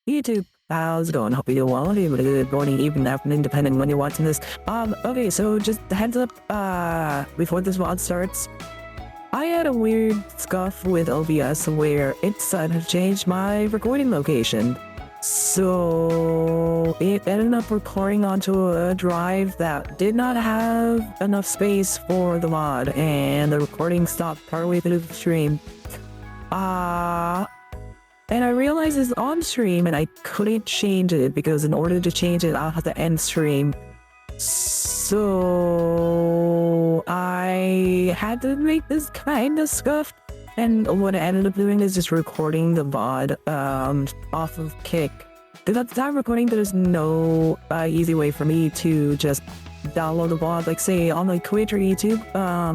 YouTube, how's it going? Hope you're doing well. Good morning, evening, afternoon, depending on when you're watching this. Okay, so just a heads up, before this VOD starts, I had a weird scuff with OBS where it decided to change my recording location. So it ended up recording onto a drive that did not have enough space for the VOD, and the recording stopped partway through the stream. And I realized it's on stream and I couldn't change it because in order to change it, I'll have to end stream. So I had to make this kind of scuffed. And what I ended up doing is just recording the VOD off of Kick. Because at the time recording, there's no easy way for me to just download the VOD, like say on like Twitch or YouTube.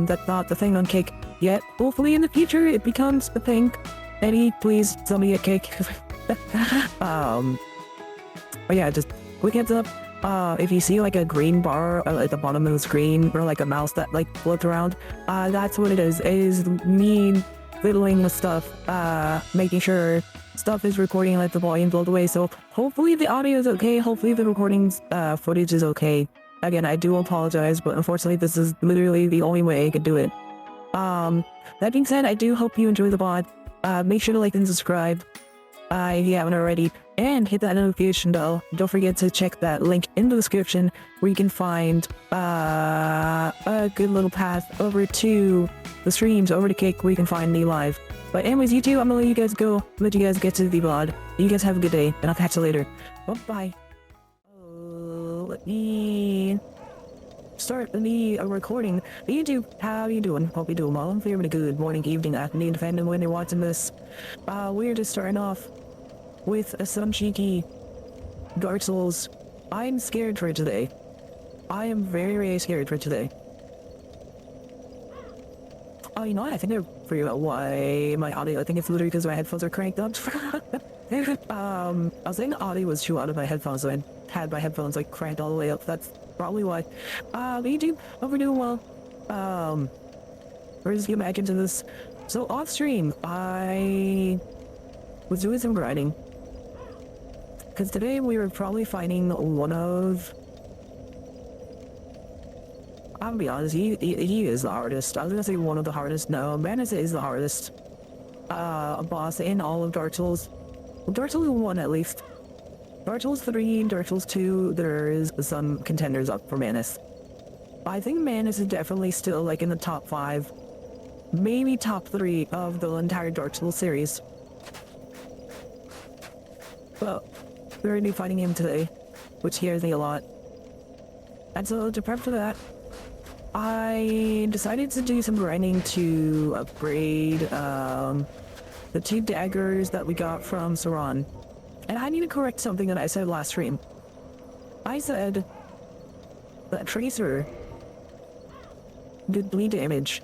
That's not the thing on Kick yet. Hopefully in the future it becomes the thing. Eddie, please sell me a cake. But yeah, just quick heads up. If you see like a green bar at the bottom of the screen or like a mouse that like floats around, that's what it is. It is me fiddling with stuff, making sure stuff is recording, like the volume's all the way. So hopefully the audio is okay. Hopefully the recording's footage is okay. Again, I do apologize, but unfortunately this is literally the only way I could do it. That being said, I do hope you enjoy the VOD. Make sure to like and subscribe if you haven't already, and hit that notification bell. Don't forget to check that link in the description where you can find a good little path over to the streams, over to Kick, where you can find me live. But anyways, you two, I'm gonna let you guys go, let you guys get to the VOD. You guys have a good day, and I'll catch you later. Bye-bye. Let me start the recording. YouTube, how you doing? Hope you're doing well. I'm feeling good morning, evening, afternoon, depending on when you're watching this. We're just starting off with some cheeky Darksouls. I'm scared for today. I am very, very scared for today. Oh, you know what? I think I figured out why my audio, I think it's literally because my headphones are cranked up. I was saying the audio was too out of my headphones, so I had my headphones like cranked all the way up. That's probably why. YouTube, hope we're doing well. We're just getting back into this. So off stream, I was doing some grinding. Because today we were probably finding one of... I'm gonna be honest, he is the hardest. I was gonna say one of the hardest. No, Manus is the hardest boss in all of Dark Souls. Dark Souls 1 at least. Dark Souls 3, Dark Souls 2, there's some contenders up for Manus. I think Manus is definitely still like in the top 5, maybe top 3 of the entire Dark Souls series. Well, we're going to be fighting him today, which scares me a lot. And so to prep for that, I decided to do some grinding to upgrade the 2 daggers that we got from Saran. And I need to correct something that I said last stream. I said that Tracer did bleed damage.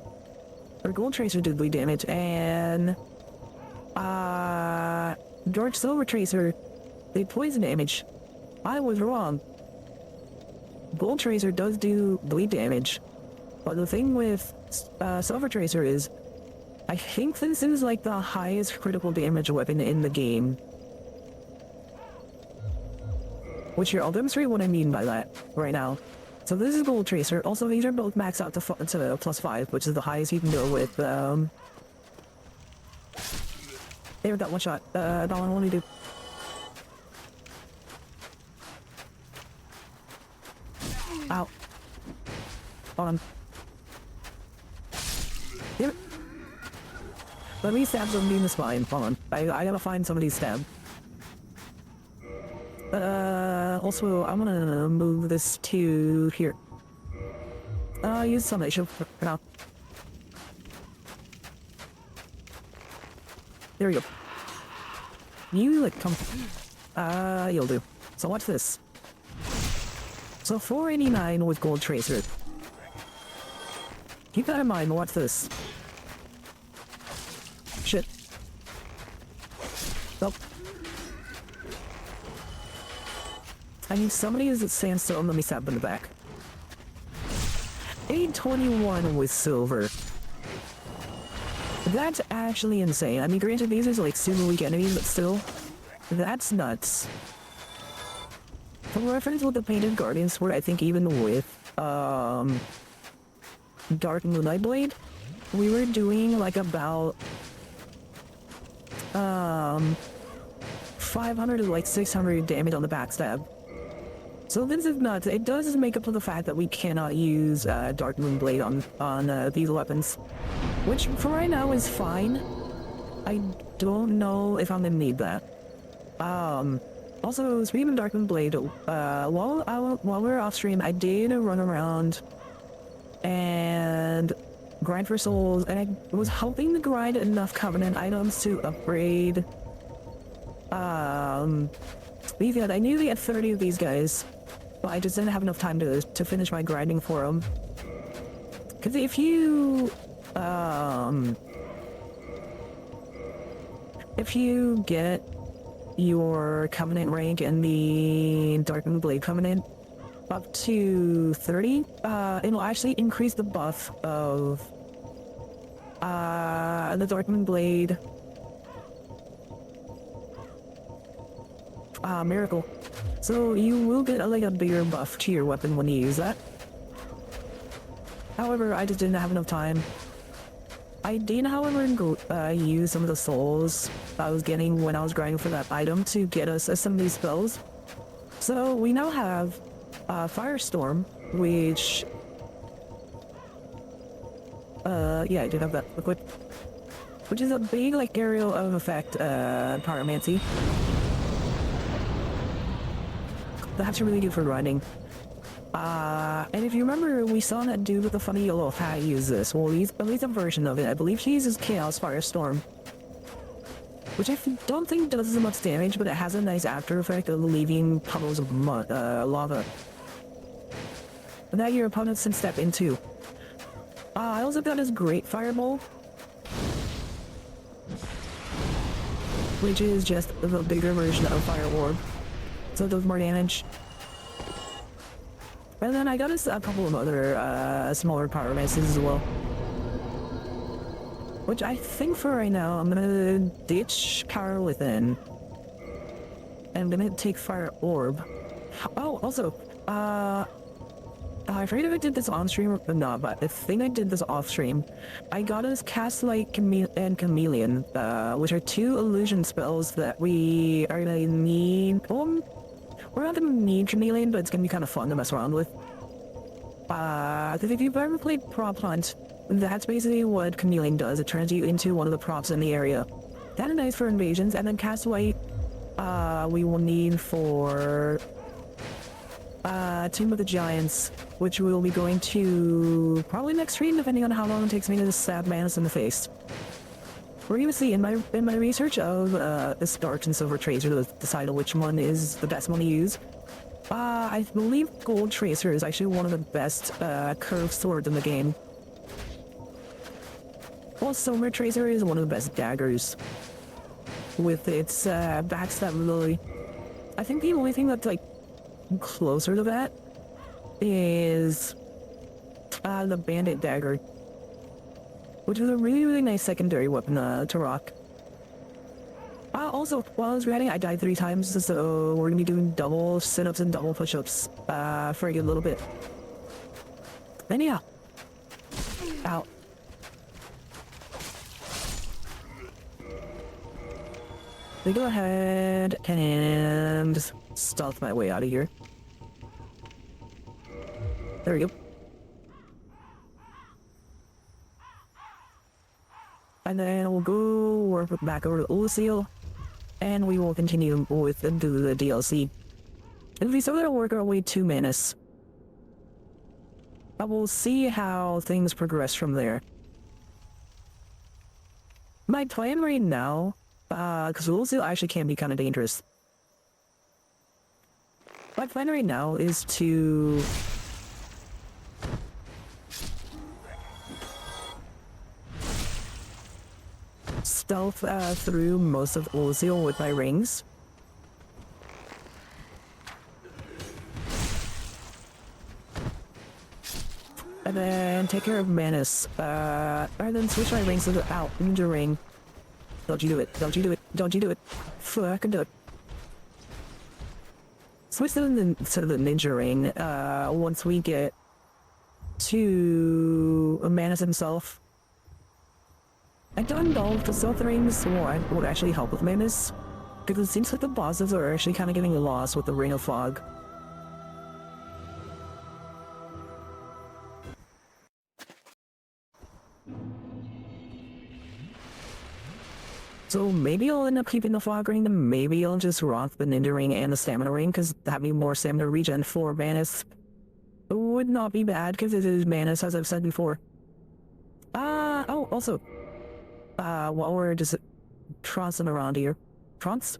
Or Gold Tracer did bleed damage, and Dark Silver Tracer did poison damage. I was wrong. Gold Tracer does do bleed damage. But the thing with Silver Tracer is, I think this is like the highest critical damage weapon in the game. Which here, I'll demonstrate what I mean by that right now. So this is Gold Tracer. Also, these are both maxed out to +5, which is the highest you can go with. There, that one shot. That one only do. Ow. Hold on. Damn it. Let me stab somebody in the spine. Hold on. I gotta find somebody's stab. Also, I'm gonna move this to here. Use summation for now. There we go. You, like, come... you'll do. So watch this. So 489 with Gold Tracer. Keep that in mind, watch this. Shit. Nope. I need somebody is at standstill and let me stab in the back. 821 with silver. That's actually insane. I mean, granted, these are like super weak enemies, but still. That's nuts. For reference with the Painted Guardian Sword, I think even with Dark Moonlight Blade, we were doing like about 500 to like 600 damage on the backstab. So this is nuts. It does make up for the fact that we cannot use Dark Moon Blade on these weapons, which for right now is fine. I don't know if I'm gonna need that. Also, speaking of Dark Moon Blade, while we were off stream, I did run around and grind for souls, and I was hoping to grind enough Covenant items to upgrade. These guys. I knew we had 30 of these guys, but I just didn't have enough time to finish my grinding for them. Because if you get your Covenant rank in the Darkened Blade Covenant up to 30, it'll actually increase the buff of the Darkened Blade Miracle. So you will get like a bigger buff to your weapon when you use that. However, I just didn't have enough time. I did, however, use some of the souls I was getting when I was grinding for that item to get us some of these spells. So we now have Firestorm, which... yeah, I did have that equipped. Which is a big, like, aerial of effect, pyromancy. That's really good for grinding. And if you remember, we saw that dude with the funny yellow hat use this. Well, at least a version of it. I believe she uses Chaos Firestorm, which I don't think does as much damage, but it has a nice after effect of leaving puddles of mud, lava that your opponents can step into. I also got this Great Fireball, which is just the bigger version of Fire Orb, so it does more damage. And then I got us a couple of other smaller pyromancies as well, which I think for right now I'm gonna ditch Power Within, and I'm gonna take Fire Orb. Oh, also, I forget if I did this on stream or not, but I think I did this off stream. I got us Cast Light and Chameleon, which are two illusion spells that we are gonna need. We're not gonna need Chameleon, but it's gonna be kind of fun to mess around with. Because if you've ever played Prop Hunt, that's basically what Chameleon does. It turns you into one of the props in the area. That is nice for invasions, and then Cast Light, we will need for Tomb of the Giants, which we'll be going to probably next stream, depending on how long it takes me to stab Manus in the face. We're gonna see in my research of this Dark and Silver Tracer to decide which one is the best one to use. I believe Gold Tracer is actually one of the best curved swords in the game. While Silver Tracer is one of the best daggers, with its backstab ability. I think the only thing that's like closer to that is the Bandit Dagger, which is a really nice secondary weapon to rock. Also, while I was grinding, I died 3 times, so we're gonna be doing double sit-ups and double push-ups for a good little bit. Then yeah. Ow. Let me go ahead and just stealth my way out of here. There we go. And then we'll go work back over to Lucille, and we will continue with into the DLC. It'll be so that'll work our way to Manus. But we'll see how things progress from there. My plan right now, because Lucille actually can be kind of dangerous. My plan right now is to stealth through most of Lucille with my rings. And then take care of Manus. Rather than switch my rings out into ring. Don't you do it. Don't you do it. Don't you do it. Fuck, I can do it. switch to the ninja ring, once we get to Manus himself. I don't know if the stealth rings would actually help with Manus, because it seems like the bosses are actually kind of getting lost with the Ring of Fog. So maybe I'll end up keeping the Fog Ring, and maybe I'll just rock the Ninja Ring and the Stamina Ring, because having more stamina regen for Manus would not be bad, because it is Manus, as I've said before. Oh, also, while we're just trouncing around here. Trounce?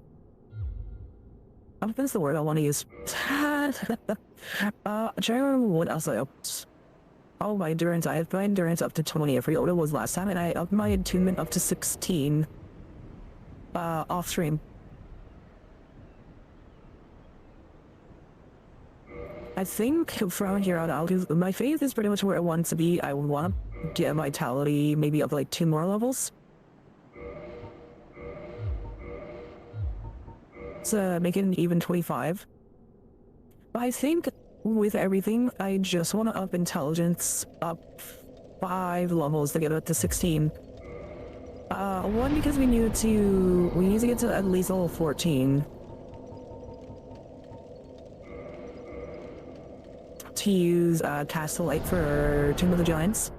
That's the word I want to use. Trying to remember what else I upped. Oh, my endurance. I have my endurance up to 20. I forget what it was last time, and I upped my attunement up to 16. Off stream. I think from here on out, my faith is pretty much where it wants to be. I want to get vitality maybe up to like 2 more levels. So make it even 25. But I think with everything, I just want to up intelligence up 5 levels to get it to 16. One, because we need to get to at least level 14. To use Cast Light for Tomb of the Giants.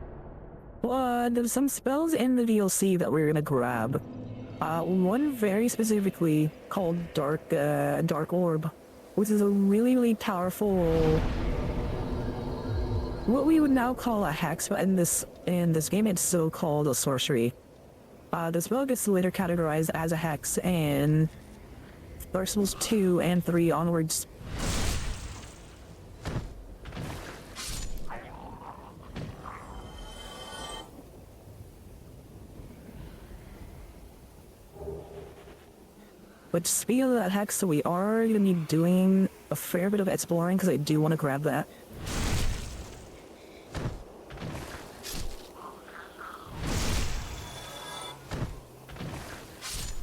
But there's some spells in the DLC that we're gonna grab. One very specifically called Dark Orb, which is a really, really powerful, what we would now call a hex, but in this game it's still called a sorcery. The spell gets later categorized as a hex in Darksouls 2 and 3 onwards. But speaking of that hex, so we are going to be doing a fair bit of exploring, because I do want to grab that.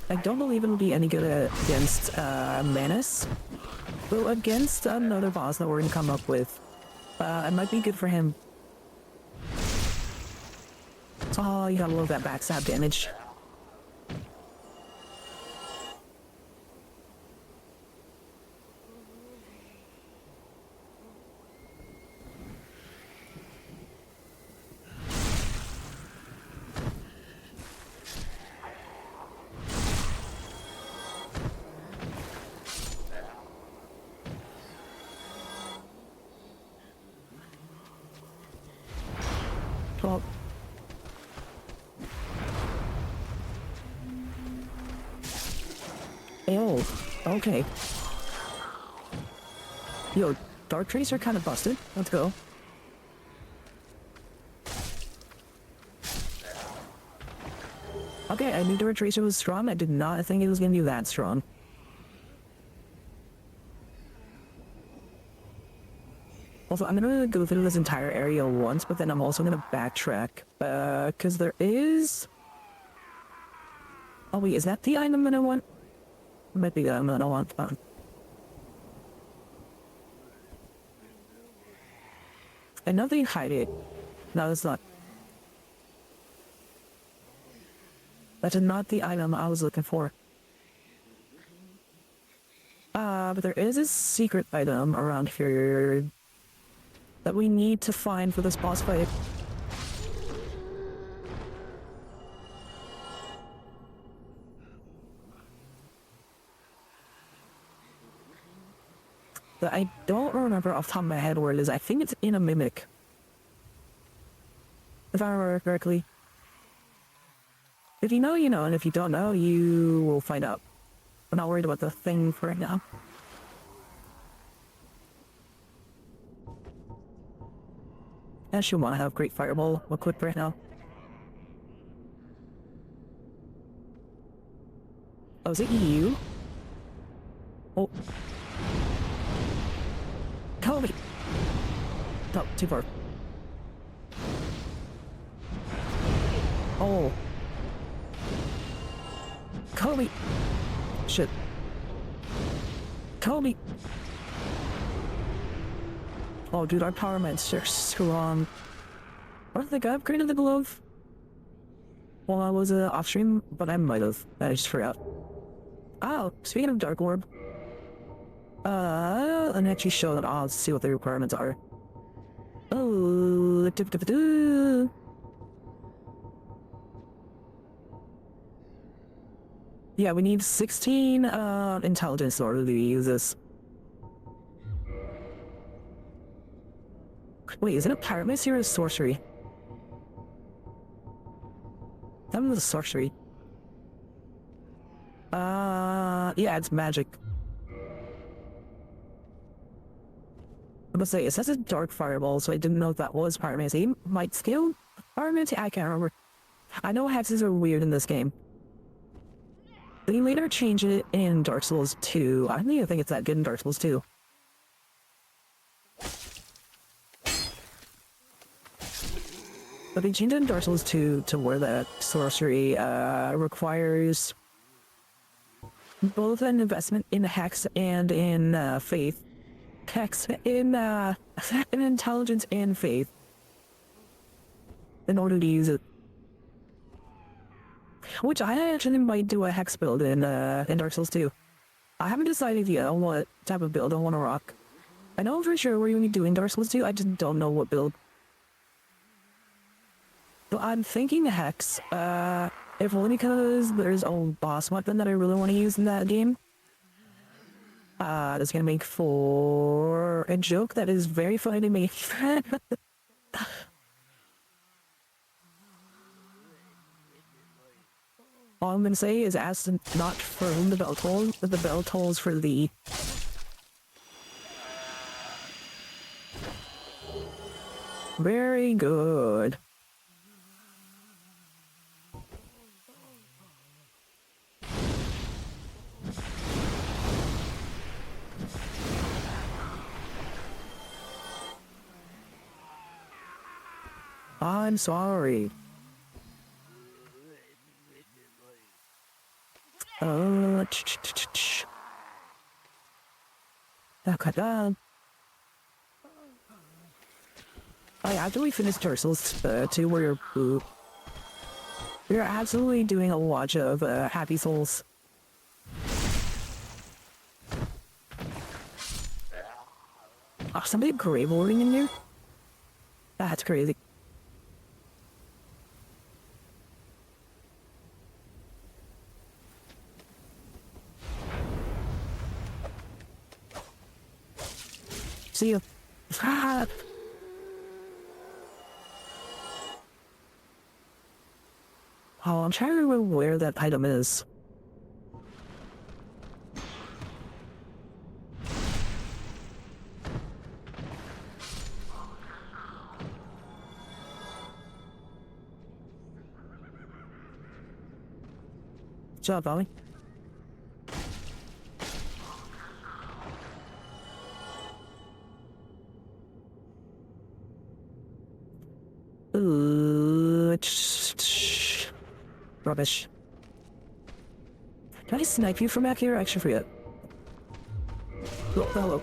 I don't believe it'll be any good against Manus, but against another boss that we're going to come up with, it might be good for him. Oh, you gotta love that backstab damage. Well, oh, okay. Yo, Dark Tracer kind of busted. Let's go. Okay, I knew Dark Tracer was strong. I did not think it was going to be that strong. Also, I'm going to go through this entire area once, but then I'm also going to backtrack. Because there is... Oh wait, is that the item that I want? Might be the item that I want. And nothing hide it. No, that's not. That is not the item I was looking for. But there is a secret item around here that we need to find for this boss fight. That I don't remember off the top of my head where it is. I think it's in a mimic, if I remember correctly. If you know, you know, and if you don't know, you will find out. I'm not worried about the thing for right now. I should want to have Great Fireball equipped right now. Oh, is it you? Oh. Tell me! No, too far. Oh. Kobe! Shit. Kobe! Oh, dude, our power mats are strong. I don't think I upgraded the glove while I was off stream, but I might have. I just forgot. Oh, speaking of Dark Orb, and actually show that I'll see what the requirements are. Oh, yeah, we need 16 intelligence in order to use this. Wait, is it a pyromancy or a sorcery? That was a sorcery. Yeah, it's magic. I must say, it says a dark fireball, so I didn't know if that was pyromancy. Might skill pyromancy? I can't remember. I know hexes are weird in this game. They later changed it in Darksouls 2. I don't even think it's that good in Darksouls 2. But they changed it in Darksouls 2 to where the sorcery requires both an investment in hex and in faith. Hex in intelligence and faith in order to use it. Which I actually might do a hex build in Dark Souls 2. I haven't decided yet on what type of build I want to rock. I know for sure we're going to be doing Dark Souls 2, I just don't know what build. So I'm thinking hex, if only because there's a boss weapon that I really want to use in that game. That's gonna make for a joke that is very funny to me. All I'm gonna say is ask not for whom the bell tolls, but the bell tolls for thee. Very good. I'm sorry. Okay, after we finish Darksouls 2, we're absolutely doing a watch of Happy Souls. Oh, somebody grave lording in here? That's crazy. See you. Oh, I'm trying to remember where that item is. Good job, Ollie. Rubbish. Can I snipe you from back here? I actually forget. Oh, hello.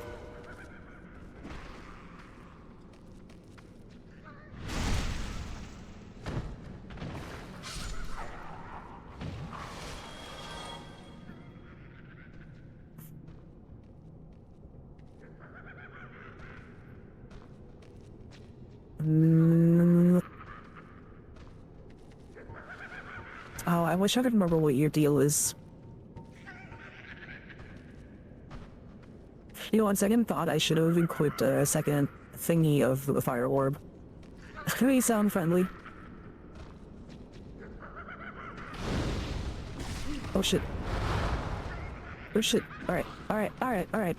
Oh, I wish I could remember what your deal is. You know, on second thought, I should have equipped a second thingy of the fire orb. May sound friendly. Oh shit. Oh shit. Alright, alright, alright, alright.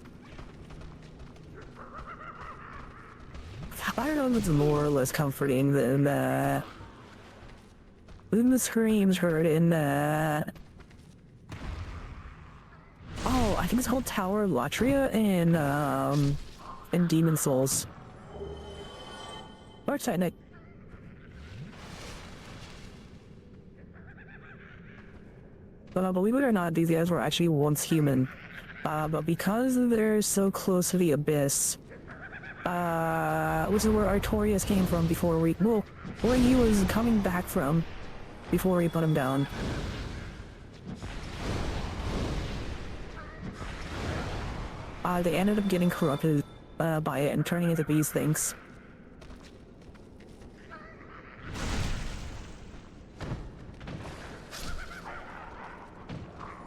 I don't know if it's more or less comforting than the screams heard in oh, I think it's called Tower of Latria in Demon Souls. Or Titanic. But believe it or not, these guys were actually once human. But because they're so close to the Abyss, Which is where Artorias came from before we, well, where he was coming back from before we put him down. They ended up getting corrupted by it and turning into these things.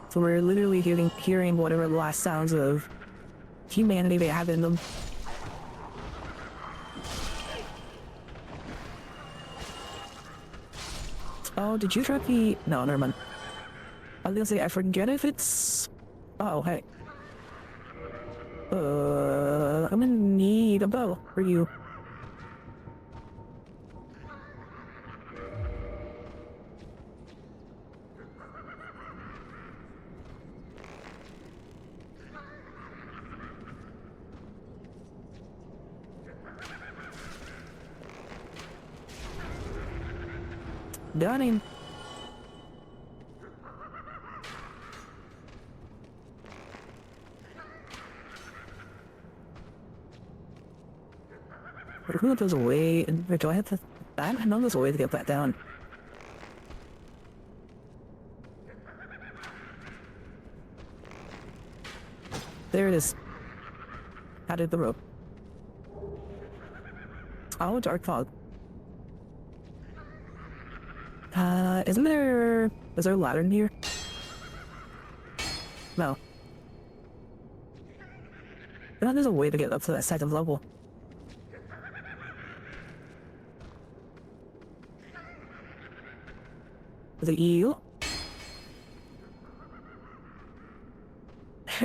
So we're literally hearing whatever the last sounds of humanity they have in them. Oh, did you drop the... No, never mind. I was gonna say, I forget if it's... Oh, hey. I'm gonna need a bow for you. Done. Who there's a way? Do I have to? I don't know there's a way to get that down. There it is. Added the rope. Oh, dark fog. Isn't there... Is there a ladder in here? No. No, there's a way to get up to that second level. The eel?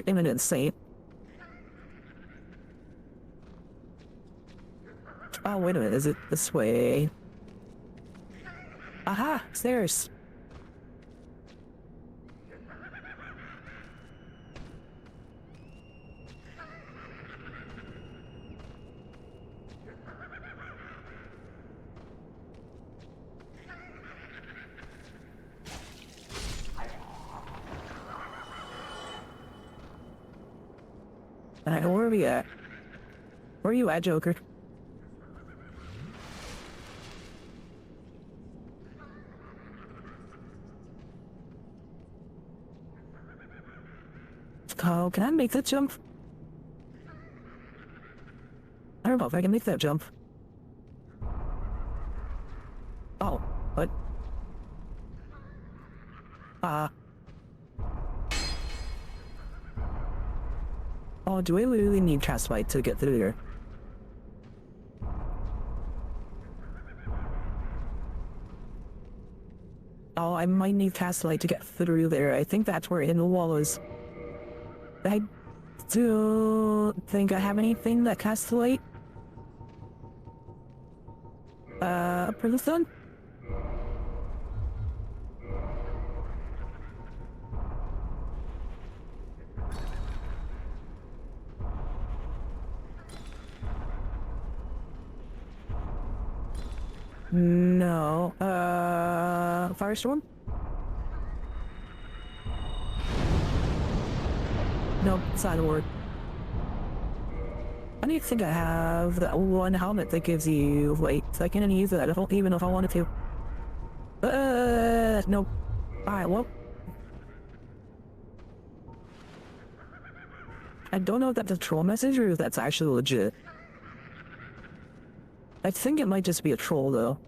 Imminent saint. Oh, wait a minute, is it this way? Aha! Stairs! Alright, where are we at? Where are you at, Joker? Oh, can I make that jump? I don't know if I can make that jump. Oh, what? Oh, do I really need Cast Light to get through here? Oh, I might need Cast Light to get through there. I think that's where in the wall is. I don't think I have anything that casts light. Prison Stone? No. Firestorm? Nope, it's not a word. I don't think I have that one helmet that gives you weight, so I can't use it even if I wanted to. Nope. Alright, well. I don't know if that's a troll message or if that's actually legit. I think it might just be a troll, though.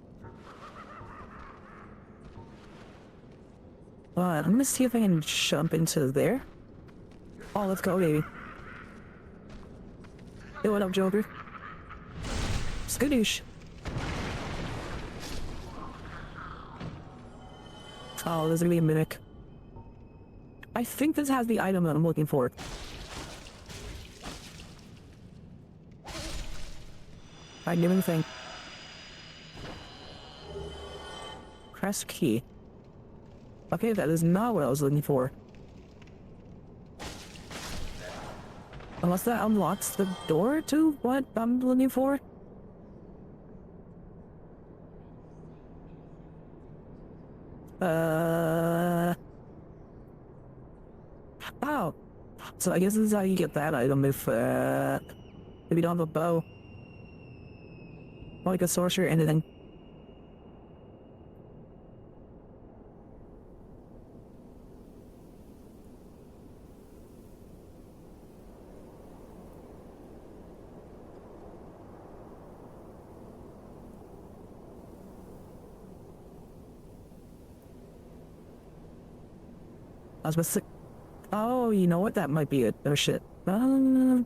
I'm gonna see if I can jump into there. Oh, let's go, baby. Hey, what up, Joker? Skadoosh. Oh, there's gonna be a mimic. I think this has the item that I'm looking for. I didn't even think. Press key. Okay, that is not what I was looking for. Unless that unlocks the door to what I'm looking for? Oh. So I guess this is how you get that item if you don't have a bow. like a sorcerer, anything. I was supposed to... Oh, you know what? That might be it. Oh, shit. Okay,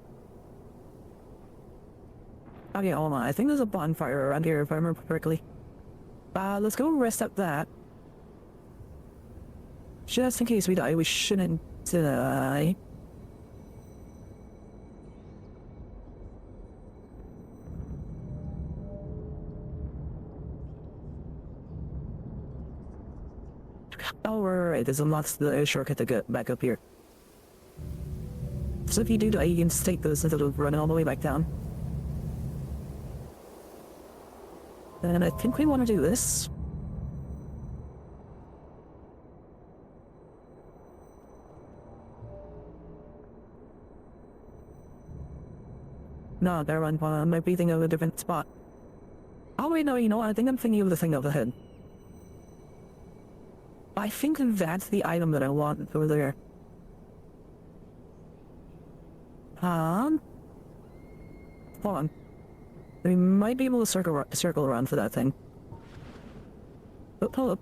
hold on. I think there's a bonfire around here, if I remember correctly. Let's go rest up that. Just in case we die, we shouldn't die. Oh, right. There's a lot of shortcut to get back up here. So if you do die, you can just take those instead of running all the way back down. And I think we want to do this. No, never mind. I might be thinking of a different spot. Oh wait, no, you know what? I think I'm thinking of the thing up ahead. I think that's the item that I want over there. Hold on. We might be able to circle around for that thing. Oh, hold up.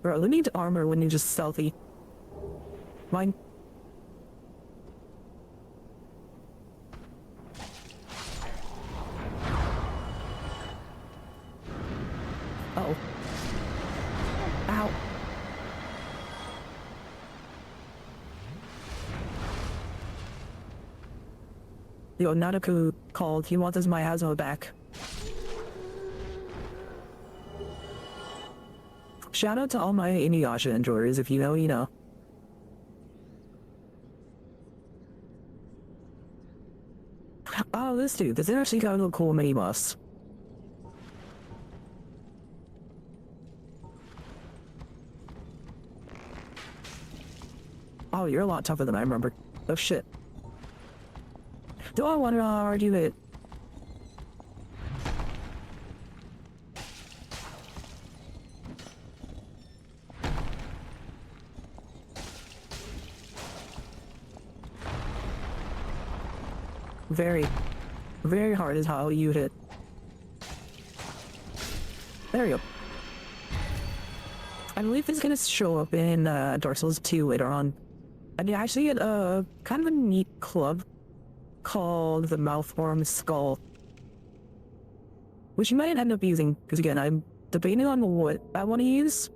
Bro, who needs armor when you're just stealthy? Mine. Uh-oh. Ow. Yo, Nanaku called. He wants his miasma back. Shout out to all my Inuyasha enjoyers. If you know, you know. Oh, this dude. This actually got a little cool mini boss. Oh, you're a lot tougher than I remember. Oh shit. Do I want to argue it? Very hard is how you hit. There you go. I believe it's gonna show up in Darksouls 2 later on. And you actually get a kind of a neat club called the Mouthworm Skull, which you might end up using, because again, I'm debating on what I want to use.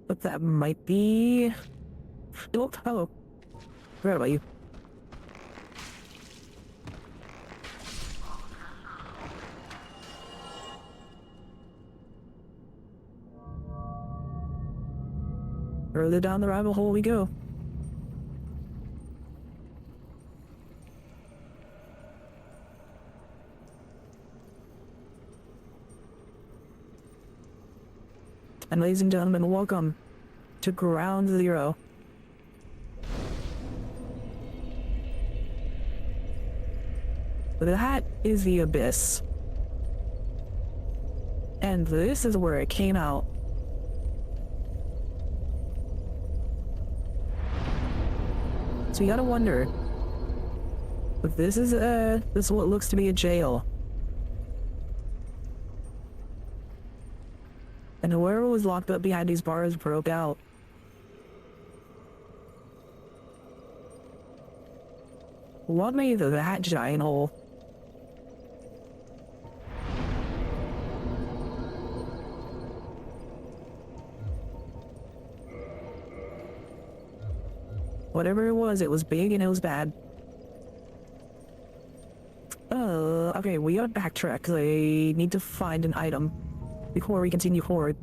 But that might be... Oh, hello. Forgot about you. Further down the rabbit hole we go. And ladies and gentlemen, welcome to Ground Zero. That is the Abyss. And this is where it came out. So you gotta wonder if this is what looks to be a jail. And whoever was locked up behind these bars broke out. What made that giant hole? Whatever it was big and it was bad. Okay, we gotta backtrack because I need to find an item before we continue forward.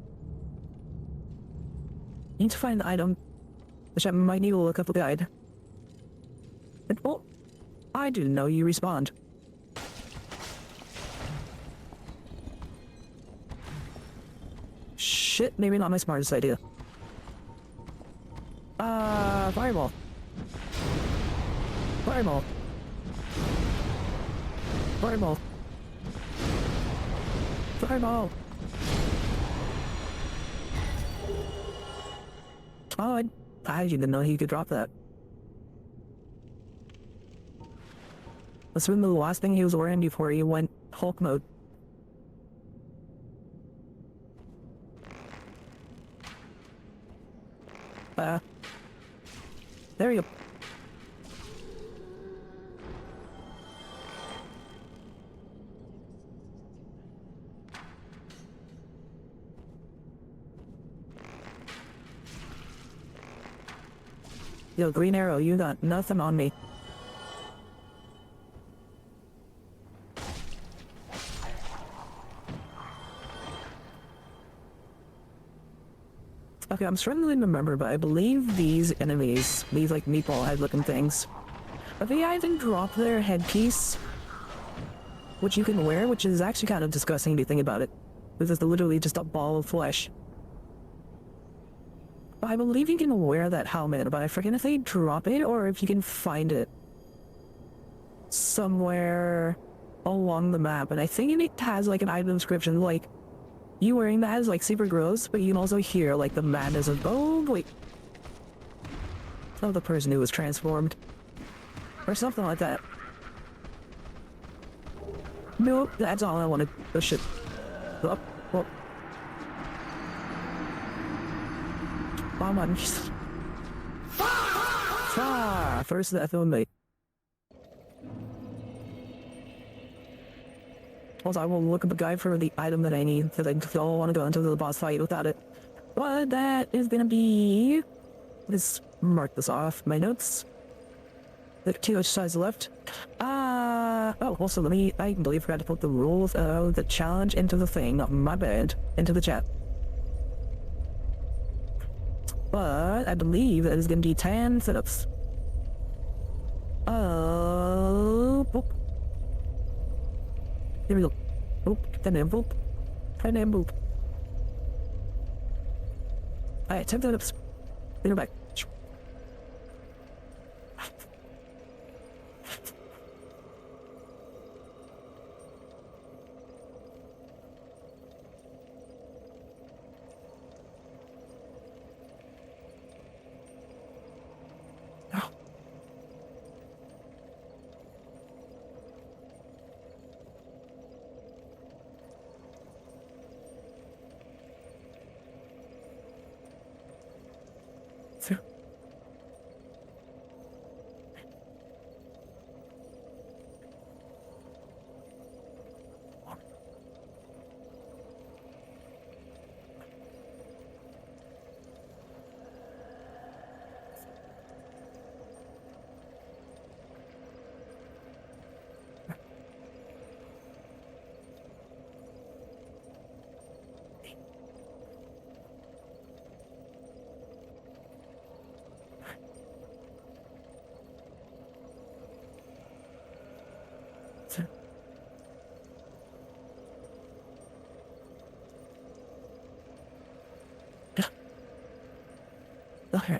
Need to find the item, which I might need to look up a guide. And, oh, I didn't know you respawned. Shit. shit, maybe not my smartest idea. Fireball. Fireball. Fireball. Fireball. Oh, I didn't know he could drop that. That's been the last thing he was wearing before he went Hulk mode. There you go. Yo, Green Arrow, you got nothing on me. Okay, I'm struggling to remember, but I believe these enemies, these like meatball head looking things, but they either drop their headpiece, which you can wear, which is actually kind of disgusting if you think about it. This is literally just a ball of flesh. But I believe you can wear that helmet, but I forget if they drop it or if you can find it somewhere along the map. And I think it has like an item description, like you wearing that is like super gross, but you can also hear like the madness of, oh wait, of the person who was transformed or something like that. Nope, that's all I wanted. Oh shit. Up, up. Bomb on. Ah, first death on me. Also, I will look up a guide for the item that I need, because I don't want to go into the boss fight without it. But that is gonna be... Let's mark this off my notes. The two exercises left. Oh, also I completely forgot to put the rules of the challenge into the thing, my bad, into the chat. But I believe that is gonna be 10 sit-ups. Boop. Here we go. Boop, then boop. And then boop. Alright, 10 sit-ups. Then go back. Okay.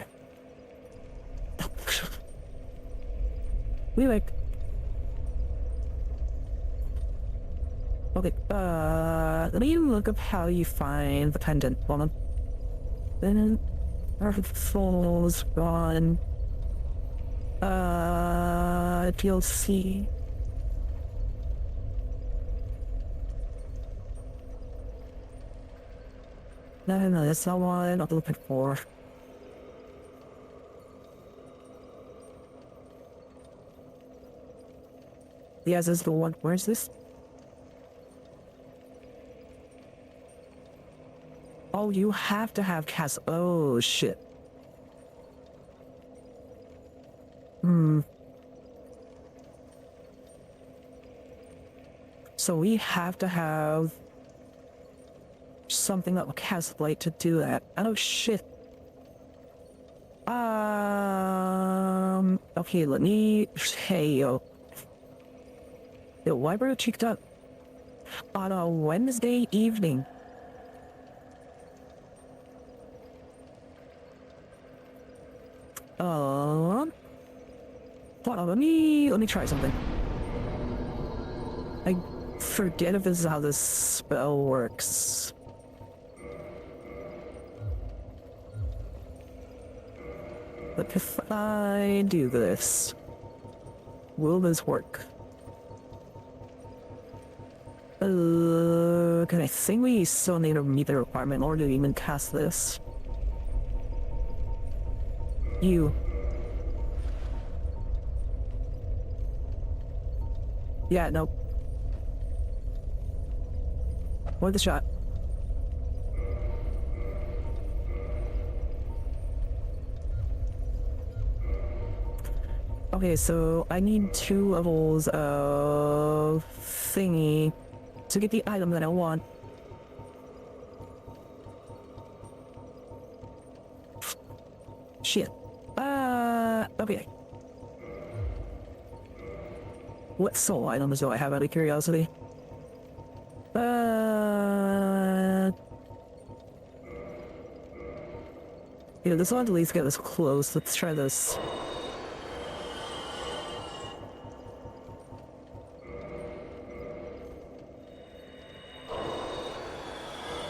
We like. Okay, let me look up how you find the pendant. Hold on. Then our soul's gone. DLC. No, that's not what I'm not looking for. Yes, this is the one. Where's this? Oh, you have to have cast. Oh, shit. So we have to have something that will cast light to do that. Oh, shit. Okay, let me... Hey, yo. Yo, why were you cheeked up? On a Wednesday evening. Hold on, let me try something. I forget if this is how this spell works. But if I do this, will this work? Cause I think we still need to meet the requirement in order to even cast this. You. Yeah, nope. Worth the shot. Okay, so I need 2 levels of thingy to get the item that I want. Shit. Okay. What soul items do I have out of curiosity? Yeah, this one at least get us close. Let's try this.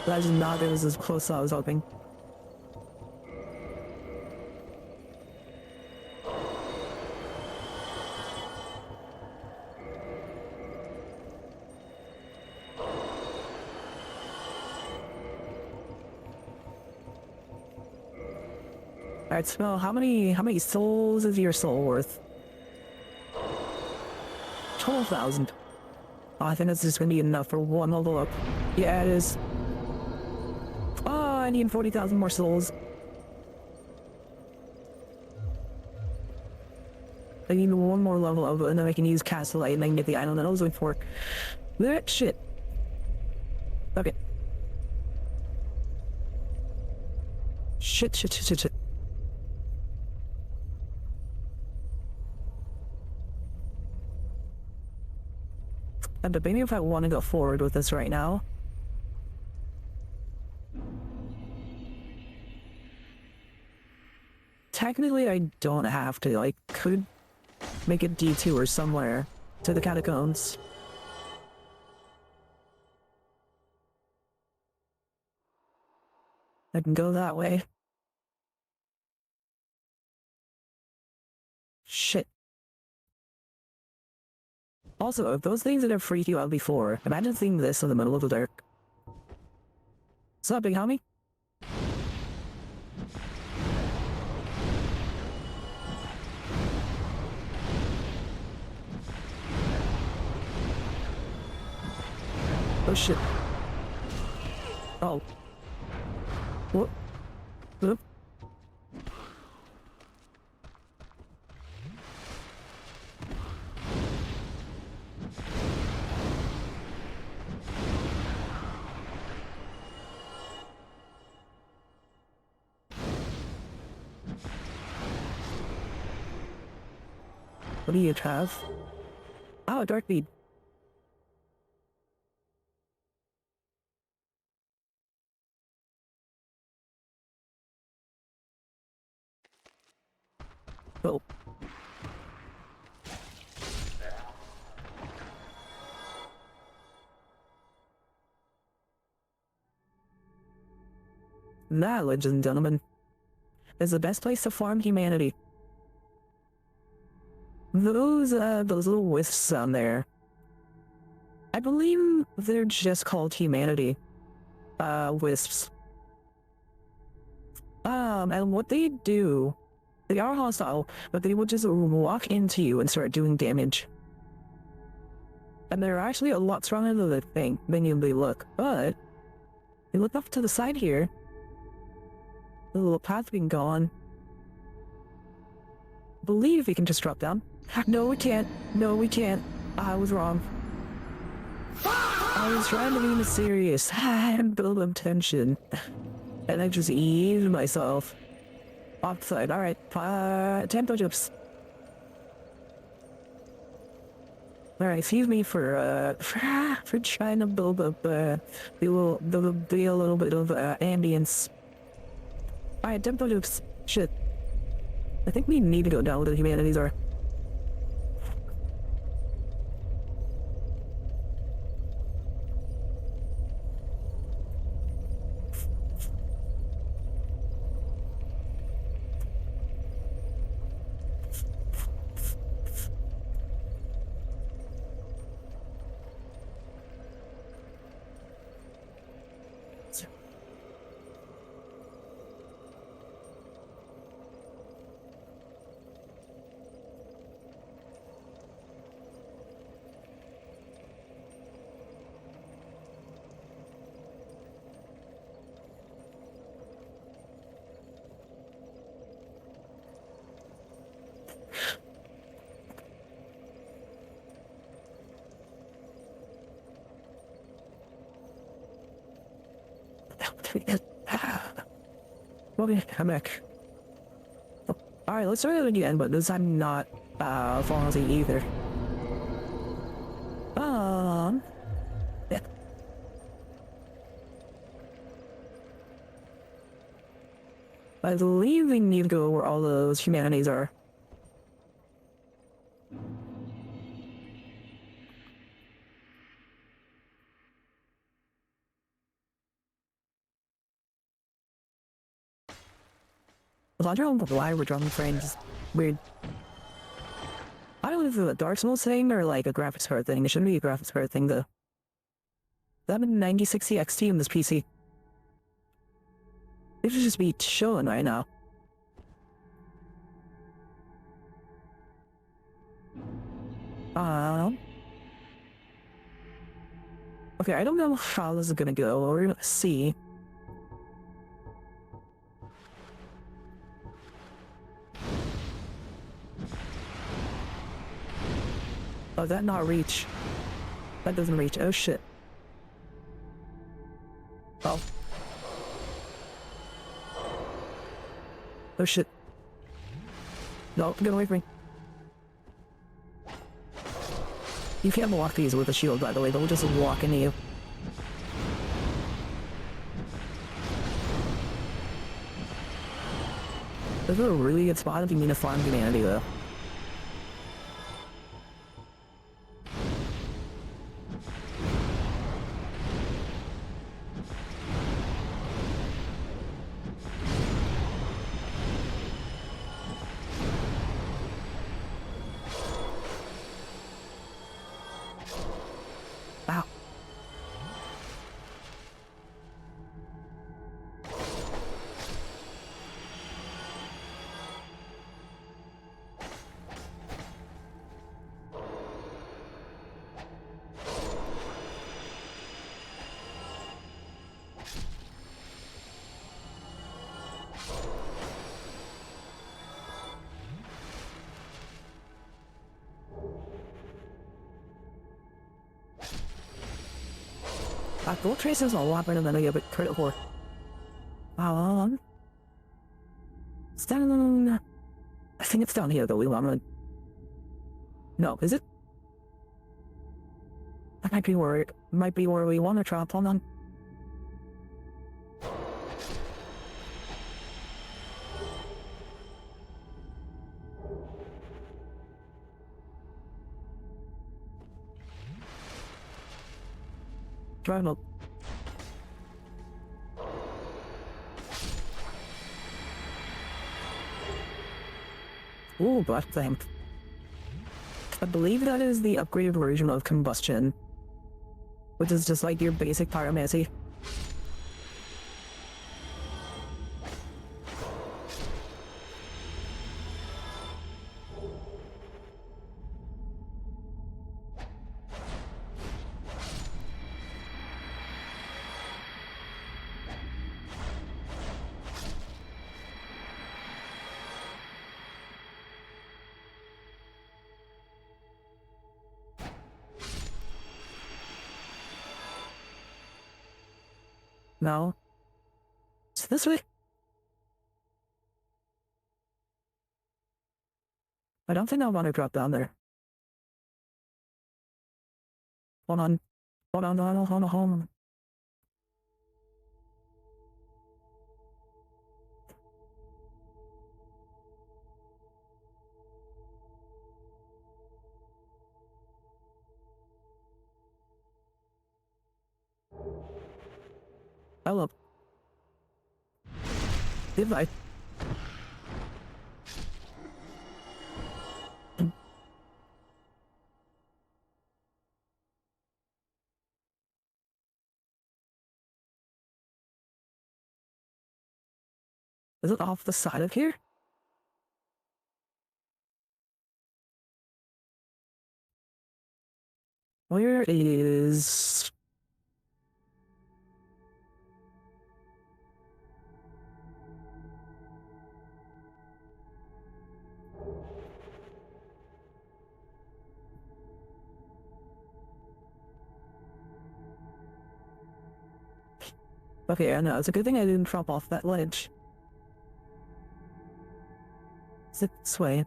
That is not get us as close as I was hoping. Alright, so how many souls is your soul worth? 12,000. Oh, I think that's just gonna be enough for 1 level up. Yeah, it is. Oh, I need 40,000 more souls. I need 1 more level up, and then I can use Castle Light and I can get the item that I was looking for. That shit. Okay. Shit. But maybe if I want to go forward with this right now. Technically, I don't have to. I could make a detour somewhere to the catacombs. I can go that way. Shit. Also, if those things that have freaked you out before, imagine seeing this in the middle of the dark. What's up, big homie? Oh shit. Oh. What? What? What do you have? Oh, a dark bead. Oh. That, ladies and gentlemen, is the best place to farm humanity. Those little wisps down there, I believe they're just called humanity. Wisps. And what they do, they are hostile, but they will just walk into you and start doing damage. And they're actually a lot stronger than they look, but you look off to the side here, the little path we can go on. I believe we can just drop down. No, we can't. No, we can't. I was wrong. I was trying to be mysterious and build up tension. And I just eased myself. Offside. Alright. Tempo chips. Alright, excuse me for trying to build up be a little bit of ambience. Alright, tempo chips. Shit. I think we need to go down where the humanities are. Okay, I'm back. Oh, alright, let's try it again, but this time not falling asleep either. Yeah. I believe we need to go where all those humanities are. I don't know why we're drawing frames. Weird. I don't know if it's a Darksouls thing or like a graphics card thing. It shouldn't be a graphics card thing though. That been 9060 XT on this PC. It should just be chilling right now. Okay, I don't know how this is gonna go. We're gonna see. Oh, that not reach. That doesn't reach. Oh shit. Oh. Oh shit. No, get away from me. You can't block these with a shield, by the way. They'll just walk into you. This is a really good spot if you mean to farm humanity, though. Wow. Gold Trace is a lot better than I get, but credit for. Wow. It's down. I think it's down here though. I'm gonna. No, is it? That might be where we want to drop. Hold on. Drive up. Ooh, black flame. I believe that is the upgraded version of combustion, which is just like your basic pyromancy. No. It's this way? I don't think I want to drop down there. Hold on. Hold on, hold on, hold on, hold on. Hello. Goodbye. Is it off the side of here? Where is... Okay, I know. It's a good thing I didn't drop off that ledge. Is it this way?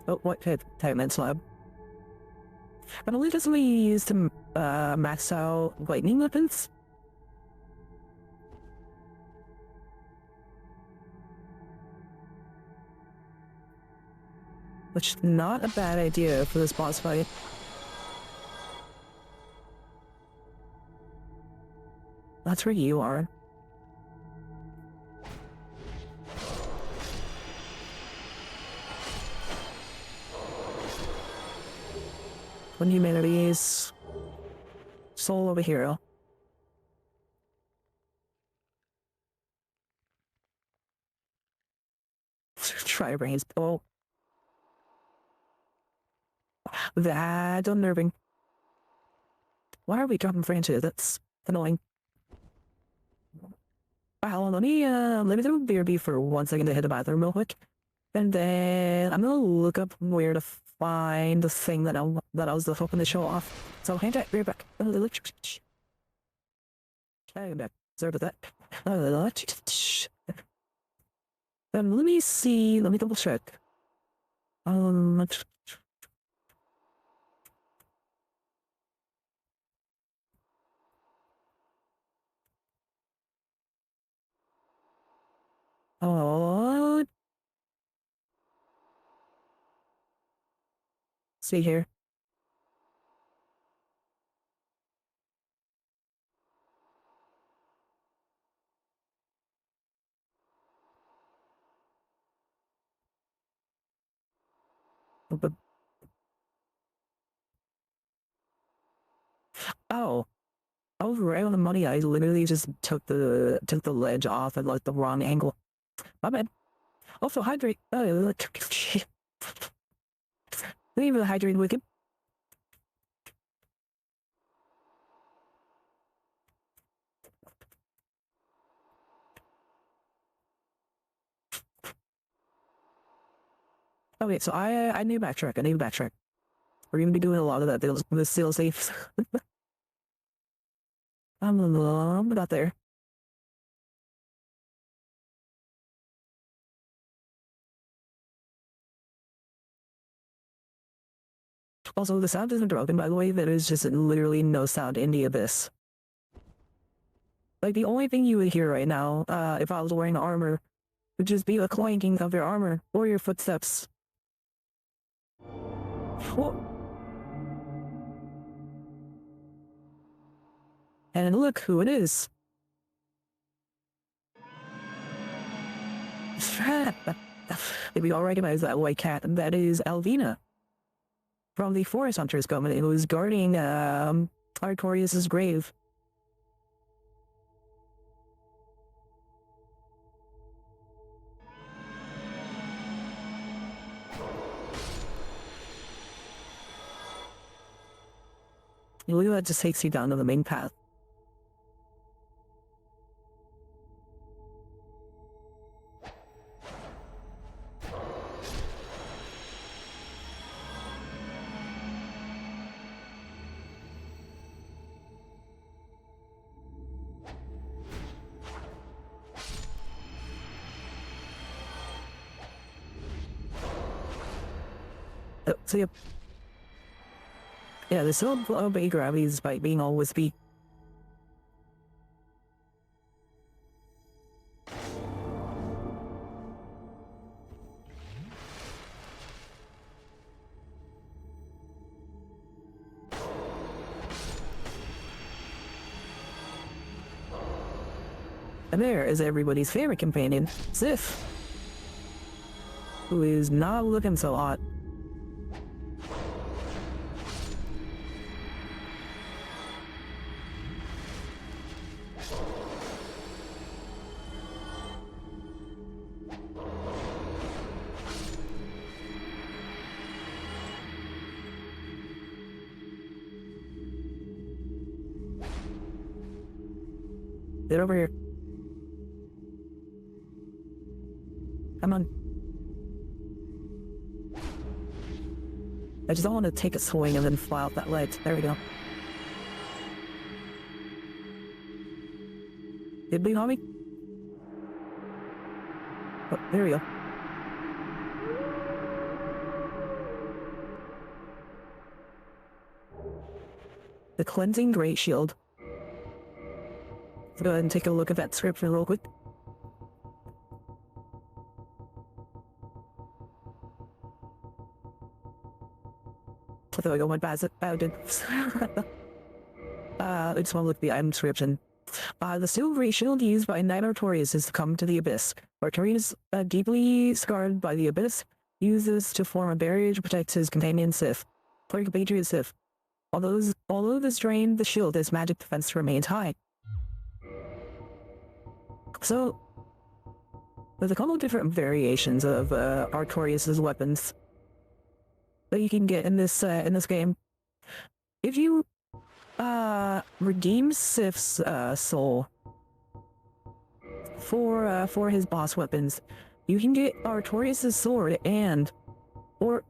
Oh, what Titan slab? But only doesn't we use to max out lightning weapons? Which is not a bad idea for this boss fight. That's where you are. When humanity's soul of a hero. Try to bring his... Oh. That's unnerving. Why are we dropping branches? That's annoying. Well, let me throw BRB for 1 second to hit the bathroom real quick. And then I'm gonna look up where to find the thing that I was hoping to show off. So hand that, be right back. I'm back. Sorry about that. Let me see, let me double check. Oh, see here. Oh, I was right on the money. I literally just took the ledge off at like the wrong angle. My bad. Also hydrate. Leave the hydrate wicked. Okay, so I need to backtrack. We're gonna be doing a lot of that. This still safe. I'm not there. Also, the sound isn't broken, by the way. There is just literally no sound in the abyss. Like, the only thing you would hear right now, if I was wearing armor, would just be the clanking of your armor or your footsteps. What? And look who it is. If we all recognize that white cat, that is Alvina from the Forest Hunters Company, who is guarding Artorius' grave. Look at that, just takes you down to the main path. So yeah, this whole Baker Abys by being all wispy. And there is everybody's favorite companion, Sif, who is not looking so hot. Get over here. Come on. I just don't want to take a swing and then fly out that ledge. There we go. Did we, homie? Oh, there we go. The Cleansing Great Shield. Let's go ahead and take a look at that description real quick. I thought I went past it. I did. I just want to look at the item description. The steel great shield used by Knight Artorias is to come to the Abyss. Artorias, deeply scarred by the Abyss, uses to form a barrier to protect his companion Sif, or compatriot Sif. Although this drained the shield, his magic defense remains high. So, there's a couple of different variations of Artorias' weapons that you can get in this game. If you redeem Sif's soul for his boss weapons, you can get Artorias' sword or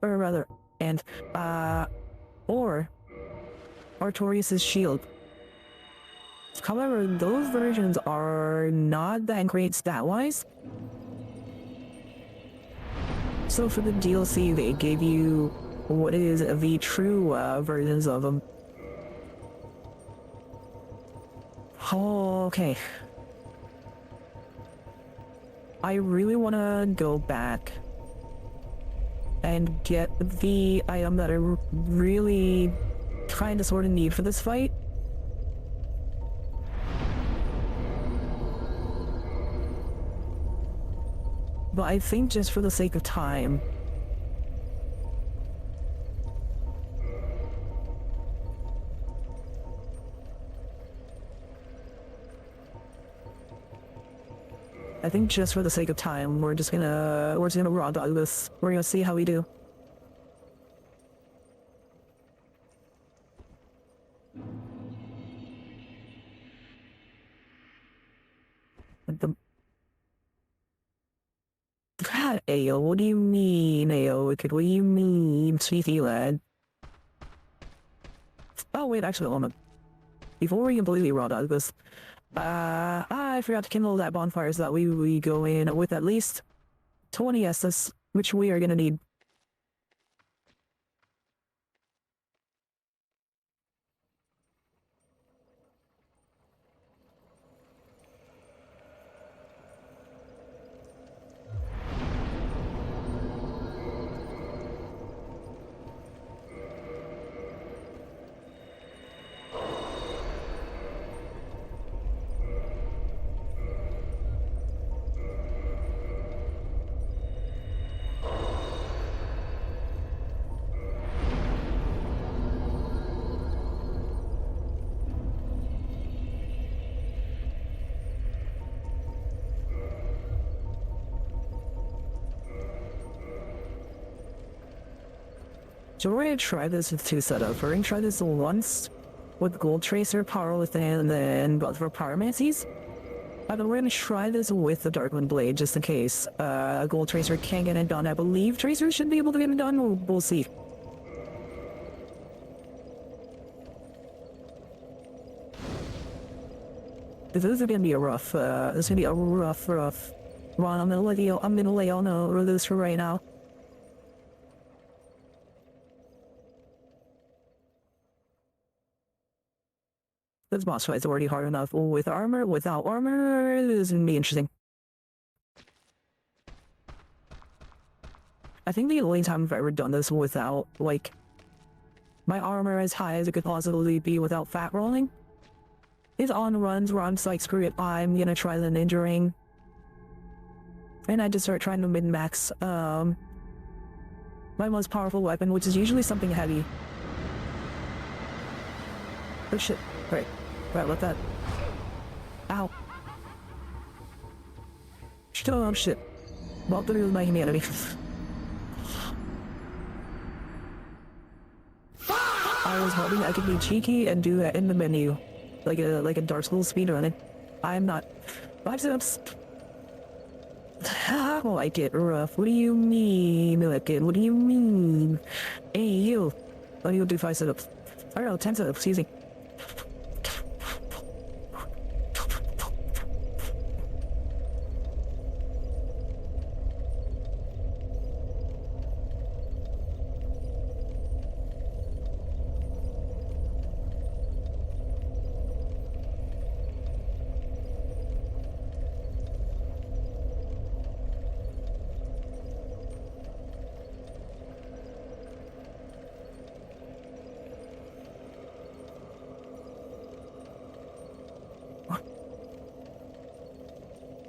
Artorias' shield. However, those versions are not that great stat-wise. So for the DLC, they gave you what is the true versions of them. Okay. I really want to go back and get the item that I really kind of sort of need for this fight. But I think just for the sake of time, we're just gonna raw dog this. We're gonna see how we do. God, Ayo, what do you mean, Ayo? What do you mean, sweetie lad? Oh wait, actually, hold on. Before we completely raw dog this, I forgot to kindle that bonfire so that we go in with at least 20 Estus, which we are gonna need. So we're gonna try this with two setups. We're gonna try this once with Gold Tracer, Powerless, and then for Pyromancies. And then we're gonna try this with the Darkwind Blade, just in case Gold Tracer can't get it done. I believe Tracer should be able to get it done. We'll see. This is gonna be a rough. This is gonna be a rough run. I'm gonna let y'all know this for right now. This boss fight is already hard enough. With armor, without armor, this is gonna be interesting. I think the only time I've ever done this without, like, my armor as high as it could possibly be without fat rolling is on runs where I'm just like, screw it, I'm gonna try the ninja ring. And I just start trying to min-max my most powerful weapon, which is usually something heavy. Oh shit. Right, let that. Ow. Oh shit. Walked through my humanity. I was hoping I could be cheeky and do that in the menu. Like a Darksouls speedrunning. I'm not. 5 steps. Oh, I get rough. What do you mean, Milliken? What do you mean? Hey, you. Oh, you'll do 5 sit-ups. I don't know, 10 sit-ups, excuse me.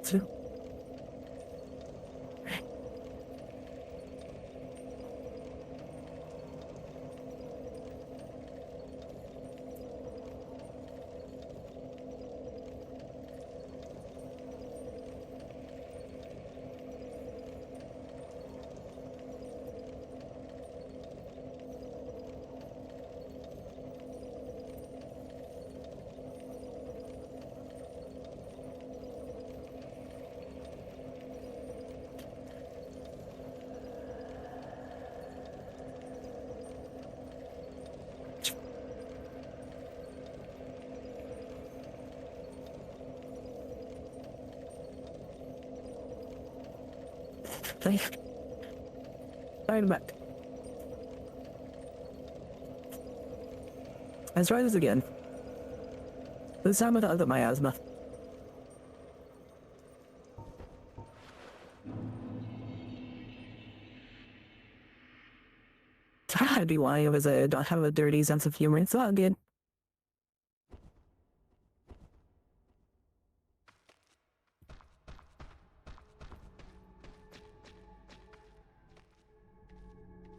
Two. I'm back. Let's try this again. This time without my asthma. I'd be lying if I don't have a dirty sense of humor. It's all good.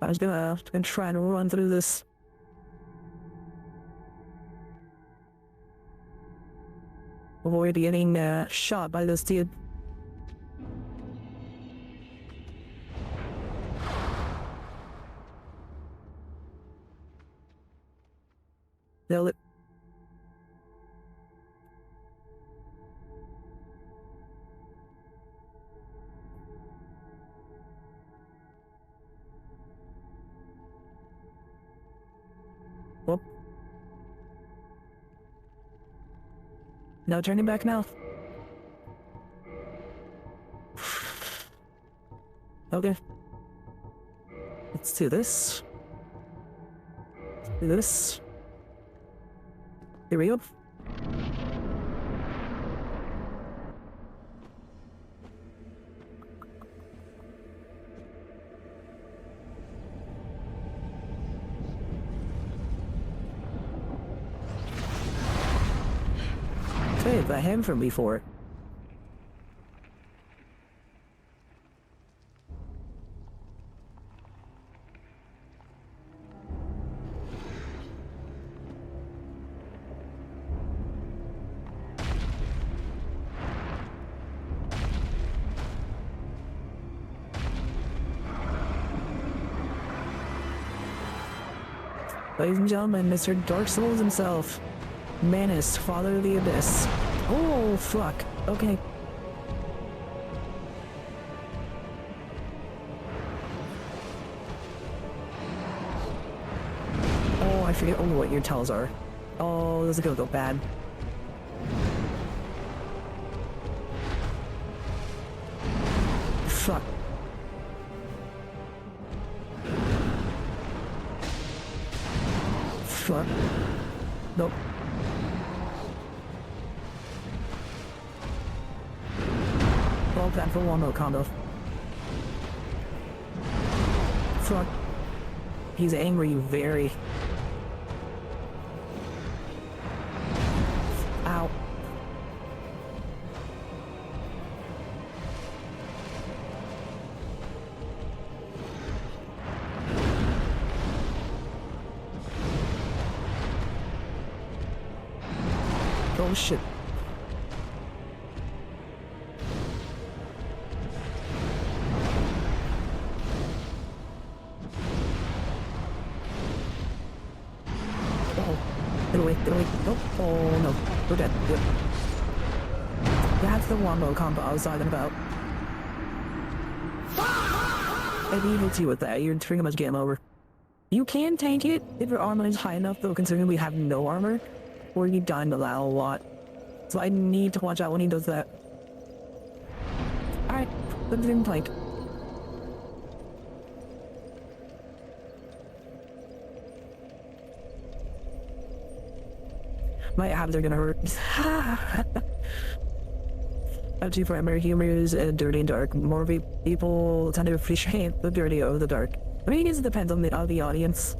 I was gonna try and run through this. Avoid getting shot by this dude. Nailed it. Whoop. No turning back now. Okay. Let's do this. Do this. Here we go. Saved by him from before. Ladies and gentlemen, Mr. Darksouls himself. Manus, Father of the Abyss. Oh, fuck. Okay. Oh, I forget what your tells are. Oh, this is gonna go bad. Fuck. Fuck. Nope. Well, time for one more combo. Fuck. He's angry, very. Ow. Oh shit. Get away, get away. Nope. Oh no. We're dead. Yep. That's the wombo combo I was talking about. If he hits you with that, you're pretty much game over. You can tank it if your armor is high enough, though, considering we have no armor, or you die in the battle a lot. So I need to watch out when he does that. Alright, let's do plank. My abs are gonna hurt. Actually, for primary humors and dirty and dark, more people tend to appreciate the dirty over the dark. I mean, it depends on the audience.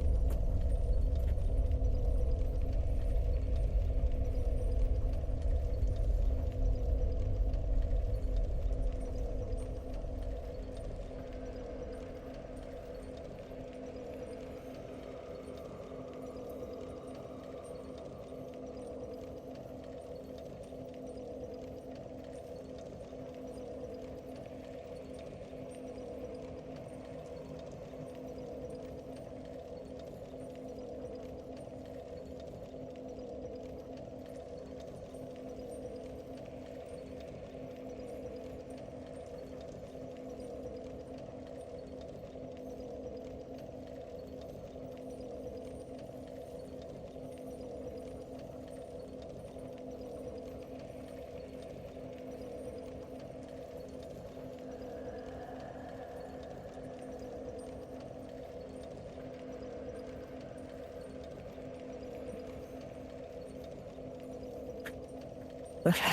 Okay.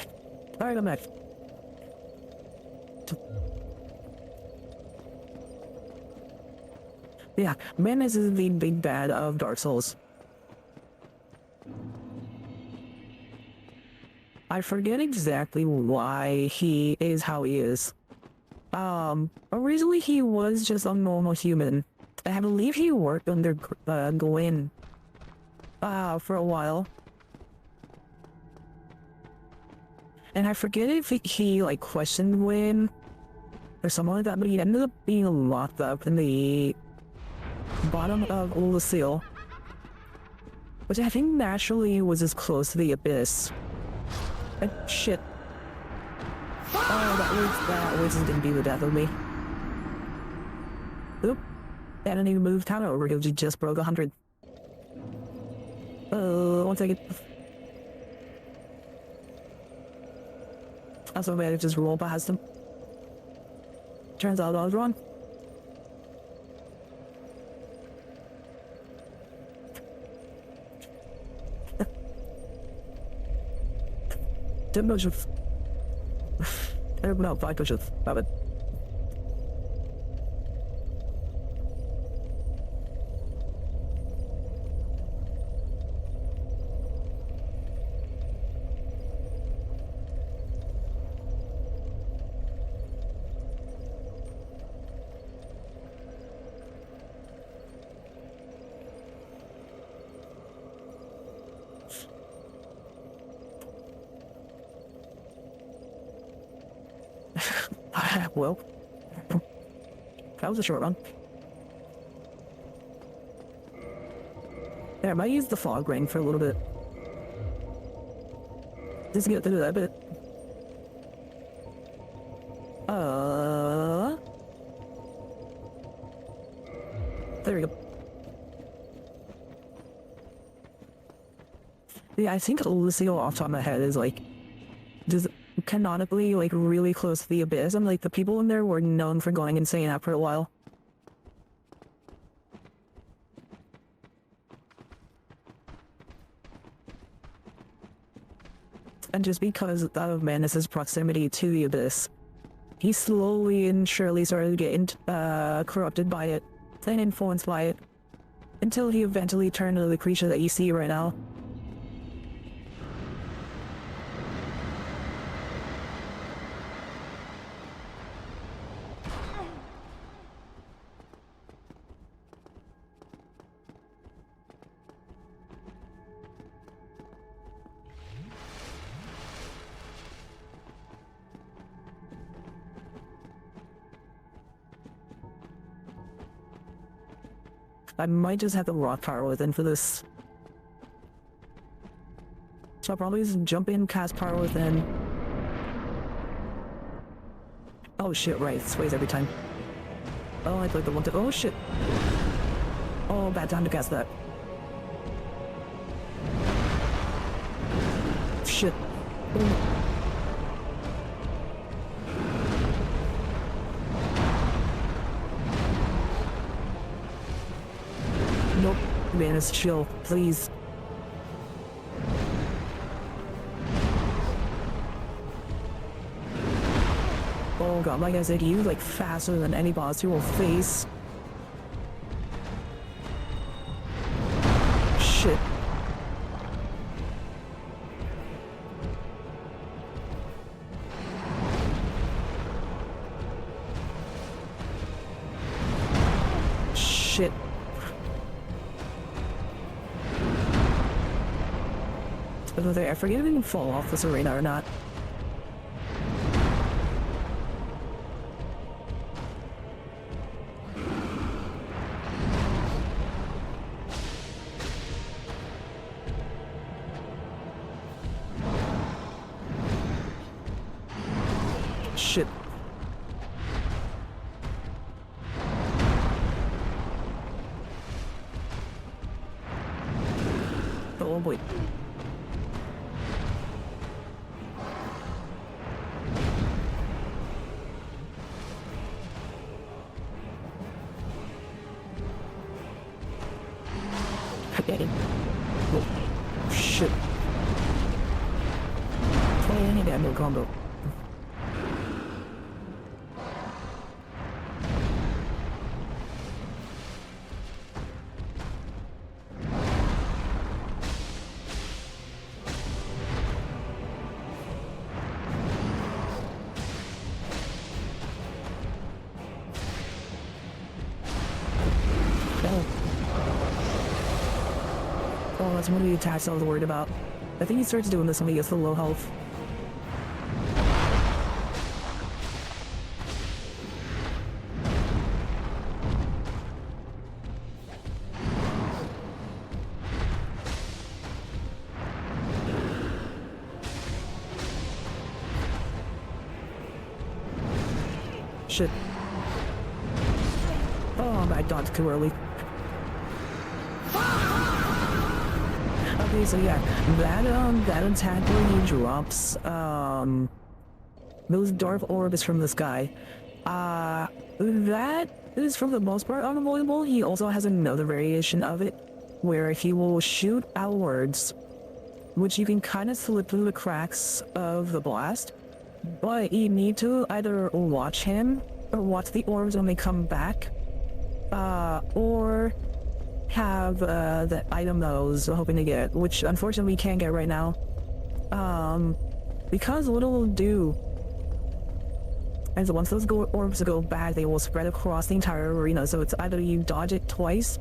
Alright, I'm back. Yeah, Madness is the big bad of Dark Souls. I forget exactly why he is how he is. Originally he was just a normal human. I believe he worked under Gwen for a while. And I forget if he like questioned Gwen or something like that, but he ended up being locked up in the bottom of Lucille, which I think naturally was as close to the Abyss. And shit. Oh, that was gonna be the death of me. Oop. That didn't even move town over because he just broke 100. 1 second. I'm so bad I just roll past him. Turns out I was wrong. Ten pushes. No, 5 pushes. Love it. Well, that was a short run. There, I might use the fog ring for a little bit. Just to get through that bit. There we go. Yeah, I think Lucille off the top of my head is like, just canonically like really close to the Abyss, and like the people in there were known for going insane after a while. And just because of Madness's proximity to the Abyss, he slowly and surely started getting corrupted by it, and influenced by it, until he eventually turned into the creature that you see right now. I might just have the rock power within for this. So I'll probably just jump in, cast power within. Oh shit, right, it sways every time. Oh, I played the one to- oh shit! Oh, bad time to cast that. Shit. Oh. Nope, man, it's chill, please. Oh god, like I said, you like faster than any boss you will face. Shit. Shit. I forget if I can fall off this arena or not. Shit. Oh boy. Get it. Oh, shit. Play any damn combo. Oh, that's one of the attacks I was worried about. I think he starts doing this when he gets the low health. Shit. Oh, I dodged too early. Okay, so yeah, that attack where he drops, those dark orbs from the sky, that is for the most part unavoidable. He also has another variation of it, where he will shoot outwards, which you can kind of slip through the cracks of the blast, but you need to either watch him, or watch the orbs when they come back, or have the item that I was hoping to get, which unfortunately we can't get right now. Because what it will do is once those orbs go back, they will spread across the entire arena, so it's either you dodge it twice,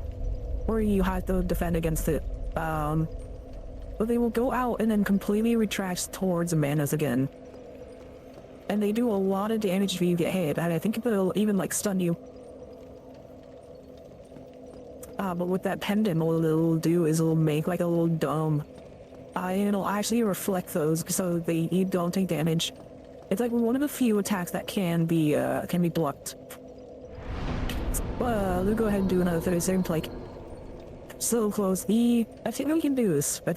or you have to defend against it. But they will go out and then completely retract towards manas again. And they do a lot of damage if you get hit, and I think they'll even like stun you. But with that pendant, what it'll do is it'll make like a little dome. And it'll actually reflect those so you don't take damage. It's like one of the few attacks that can be blocked. Let's go ahead and do another 30-second play. So close. I think we can do this. I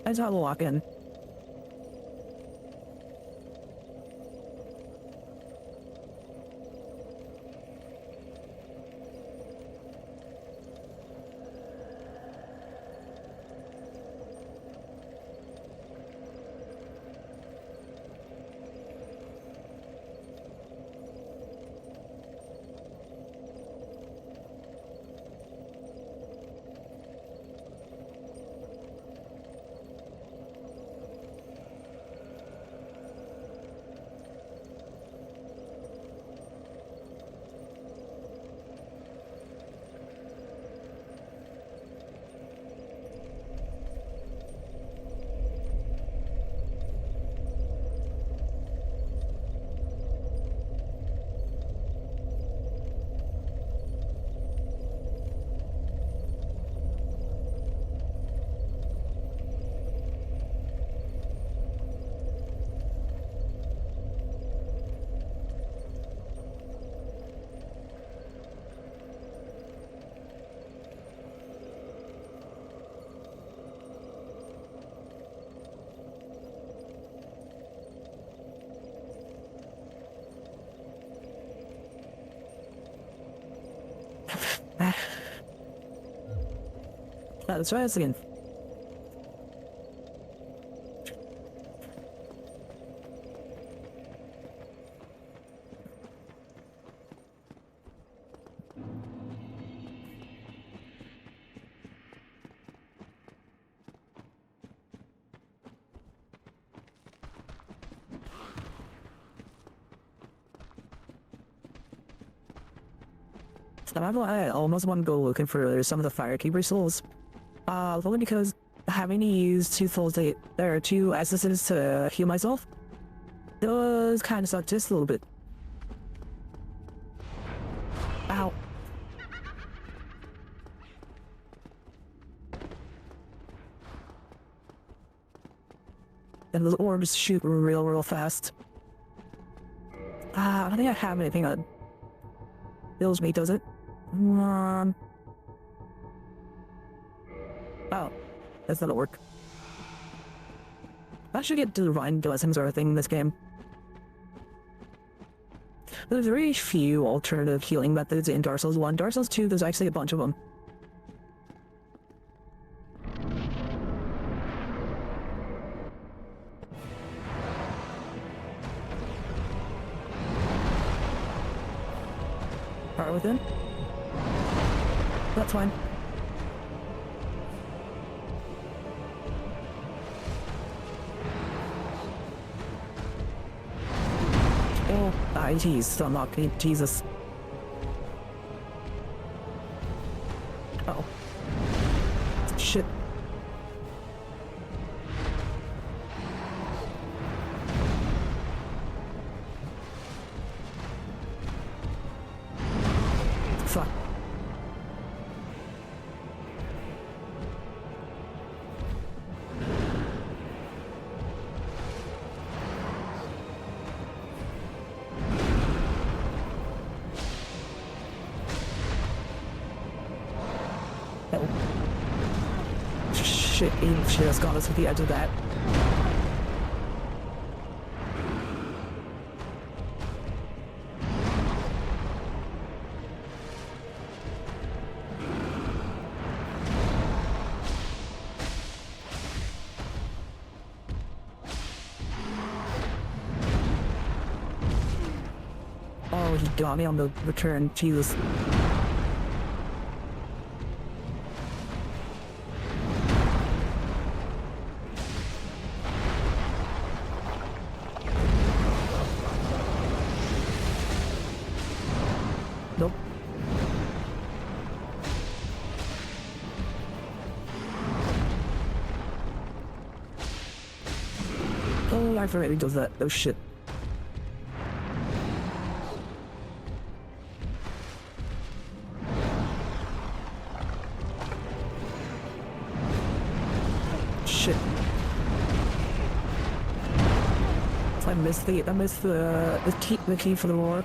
just have to lock in. Let's try this again. I almost want to go looking for some of the Firekeeper souls. Only because having to use there are two essences to heal myself does kind of suck just a little bit. Ow. And those orbs shoot real fast. I don't think I have anything that heals me, does it? Oh, that's not gonna work. I should get divine blessings or a thing in this game. There's very few alternative healing methods in Dark Souls 1. Dark Souls 2, there's actually a bunch of them. Power within? That's fine. Oh, jeez, still not me. Jesus. Uh-oh. Shit. Fuck. Shit, he just got us to the edge of that. Oh, he got me on the return. Jesus. Nope. Oh, I forgot he does that. Oh shit. Shit. I missed the key for the roar.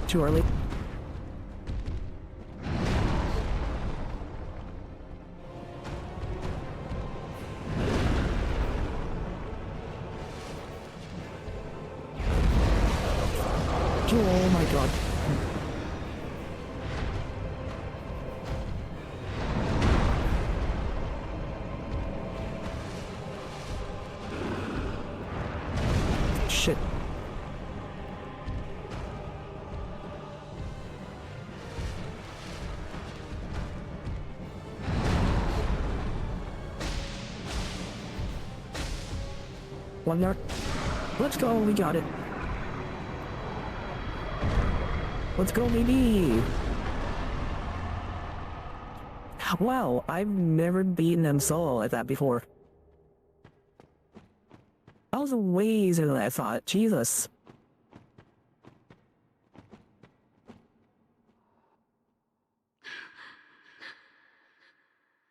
Too early. Oh my god. Shit. One yard. Let's go, we got it. Let's go, baby! Wow, I've never beaten him solo like that before. That was way easier than I thought. Jesus.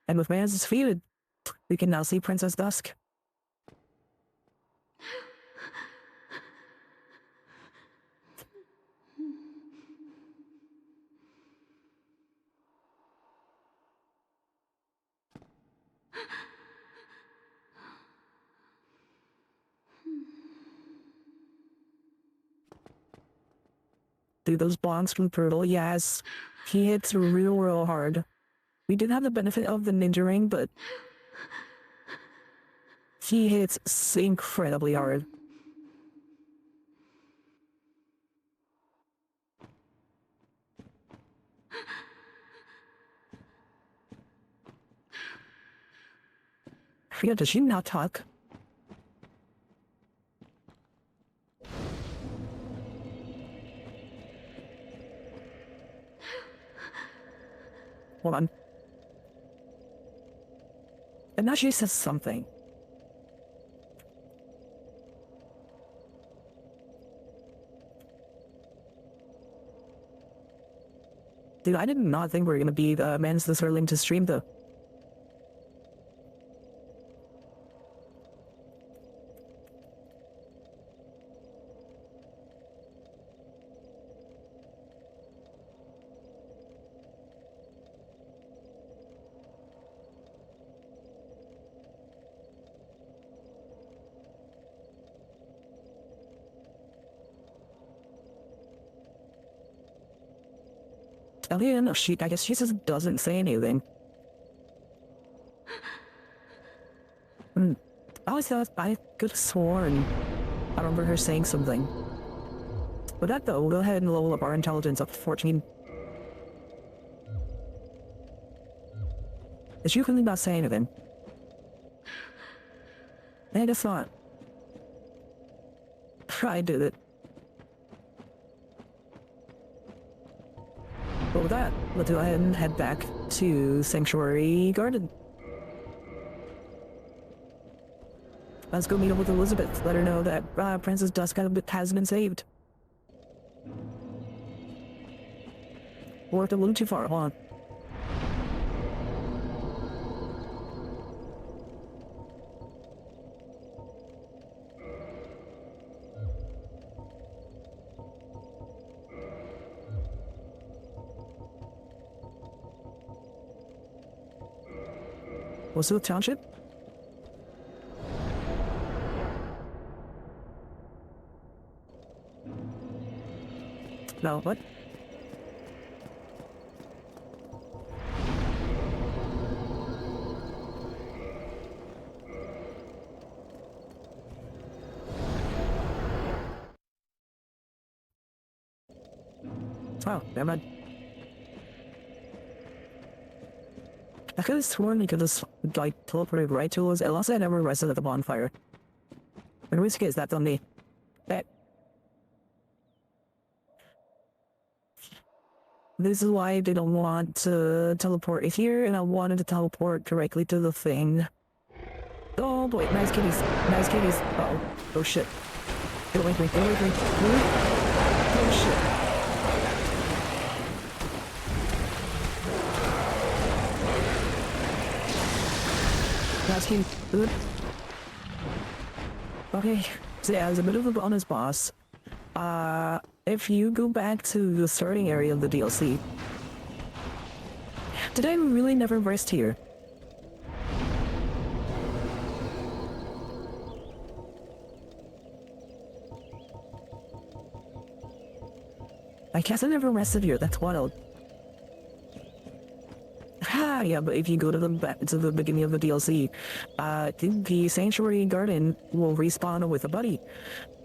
And with Man's defeated, we can now see Princess Dusk. through those blocks from Turtle. Yes, he hits real hard. We did have the benefit of the ninja ring, but he hits incredibly hard. I forget, does she not talk? Hold on. And now she says something. Dude, I did not think we were gonna be the mans this early into stream though. Alien, I guess she just doesn't say anything. I always thought I could have sworn I remember her saying something. With that though, we'll go ahead and level up our intelligence up to 14. Is she really not saying anything? I guess not. I did it. But with that, let's go ahead and head back to Sanctuary Garden. Let's go meet up with Elizabeth. Let her know that Princess Dusk has been saved. Worked a little too far, hold on. What's the township? No, what? Oh, never mind. I could have sworn we could have, like, teleported right to us, unless I never rested at the bonfire. In which case, that's on me. This is why I didn't want to teleport here, and I wanted to teleport directly to the thing. Oh boy, nice kitties. Nice kitties. Uh-oh. Oh shit. Get away from me. Get away from me. Oh shit. Nice kitty. Good. Okay. So yeah, there's a bit of a bonus boss. If you go back to the starting area of the DLC, did I really never rest here? I guess I never rested here, that's wild. Ah, yeah, but if you go to the beginning of the DLC, the Sanctuary Garden will respawn with a buddy.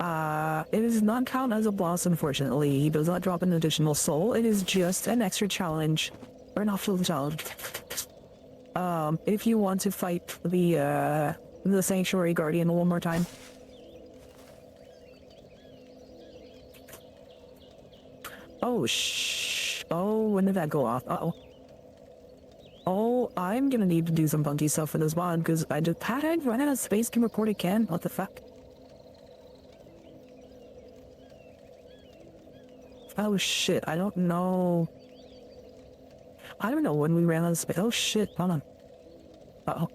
It does not count as a boss, unfortunately. He does not drop an additional soul. It is just an extra challenge. Or an optional challenge. If you want to fight the Sanctuary Guardian one more time. Oh, oh, when did that go off? Uh-oh. Oh, I'm gonna need to do some funky stuff for this mod, because I just had I run out of space to record again? What the fuck? Oh shit, I don't know. I don't know when we ran out of space. Oh shit, hold on. Uh-oh.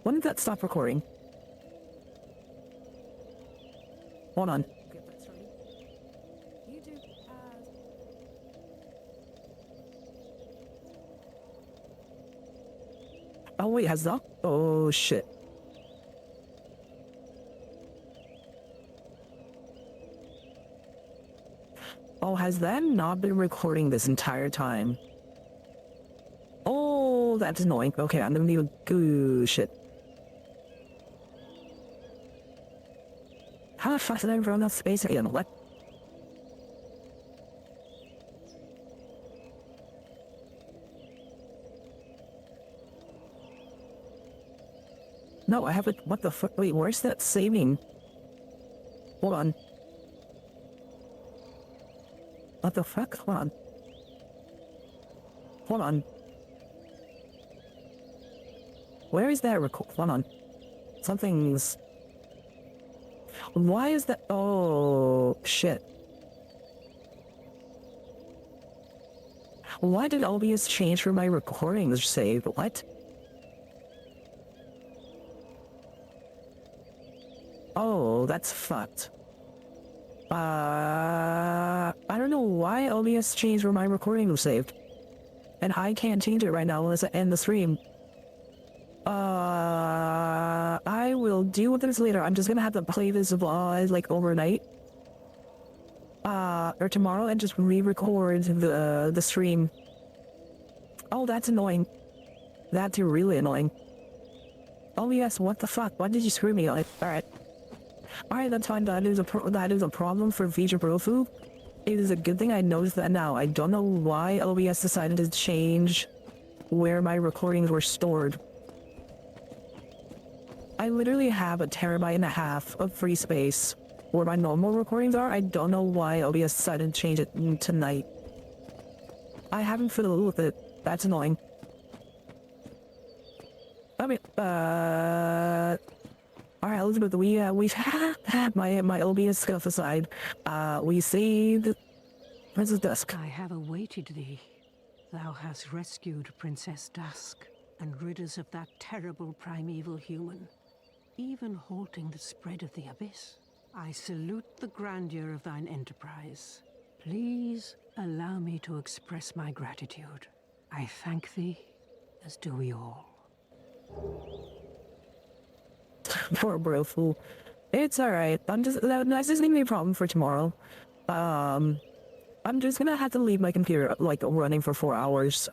When did that stop recording? Hold on. Oh wait, has that? Oh shit. Oh, has that not been recording this entire time? Oh, that's annoying. Okay, I'm gonna need a goo shit. How the fuck did I run out of space again? What? No, I have it. What the fuck? Wait, where's that saving? Hold on. What the fuck? Hold on. Hold on. Where is that record? Hold on. Something's... Why is that? Oh, shit. Why did Abys change for my recordings saved? What? Oh, that's fucked. I don't know why Abys changed where my recording was saved. And I can't change it right now unless I end the stream. I will deal with this later. I'm just gonna have to play this vlog like overnight. Or tomorrow and just re-record the stream. Oh, that's annoying. That's really annoying. Oh yes, what the fuck? Why did you screw me? Alright. Alright, that's fine. That is a problem for Vtuber. It is a good thing I noticed that now. I don't know why Abys decided to change where my recordings were stored. I literally have 1.5 terabytes of free space where my normal recordings are. I don't know why Abys decided to change it tonight. I haven't fiddled with it. That's annoying. I mean, alright, Elizabeth, we've had my Abys stuff aside. We saved Princess Dusk. I have awaited thee. Thou hast rescued Princess Dusk and rid us of that terrible primeval human, even halting the spread of the abyss. I salute the grandeur of thine enterprise. Please allow me to express my gratitude. I thank thee, as do we all. Poor Brofu. It's alright. That's just gonna be a problem for tomorrow. I'm just gonna have to leave my computer like running for 4 hours.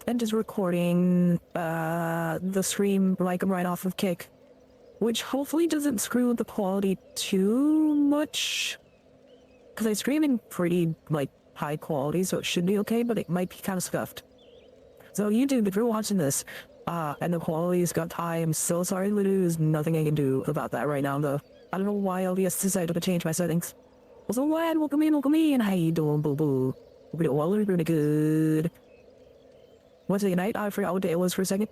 And just recording the stream like right off of Kick, which hopefully doesn't screw the quality too much. Because I stream in pretty like high quality, so it should be okay, but it might be kind of scuffed. So YouTube, if you're watching this, and the quality's got high, I'm so sorry, there's nothing I can do about that right now, though. I don't know why Abys decided to change my settings. Also, welcome in, how you doing, boo-boo? Hope you're all really good. Wednesday night, I forgot what day it was for a second.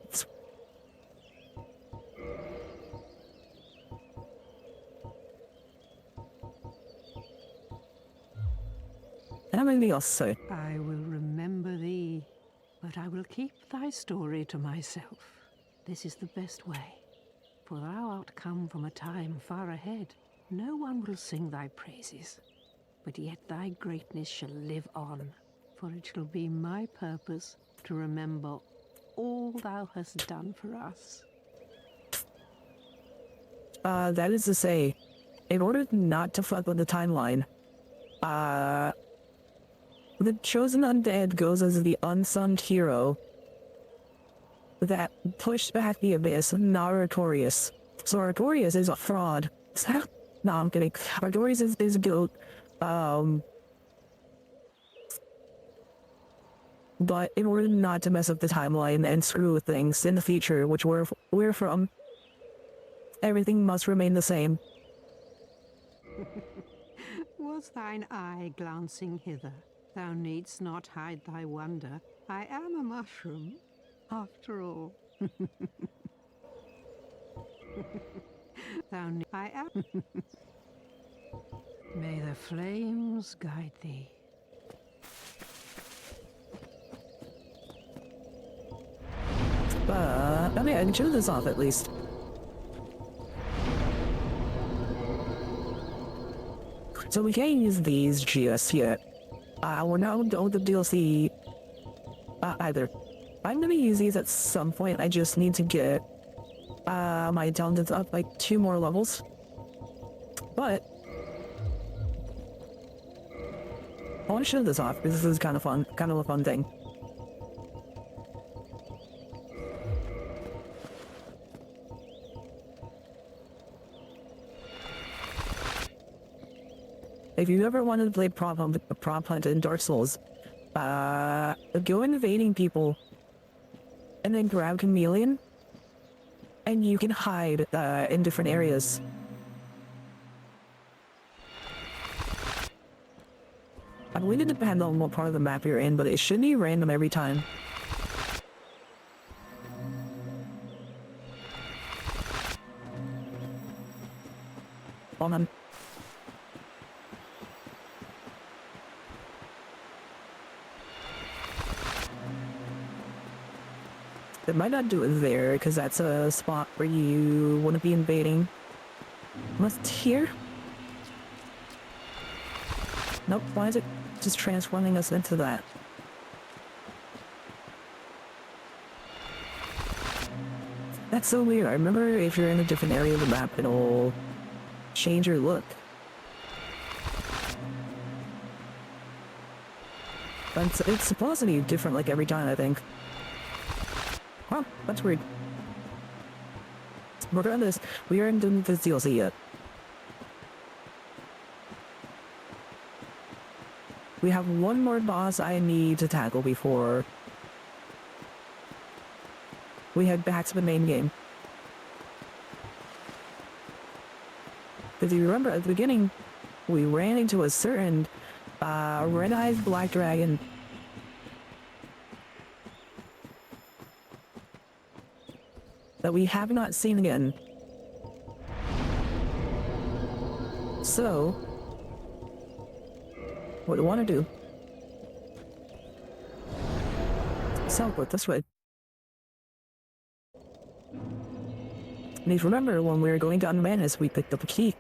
And I'm anything else, so. I will remember thee, but I will keep thy story to myself. This is the best way, for thou art come from a time far ahead. No one will sing thy praises, but yet thy greatness shall live on, for it shall be my purpose to remember all thou hast done for us. That is to say, in order not to fuck with the timeline, the chosen undead goes as the unsung hero that pushed back the abyss, not Artorias. So Artorias is a fraud. No, I'm kidding. Artorias is a goat. But in order not to mess up the timeline and screw with things in the future, which we're from, everything must remain the same. Was thine eye glancing hither? Thou needst not hide thy wonder. I am a mushroom, after all. I am. May the flames guide thee. I mean, I can show this off at least. So we can't use these just yet. We're not done with the DLC either. I'm gonna use these at some point. I just need to get my intelligence up like 2 more levels. But I want to show this off because this is kind of fun, kind of a fun thing. If you ever wanted to play prop hunt in Darksouls, go invading people and then grab Chameleon and you can hide in different areas. I believe it depends on what part of the map you're in, but it should be random every time. Hold on. It might not do it there, because that's a spot where you wouldn't be invading. Unless it's here? Nope, why is it just transforming us into that? That's so weird. I remember if you're in a different area of the map, it'll change your look. But it's supposed to be different like every time, I think. Huh, that's weird. Regardless, we aren't doing this DLC yet. We have one more boss I need to tackle before we head back to the main game. Because you remember at the beginning, we ran into a certain red-eyed black dragon. That we have not seen again. So, what do you want to do? Teleport this way. And if you remember, when we were going down Manus, we picked up a key.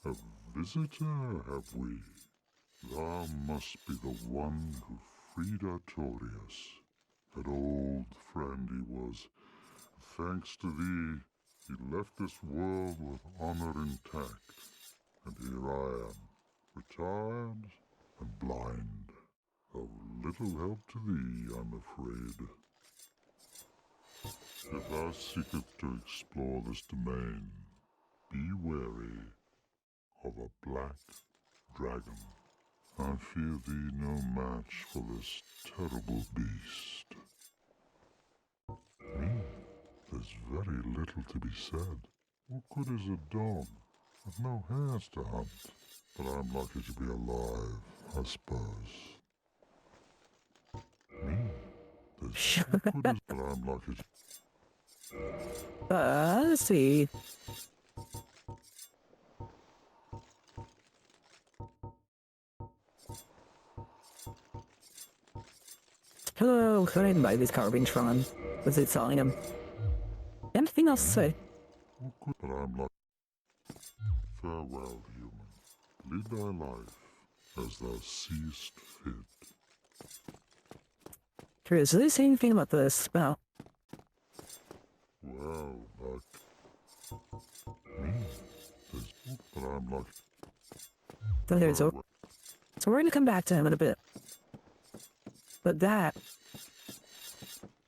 A visitor, have we? Thou must be the one who freed Artorias. An old friend he was. Thanks to thee, he left this world with honor intact. And here I am, retired and blind. Of little help to thee, I'm afraid. If thou seekest to explore this domain, be wary of a black dragon. I fear thee no match for this terrible beast. There's very little to be said. What good is a dog with no hairs to hunt? But I'm lucky to be alive, I suppose. What good is... But I'm lucky to... Let's see. Hello, could I buy these carvings from him? Was it selling them? Anything else to say? But I'm like, farewell, human. Lead thy life as thou seest fit. Curious, do they say anything about the spell? Well, but I'm like, So we're gonna come back to him in a bit. But that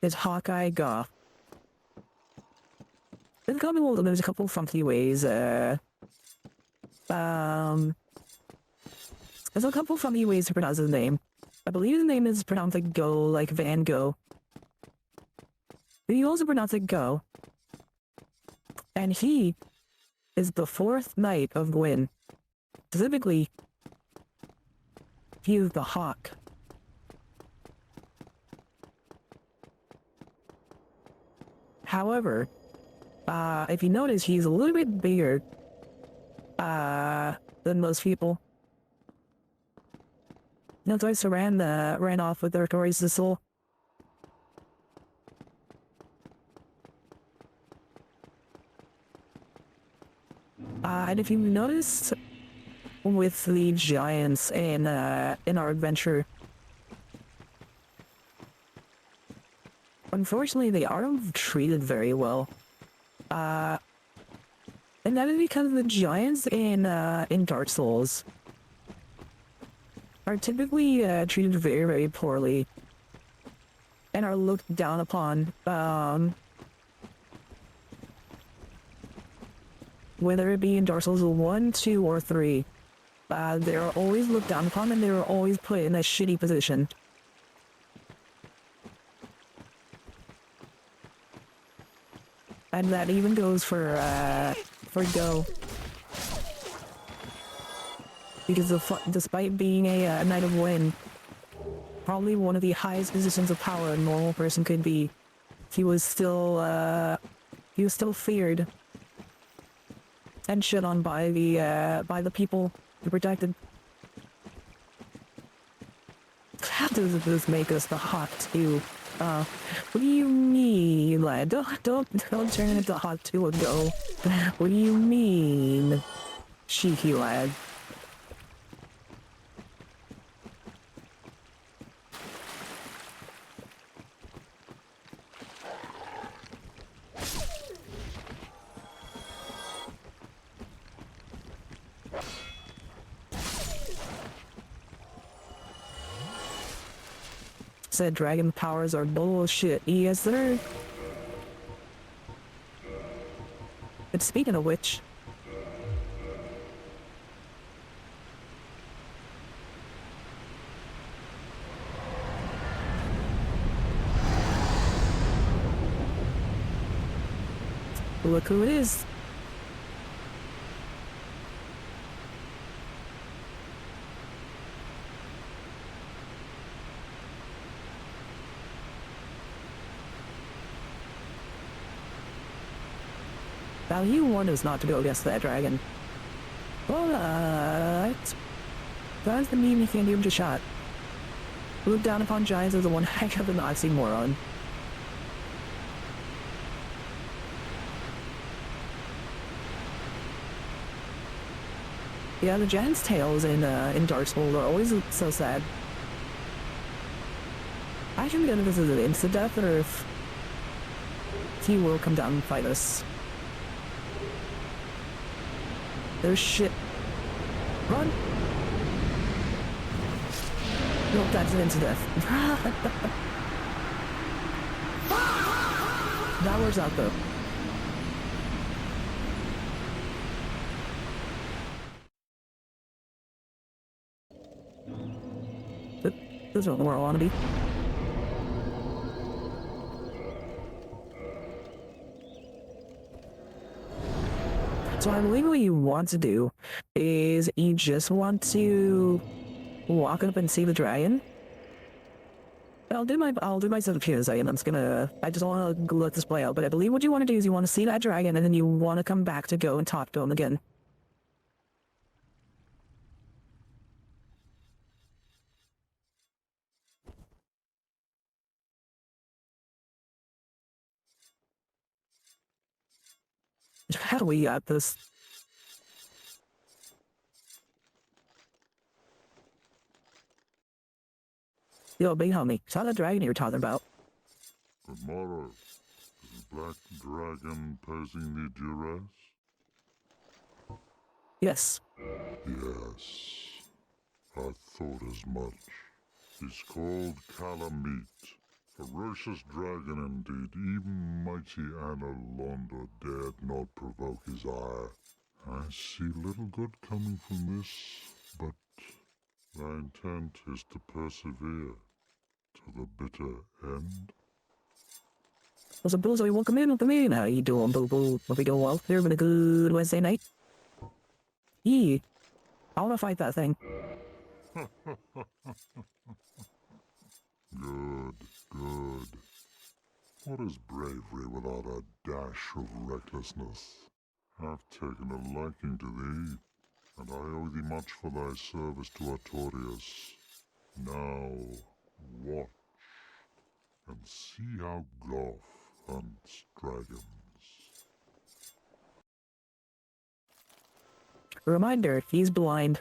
is Hawkeye Goth. There's a couple funky ways, there's a couple funny ways to pronounce his name. I believe his name is pronounced like Go, like Van Gogh. But you also pronounce it Go. And he is the fourth knight of Gwyn. Specifically, he is the Hawk. However, if you notice, he's a little bit bigger than most people. No, twice ran off with their Tori's the soul. And if you noticed with the giants in our adventure, unfortunately they aren't treated very well. And that is because the giants in Darksouls are typically treated very, very poorly and are looked down upon. Whether it be in Dark Souls 1, 2, or 3, they are always looked down upon and they are always put in a shitty position. And that even goes for Go. Because despite being a Knight of Wind, probably one of the highest positions of power a normal person could be, he was still feared and shit on by the people who protected. How does this make us the hot two? What do you mean, lad? Don't turn into hot two and go. What do you mean, cheeky lad? Said dragon powers are bullshit. Yes, sir. But speaking of which, look who it is. Now you warned us not to go against that dragon. Well, that doesn't mean you can't give him a shot. Look down upon giants as the one heck of an oxymoron. Yeah, the giant's tails in Dark Souls are always so sad. I can get if this is an insta-death or if he will come down and fight us. There's shit. Run! Nope, that's an insta-death. That works out though. This isn't where I want to be. So I believe what you want to do is you just want to walk up and see the dragon. I'll do myself a PSA and I just want to let this play out, but I believe what you want to do is you want to see that dragon and then you want to come back to go and talk to him again. How do we got this? Yo, big homie, saw that dragon you were talking about. Tomorrow, is the black dragon posing the duress? Yes. Yes, I thought as much. He's called Calamite. Ferocious dragon indeed, even mighty Anna Londa dared not provoke his ire. I see little good coming from this, but thy intent is to persevere to the bitter end. Well, suppose we won't come in with me. How you doing, boo-boo? Hope we go out there with a good Wednesday night. Yee. I want to fight that thing. Good, good. What is bravery without a dash of recklessness? I've taken a liking to thee, and I owe thee much for thy service to Artorias. Now, watch, and see how Goth hunts dragons. Reminder, he's blind.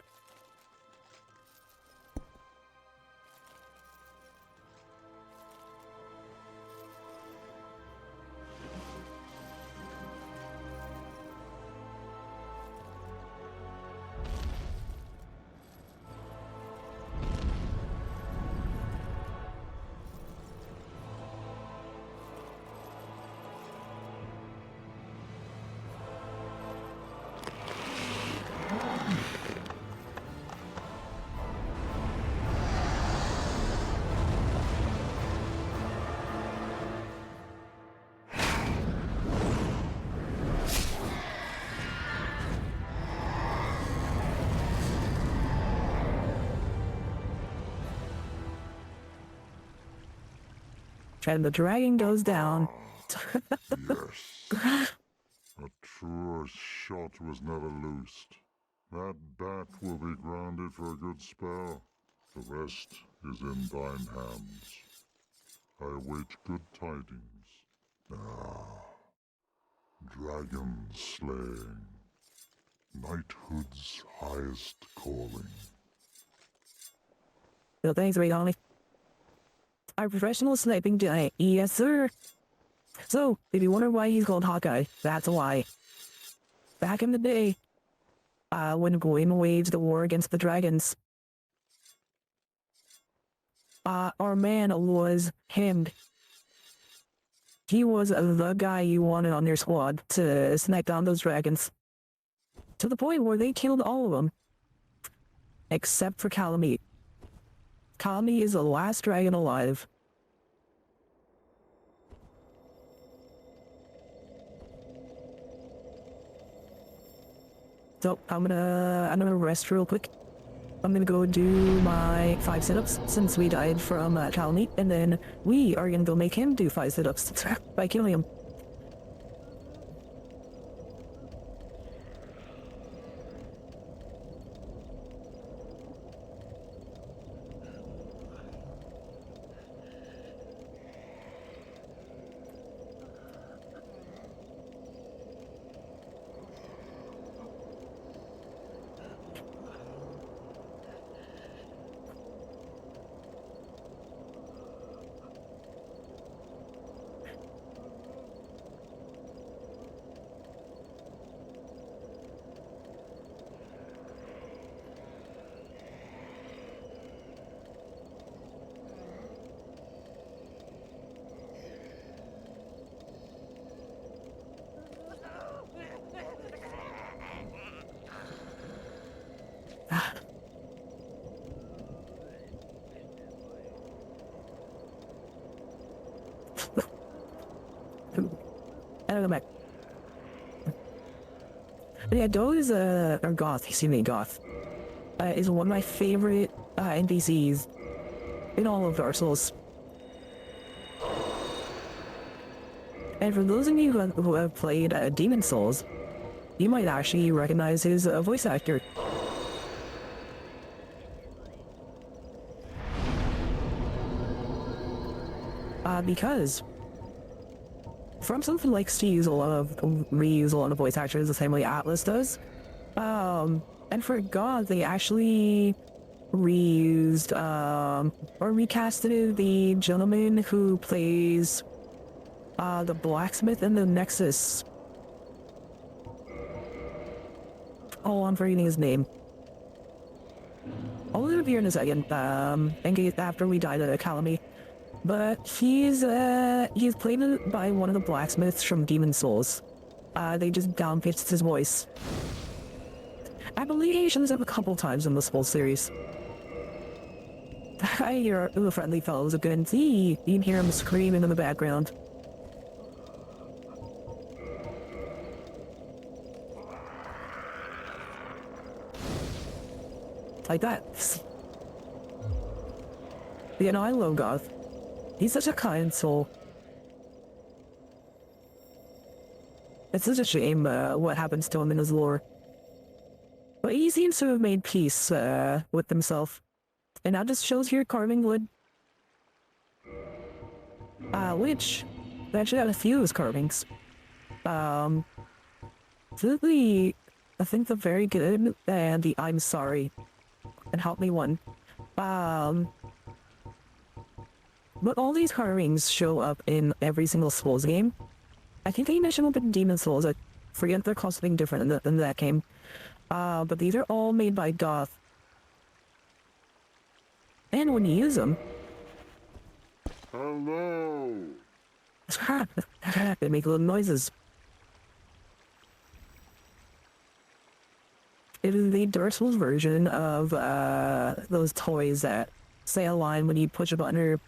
And the dragon goes down. Yes. A truer shot was never loosed. That bat will be grounded for a good spell. The rest is in thine hands. I await good tidings. Ah, dragon slaying. Knighthood's highest calling. So thanks, Ray. Our professional sniping giant. Yes, sir. So, if you wonder why he's called Hawkeye, that's why. Back in the day, when Gwyn waged the war against the dragons, our man was him. He was the guy you wanted on your squad to snipe down those dragons. To the point where they killed all of them. Except for Calamite. Calamite is the last dragon alive. So, I'm gonna rest real quick. I'm gonna go do my 5 sit-ups since we died from Calamite, and then we are gonna go make him do 5 sit-ups by killing him. I don't go back. But yeah, those, or Goth, excuse me, Goth, is one of my favorite NPCs in all of Darksouls. And for those of you who have played Demon Souls, you might actually recognize his voice actor. Because from something like reuse a lot of voice actors the same way Atlas does. And for God, they actually reused or recasted the gentleman who plays the blacksmith in the Nexus. Oh, I'm forgetting his name. I'll leave it here in a second, in case after we die to Calamity. But he's played by one of the blacksmiths from Demon Souls. They just downpitched his voice. I believe he shows up a couple times in this whole series. I hear the friendly fellows again. See, you can hear him screaming in the background. Like that. Yeah, no, I love Goth. He's such a kind soul. It's such a shame what happens to him in his lore. But he seems to have made peace with himself. And now just shows here carving wood. Which they actually had a few of his carvings. Really, I think the very good and the I'm sorry and help me one. But all these carvings show up in every single Souls game. I think they mentioned them in Demon Souls. I forget they're called something different than that game. But these are all made by Goth. And when you use them... Hello! they make little noises. It is the Darksouls version of those toys that say a line when you push a button or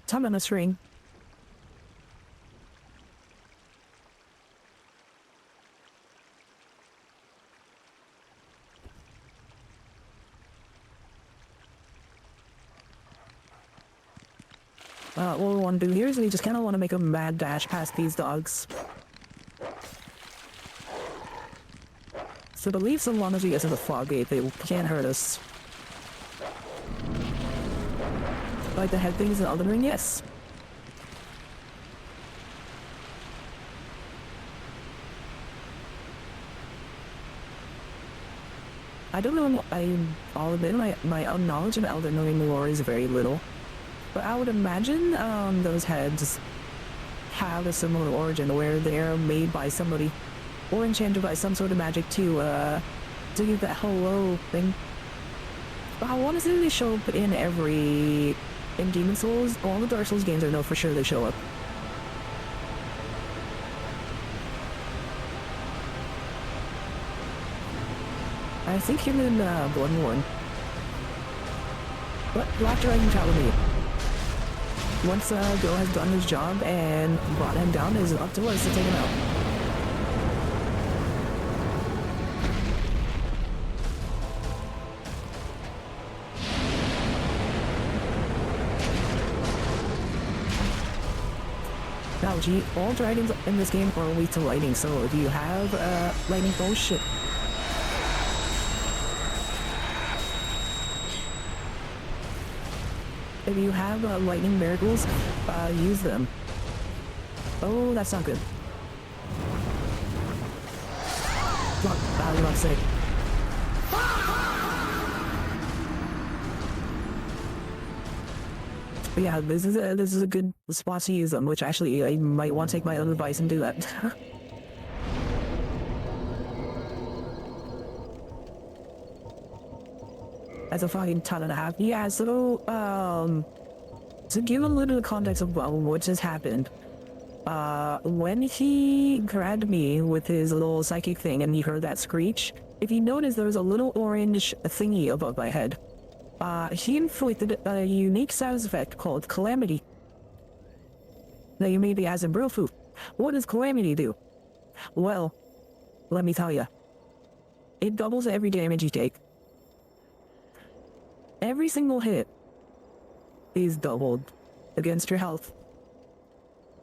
time on a string. What we want to do here is we just kind of want to make a mad dash past these dogs. So I believe so long as we get to the fog gate, they can't hurt us. Like the head things in Elden Ring, yes. I don't know, I'll admit my knowledge of Elden Ring lore is very little. But I would imagine those heads have a similar origin where they're made by somebody or enchanted by some sort of magic to do that hello thing. But I want to say they show up in Demon Souls. All the Dark Souls games I know for sure they show up. I think him in Bloodborne. But Black Dragon tell me. Once Go has done his job and brought him down, it's up to us to take him out. Now, gee, all dragons in this game are weak to lightning, so if you have lightning bolt, shit. If you have lightning miracles, use them. Oh, that's not good. Fuck, I was about to say. But yeah, this is a good spot to use them, which actually I might want to take my own advice and do that. That's a fucking ton and a half. Yeah, so, to give a little context of what just happened, when he grabbed me with his little psychic thing and you heard that screech, if you notice there was a little orange thingy above my head, he inflicted a unique sound effect called Calamity. Now you may be asking, Brofu, what does Calamity do? Well, let me tell you. It doubles every damage you take. Every single hit is doubled against your health.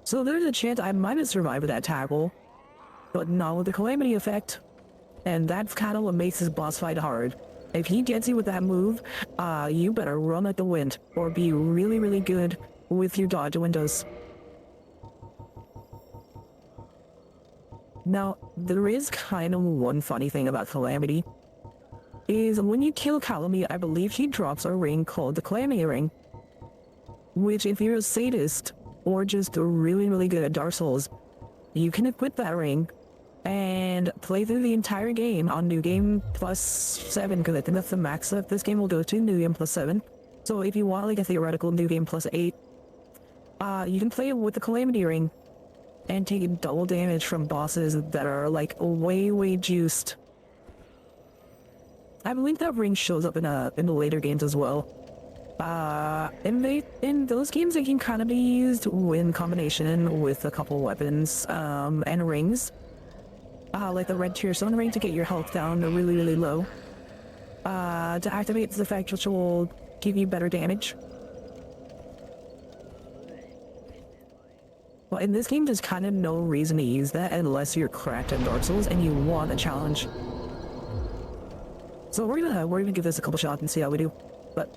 So there's a chance I might have survived that tackle, but not with the Calamity effect. And that's kind of what makes this boss fight hard. If he gets you with that move, you better run at the wind, or be really, really good with your dodge windows. Now, there is kind of one funny thing about Calamity. Is when you kill Calamity, I believe she drops a ring called the Calamity Ring. Which, if you're a sadist, or just really, really good at Dark Souls, you can equip that ring and play through the entire game on New Game plus 7, because I think that's the max that this game will go to, New Game plus 7. So if you want like a theoretical New Game plus 8, you can play with the Calamity Ring and take double damage from bosses that are like way, way juiced. I believe that ring shows up in the later games as well. In those games, it can kind of be used in combination with a couple weapons and rings. Like the red tier stone ring to get your health down to really, really low. To activate the effect, which will give you better damage. Well, in this game, there's kind of no reason to use that unless you're cracked in Dark Souls and you want a challenge. So we're gonna give this a couple shots and see how we do. But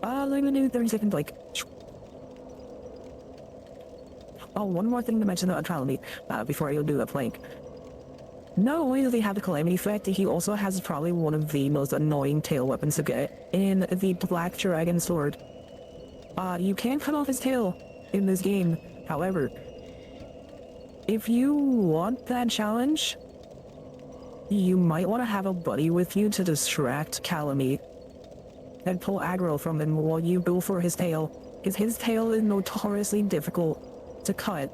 I'm gonna do 30-second Blake. Oh, one more thing to mention about Calamity before I do a plank. Not only does he have the Calamity effect, he also has probably one of the most annoying tail weapons to get in the Black Dragon Sword. You can cut off his tail in this game. However, if you want that challenge, you might want to have a buddy with you to distract Calamity and pull aggro from him while you go for his tail. Because his tail is notoriously difficult to cut,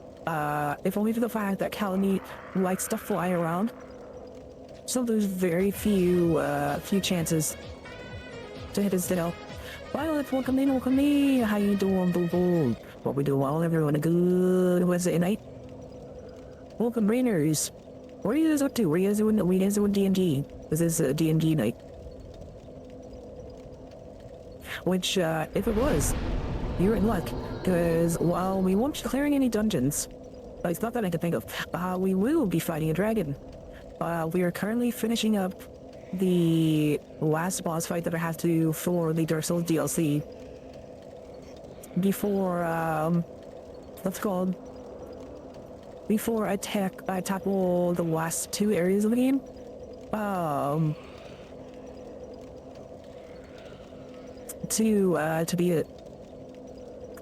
if only for the fact that Calamity likes to fly around. So there's very few chances to hit his tail. Violet, welcome in. How you doing, boo boo? What we doing well, everyone? A good Wednesday night? Welcome, Rainers. What are you guys up to? What are you guys doing D&D? This is a D&D night. Which, if it was, you're in luck. Because while we won't be clearing any dungeons, it's not that I can think of, we will be fighting a dragon. We are currently finishing up the last boss fight that I have to do for the Darksouls DLC. Before, what's it called? Before I tackle the last 2 areas of the game. To beat it.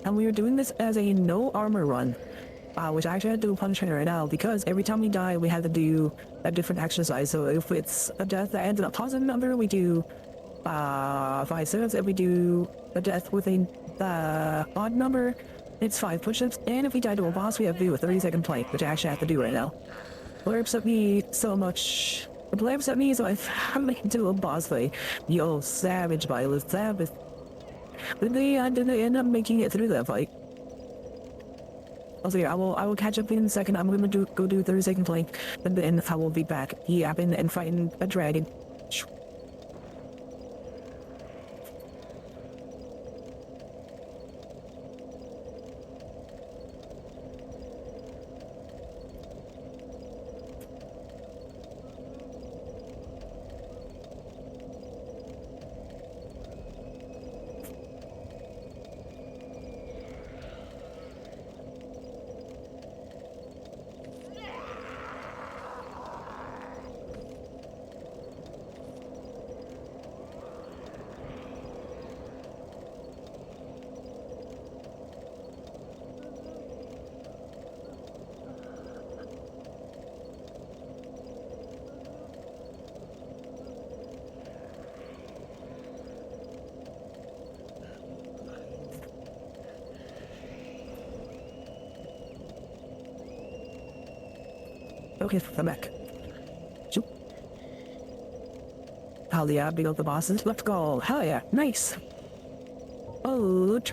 And we are doing this as a no armor run, which I actually had to do a punishment right now because every time we die we had to do a different exercise. So if it's a death that ends in a positive number, we do 5 sit-ups. If we do a death with a odd number, it's 5 push-ups. And if we die to a boss, we have to do a 30-second plank, which I actually have to do right now. It upset me so much. It upset me so I finally do a boss fight. Yo, savage, Violet, savage. Did they end up making it through that fight? Also, yeah, I will catch up in a second. I'm gonna go do 30-second plank, and then I will be back yapping and fighting a dragon. Okay, I'm back. Shoot. Hell yeah, big up the bosses. Let's go. Hell yeah, nice. Oh, let's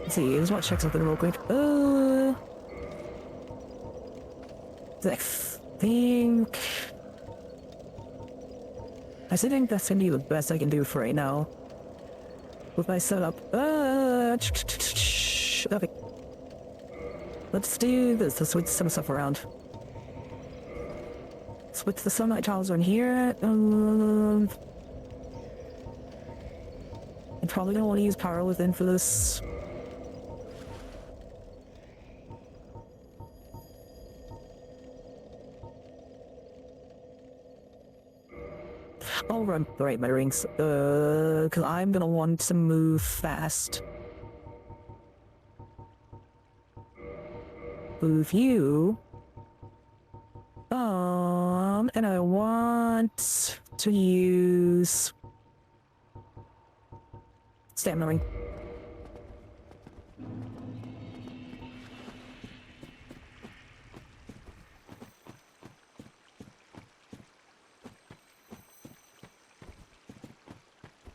see, I just want to check something real quick. I think that's gonna be the best I can do for right now. With my setup. Okay. Let's do this. Let's switch some stuff around. Switch the sunlight tiles on here. I'm probably gonna want to use power within for this. I'll run right my rings. Because I'm gonna want to move fast. Move you. And I want to use stamina ring.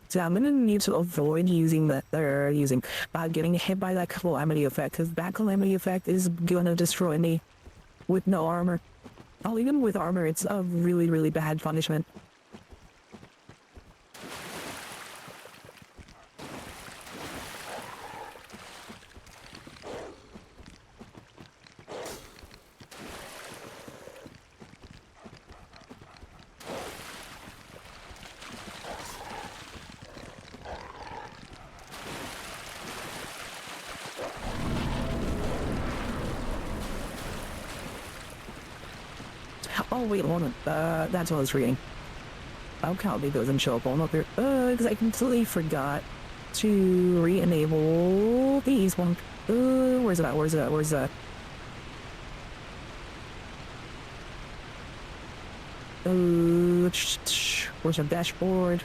So I'm gonna need to avoid using that. They're using getting hit by that calamity effect, because that calamity effect is gonna destroy me with no armor. Oh, even with armor, it's a really, really bad punishment. Oh wait, hold on. That's what I was reading. How Calby doesn't show up on up here. Because I completely forgot to re-enable these one. Where's it at? Where's it at? Where's that? Where's the dashboard?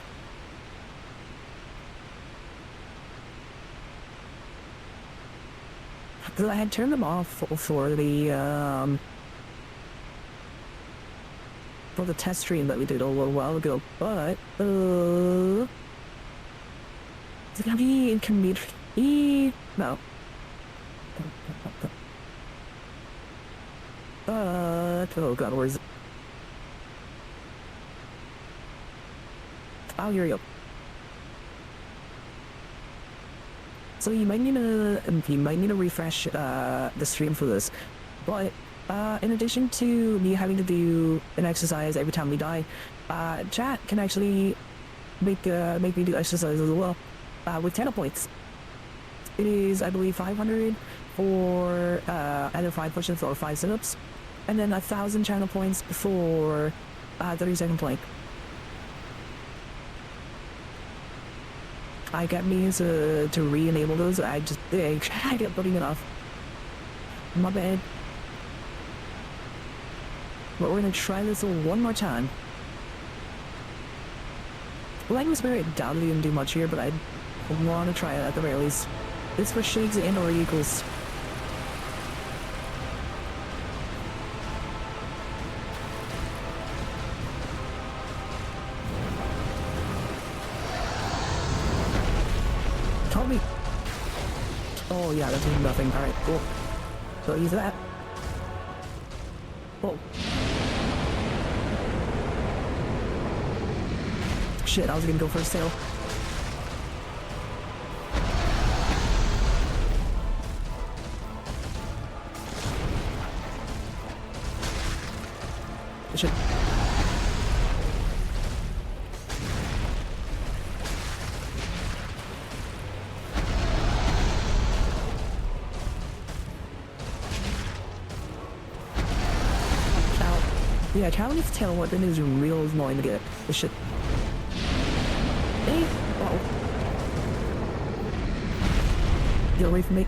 Because I had turned them off for the test stream that we did a little while ago, but it's gonna be inconvenient. No. Oh god, where's it? Oh, here we go. So you might need to refresh the stream for this, but in addition to me having to do an exercise every time we die, chat can actually make me do exercises as well with 10 points. It is, I believe, 500 for either 5 push-ups or 5 sit-ups, and then 1,000 channel points for 30-second plank. I got means to re-enable those. I kept putting it off. My bad. But we're gonna try this one more time. Lightning Spirit doubtedly didn't do much here, but I want to try it at the very least. This for shakes and or equals. Tell me. Oh yeah, that's doing nothing. Alright, cool. So use that. Oh. Shit, I was gonna go for a sail. Shit. Yeah, Charlie's tail weapon is real annoying to get. This shit. Hey! Uh-oh. Get away from me.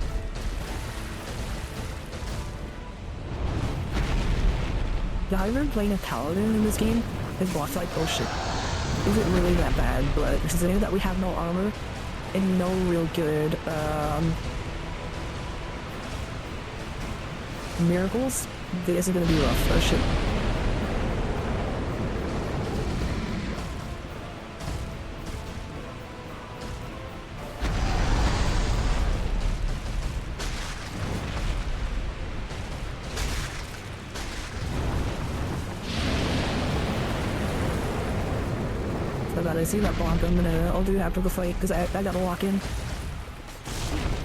Yeah, I remember playing a paladin in this game. His boss like, oh shit. Is it really that bad? But considering that we have no armor and no real good miracles, this is gonna be rough. Oh shit. I see that block. I'll do it after the fight because I gotta lock in.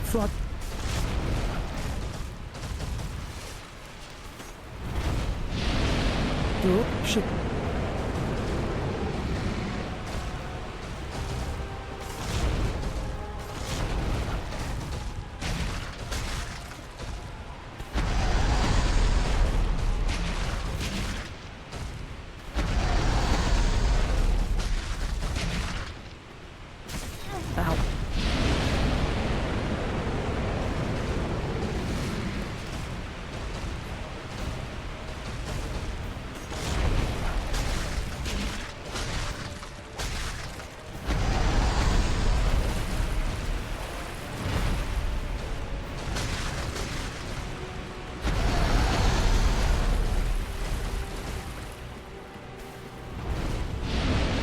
Fuck. Oh shit.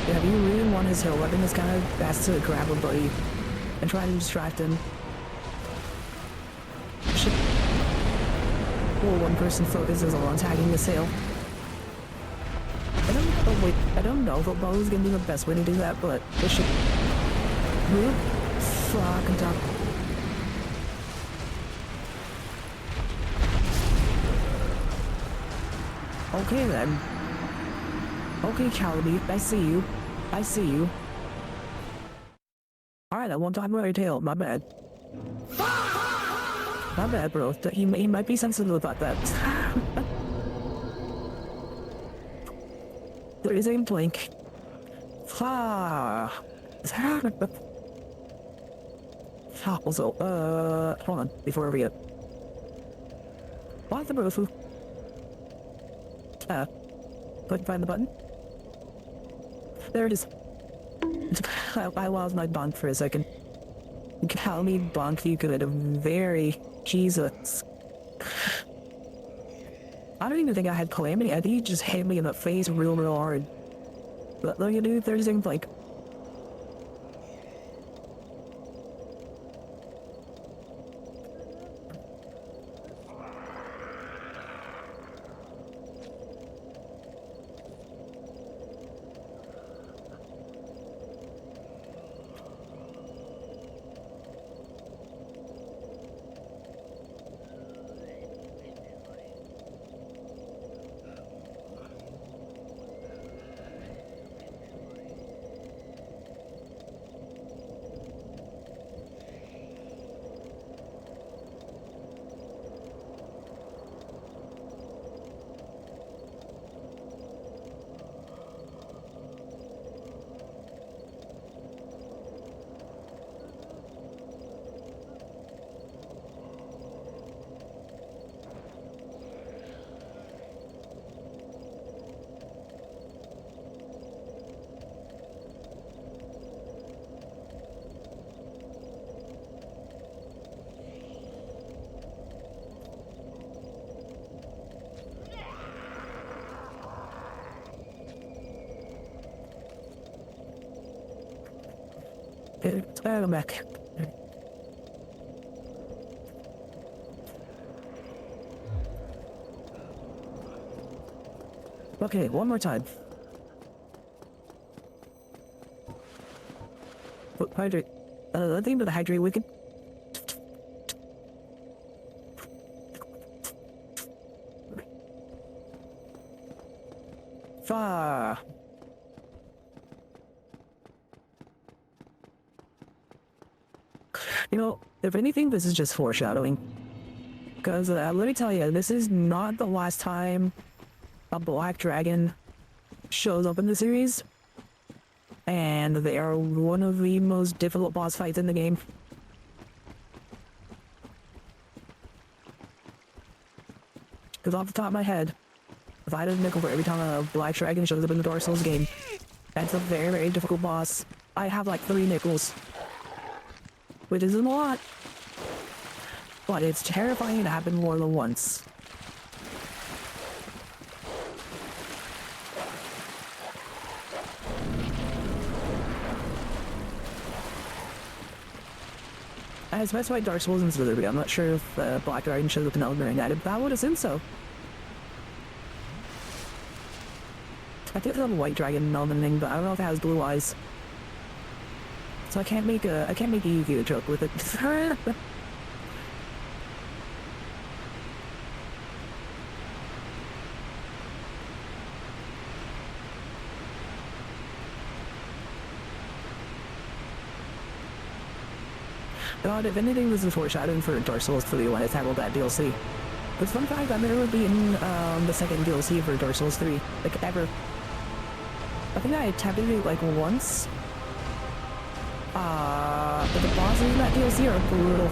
If you really want his hill weapon, it's kind of best to grab a buddy and try to distract him. Shit. Or one person focuses on tagging the sail. I don't know if a bow is gonna be the best way to do that, but it should. Fuck, I'm done. Okay then. Okay, Calabi, I see you. I see you. Alright, I won't talk about your tail. My bad. My bad, bro. He might be sensitive about that. There is a blank. Also, hold on, before I forget. What's the Brofu? Couldn't find the button. There it is. I lost my bunk for a second. Call me bunk, you could very... Jesus. I don't even think I had calamity. I think he just hit me in the face real hard. But look at dude, there's things like... I'm back. Okay, one more time. Hydrate. I think about the hydrate wicked. Far. You know, if anything, this is just foreshadowing. Because let me tell you, this is not the last time a black dragon shows up in the series. And they are one of the most difficult boss fights in the game. Because off the top of my head, if I had a nickel for every time a black dragon shows up in the Darksouls game, that's a very difficult boss. I have like 3 nickels. Which isn't a lot. But it's terrifying to happen more than once. I specified Dark Souls and Slitherby. I'm not sure if Black Dragon shows up in Elden Ring. I would assume so. I think there's a White Dragon in Elden Ring, but I don't know if it has blue eyes. So I can't make a easy joke with it. God, if anything, this is foreshadowing for Dark Souls 3 when I tackled that DLC. But fun fact, I've never beaten the second DLC for Dark Souls 3, like ever. I think I attempted it like once. But the bosses in that DLC are brutal.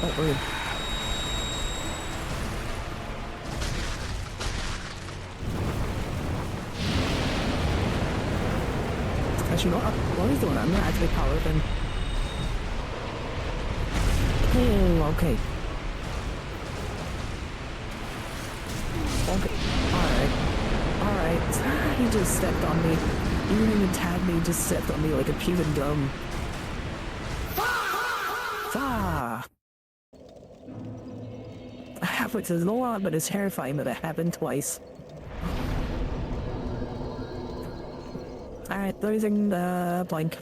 Oh, rude. Actually, what he's doing, I'm gonna activate power then. Oh, okay. Okay, alright. He just stepped on me. He didn't even tag me, just stepped on me like a piece of gum. Which is a lot, but it's terrifying that it happened twice. Alright, losing the blank.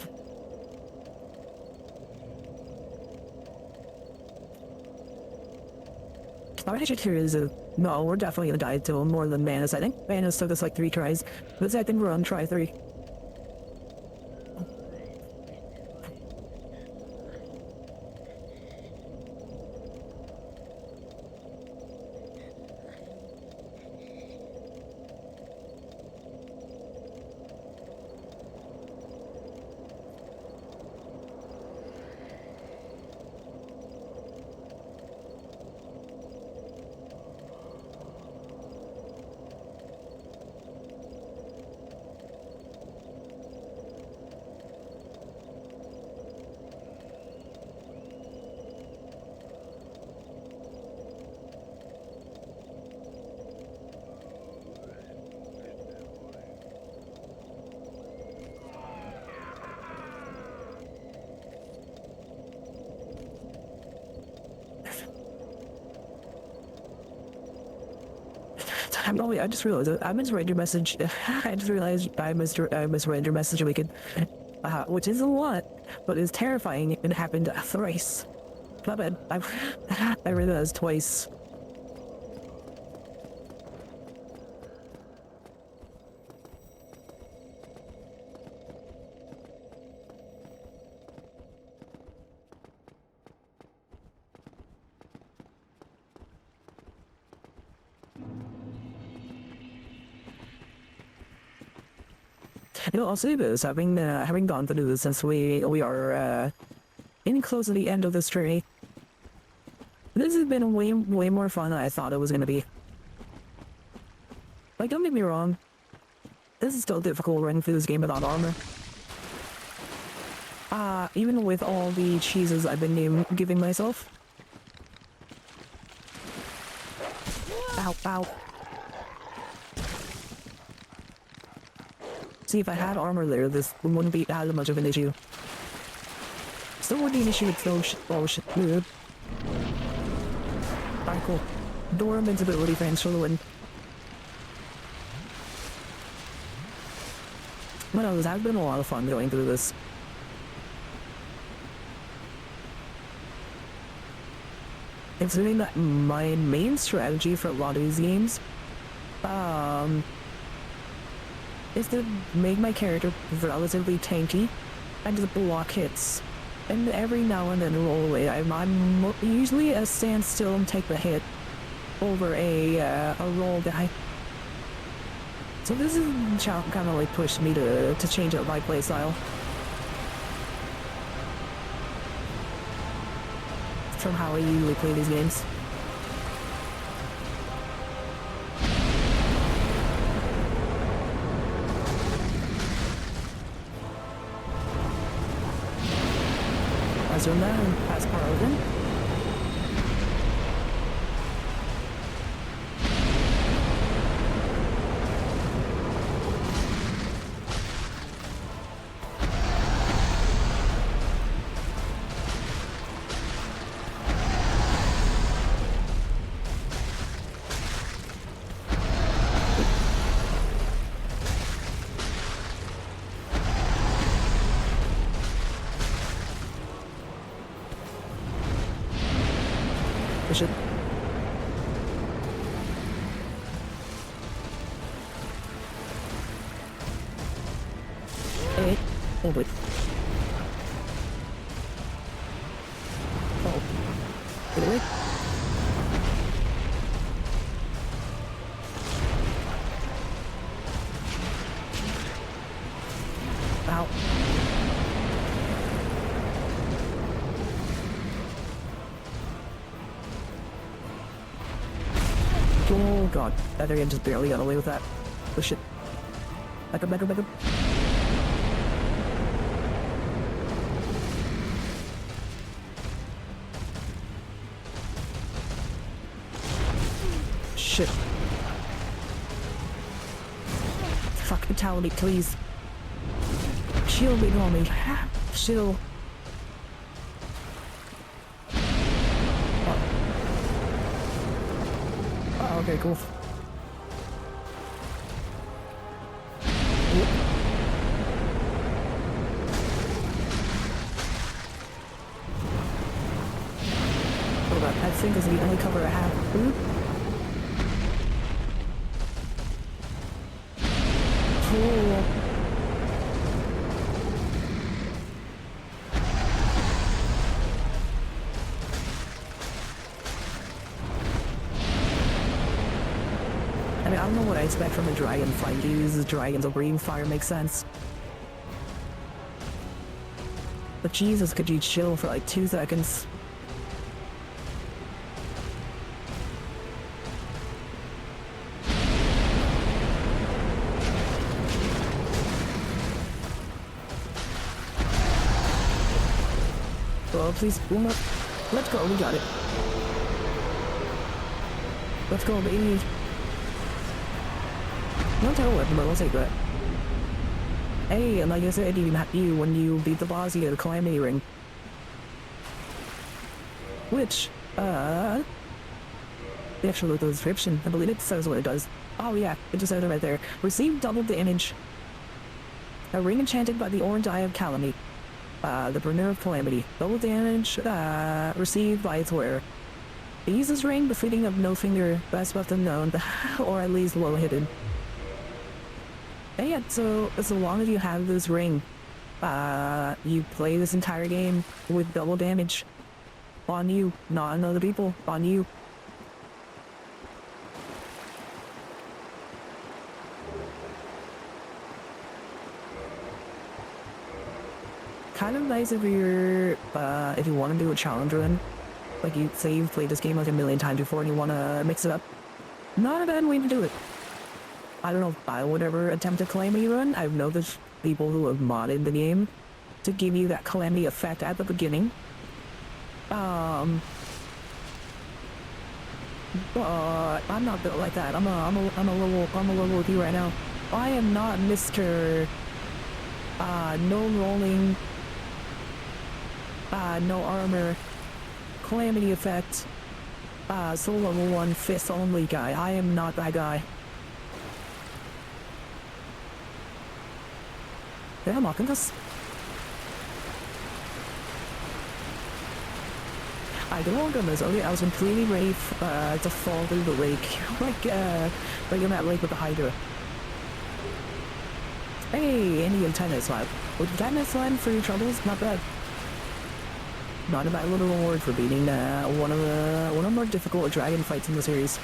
Our nature here is no, we're definitely gonna die to more than Manus. I think Manus took us like 3 tries. But I think we're on try 3. I just realized I misread your message. I just realized I misread your message wicked, which is a lot, but it's terrifying. It happened thrice. Not bad. I read that as twice. You know, I'll say this, having gone through this since we are getting close to the end of this journey, this has been way more fun than I thought it was gonna be. Like, don't get me wrong, this is still difficult running through this game without armor. Even with all the cheeses I've been giving myself. Ow, ow. See, if I had armor there, this wouldn't be as much of an issue. Still would be an issue with shit. Alright, cool. Door invincibility fans for the win. But no, this has been a lot of fun going through this. Considering that my main strategy for a lot of these games, is to make my character relatively tanky and just block hits. And every now and then roll away. I'm usually a stand still and take the hit over a roll guy. So this is kind of like pushed me to change up my playstyle. From how I usually play these games. As you'll know, as Parliament. Push it. Hey, oh wait. Oh. Get away. Ow. Oh god, that area just barely got away with that. Oh shit. Back up, back up, back up. Shit. Fuck, fatality, please. Shield me on me. Shield. Oh, okay, cool. Hold up, I think this is the only cover I have. Ooh. Cool. I mean, I don't know what I expect from a dragon fight. He uses dragons, so breathing fire makes sense. But Jesus, could you chill for like 2 seconds? Oh, please, boom up. Let's go, we got it. Let's go, baby. No tell what, but we'll take that. Hey, and like I said, even you when you beat the boss, you get a calamity ring. Which, the actual description, I believe it says what it does. Oh yeah, it just says it right there. Receive double damage. A ring enchanted by the orange eye of calamity. The bringer of calamity. Double damage, received by its wearer. Use this ring befitting of no finger, best left unknown, or at least low hidden. And yeah, so as long as you have this ring, you play this entire game with double damage. On you, not on other people, on you. Kind of nice if you're, if you want to do a challenge run. Like you say you've played this game like a million times before and you want to mix it up. Not a bad way to do it. I don't know if I would ever attempt a calamity run. I've noticed people who have modded the game to give you that calamity effect at the beginning. But I'm not built like that. I'm a level with you right now. I am not Mr. No rolling, no armor, calamity effect, soul level 1 fist only guy. I am not that guy. Yeah, I'm mocking this. I don't want to miss. Okay, I was completely ready to fall through the lake. like in that lake with the Hydra. Hey, Indian tennis slap. Would you get that slap for your troubles? Not bad. Not a bad little reward for beating one of the more difficult dragon fights in the series.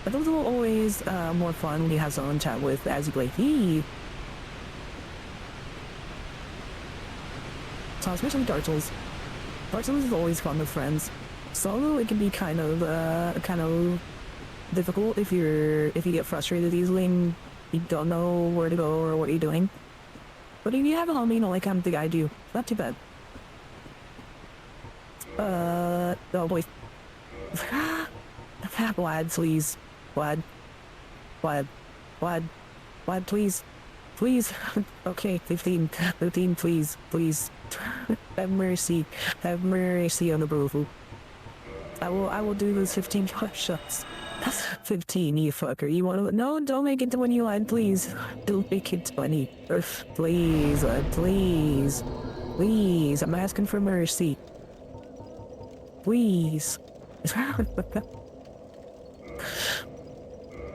But those are always more fun when you have someone to chat with as you play. So especially Darksouls. Darksouls is always fun with friends. Solo it can be kind of difficult if you get frustrated easily and you don't know where to go or what you're doing. But if you have a homie, like I'm the guy do, not too bad. Oh boy. Vlad, please. Vlad, please. Please. Okay, 15, please. Have mercy on the brutal. I will do those 15 push-ups. 15, you fucker. You wanna, no, don't make it 20, lad, please. Don't make it 20. Please, lad, please. Please, I'm asking for mercy. Please.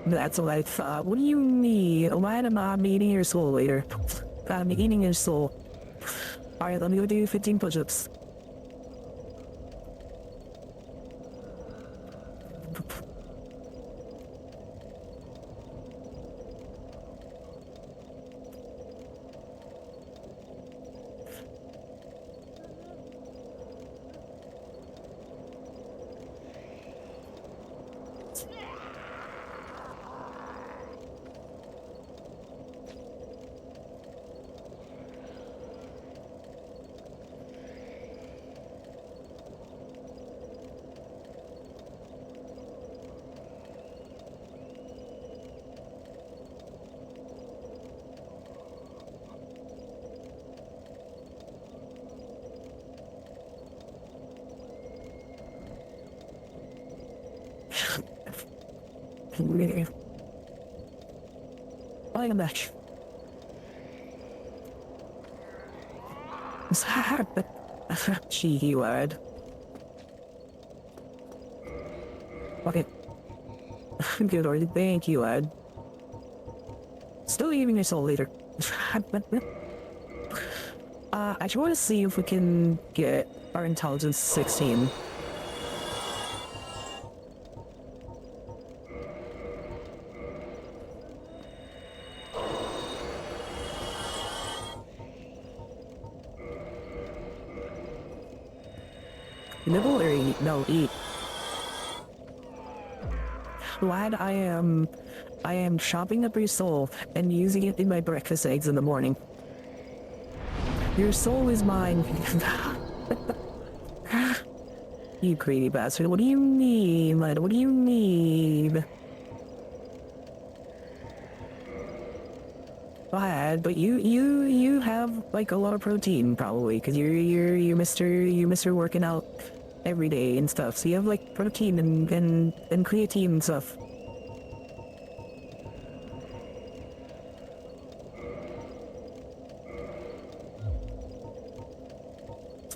That's what I thought. What do you mean? Why am I eating your soul later? I'm eating your soul. Alright, let me go do 15 push-ups. I am back. Cheeky word. Okay. Good order. Thank you, lad. Still leaving your soul later. I just want to see if we can get our intelligence 16. Nibble or eat? No, eat. Lad, I am chopping up your soul and using it in my breakfast eggs in the morning. Your soul is mine. You greedy bastard. What do you need, lad? What do you need? Lad, but you have like a lot of protein probably, because you're Mr. working out every day and stuff. So you have like protein and creatine and stuff.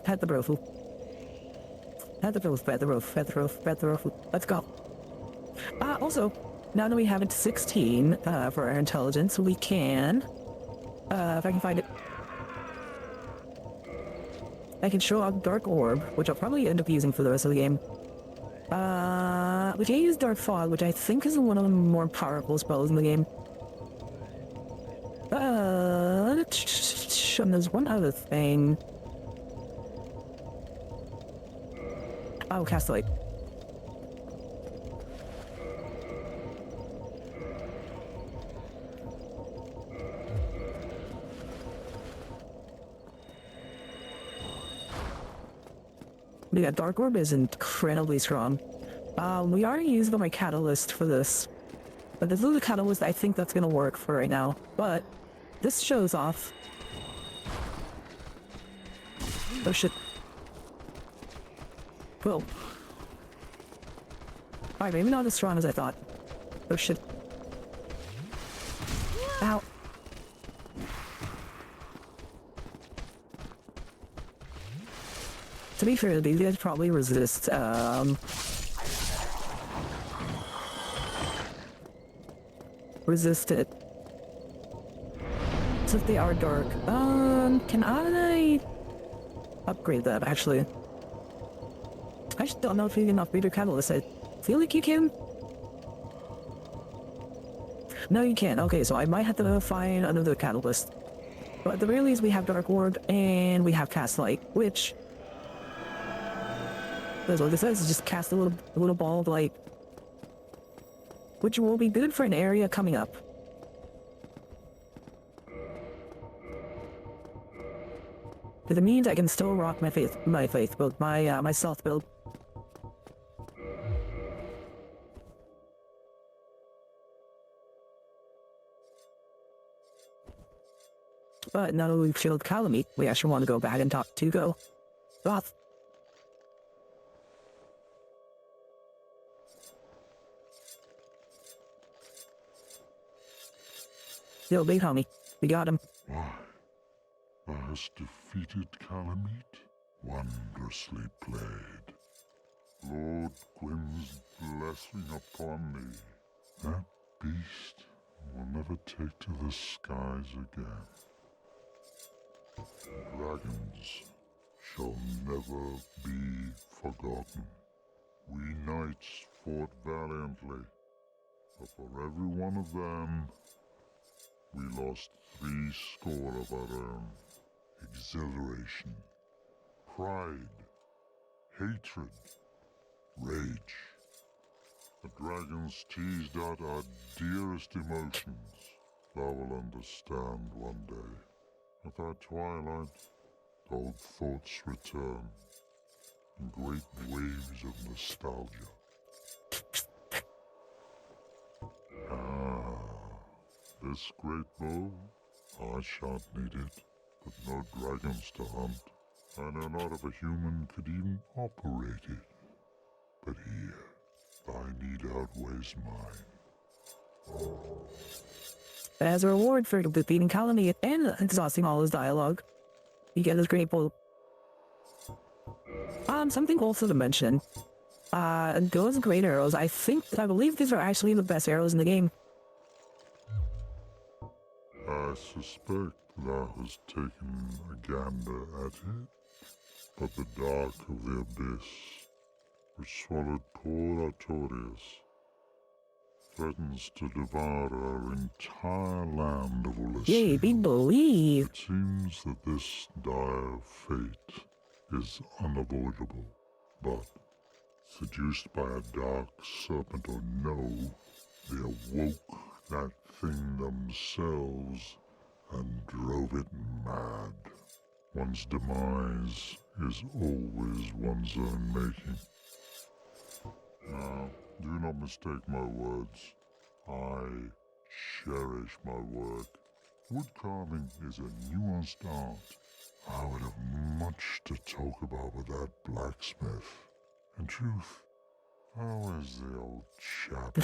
Had the brofu. Had the roof, had the roof, had the roof, had the roof. Let's go. Also, now that we have it to 16 for our intelligence, we can, if I can find it, I can show out Dark Orb, which I'll probably end up using for the rest of the game. We can use Dark Fog, which I think is one of the more powerful spells in the game. And there's one other thing. Oh, cast light. Yeah, Dark Orb is incredibly strong. We already used my catalyst for this. But this is a catalyst I think that's gonna work for right now. But this shows off. Oh shit. Well. Alright, maybe not as strong as I thought. Oh shit. Ow. To be fair, these guys probably resist, resist it. Since they are dark. Can I upgrade that, actually? I just don't know if you can upgrade your catalyst. I feel like you can. No, you can't. Okay, so I might have to find another catalyst. But at the very least, we have Dark Orb and we have Cast Light, which... that's what this says, is just cast a little ball of light. Which will be good for an area coming up. Because it means I can still rock my faith build, my stealth build. But now that we've killed Calamite, we actually want to go back and talk to Goth. Yo, big homie, we got him. Why, thou hast defeated Calamite? Wondrously played. Lord Gwyn's blessing upon thee. That beast will never take to the skies again. Dragons shall never be forgotten. We knights fought valiantly, but for every one of them, we lost 70 of our own. Exhilaration, pride, hatred, rage. The dragons teased out our dearest emotions. Thou will understand one day. At thy twilight, old thoughts return in great waves of nostalgia. This great bow, I shan't need it, but no dragons to hunt. I know not if a human could even operate it. But here, thy need outweighs mine. As a reward for defeating Calamite and exhausting all his dialogue, you get this great bow. Something also to mention. Those great arrows, I believe these are actually the best arrows in the game. I suspect thou hast taken a gander at it, but the dark of the abyss, which swallowed poor Artorias, threatens to devour our entire land of Elysium. Yay, we believe. It seems that this dire fate is unavoidable, but seduced by a dark serpent or no, they awoke that thing themselves and drove it mad. One's demise is always one's own making. Now, do not mistake my words. I cherish my work. Wood carving is a nuanced art. I would have much to talk about with that blacksmith. In truth, how is the old chap?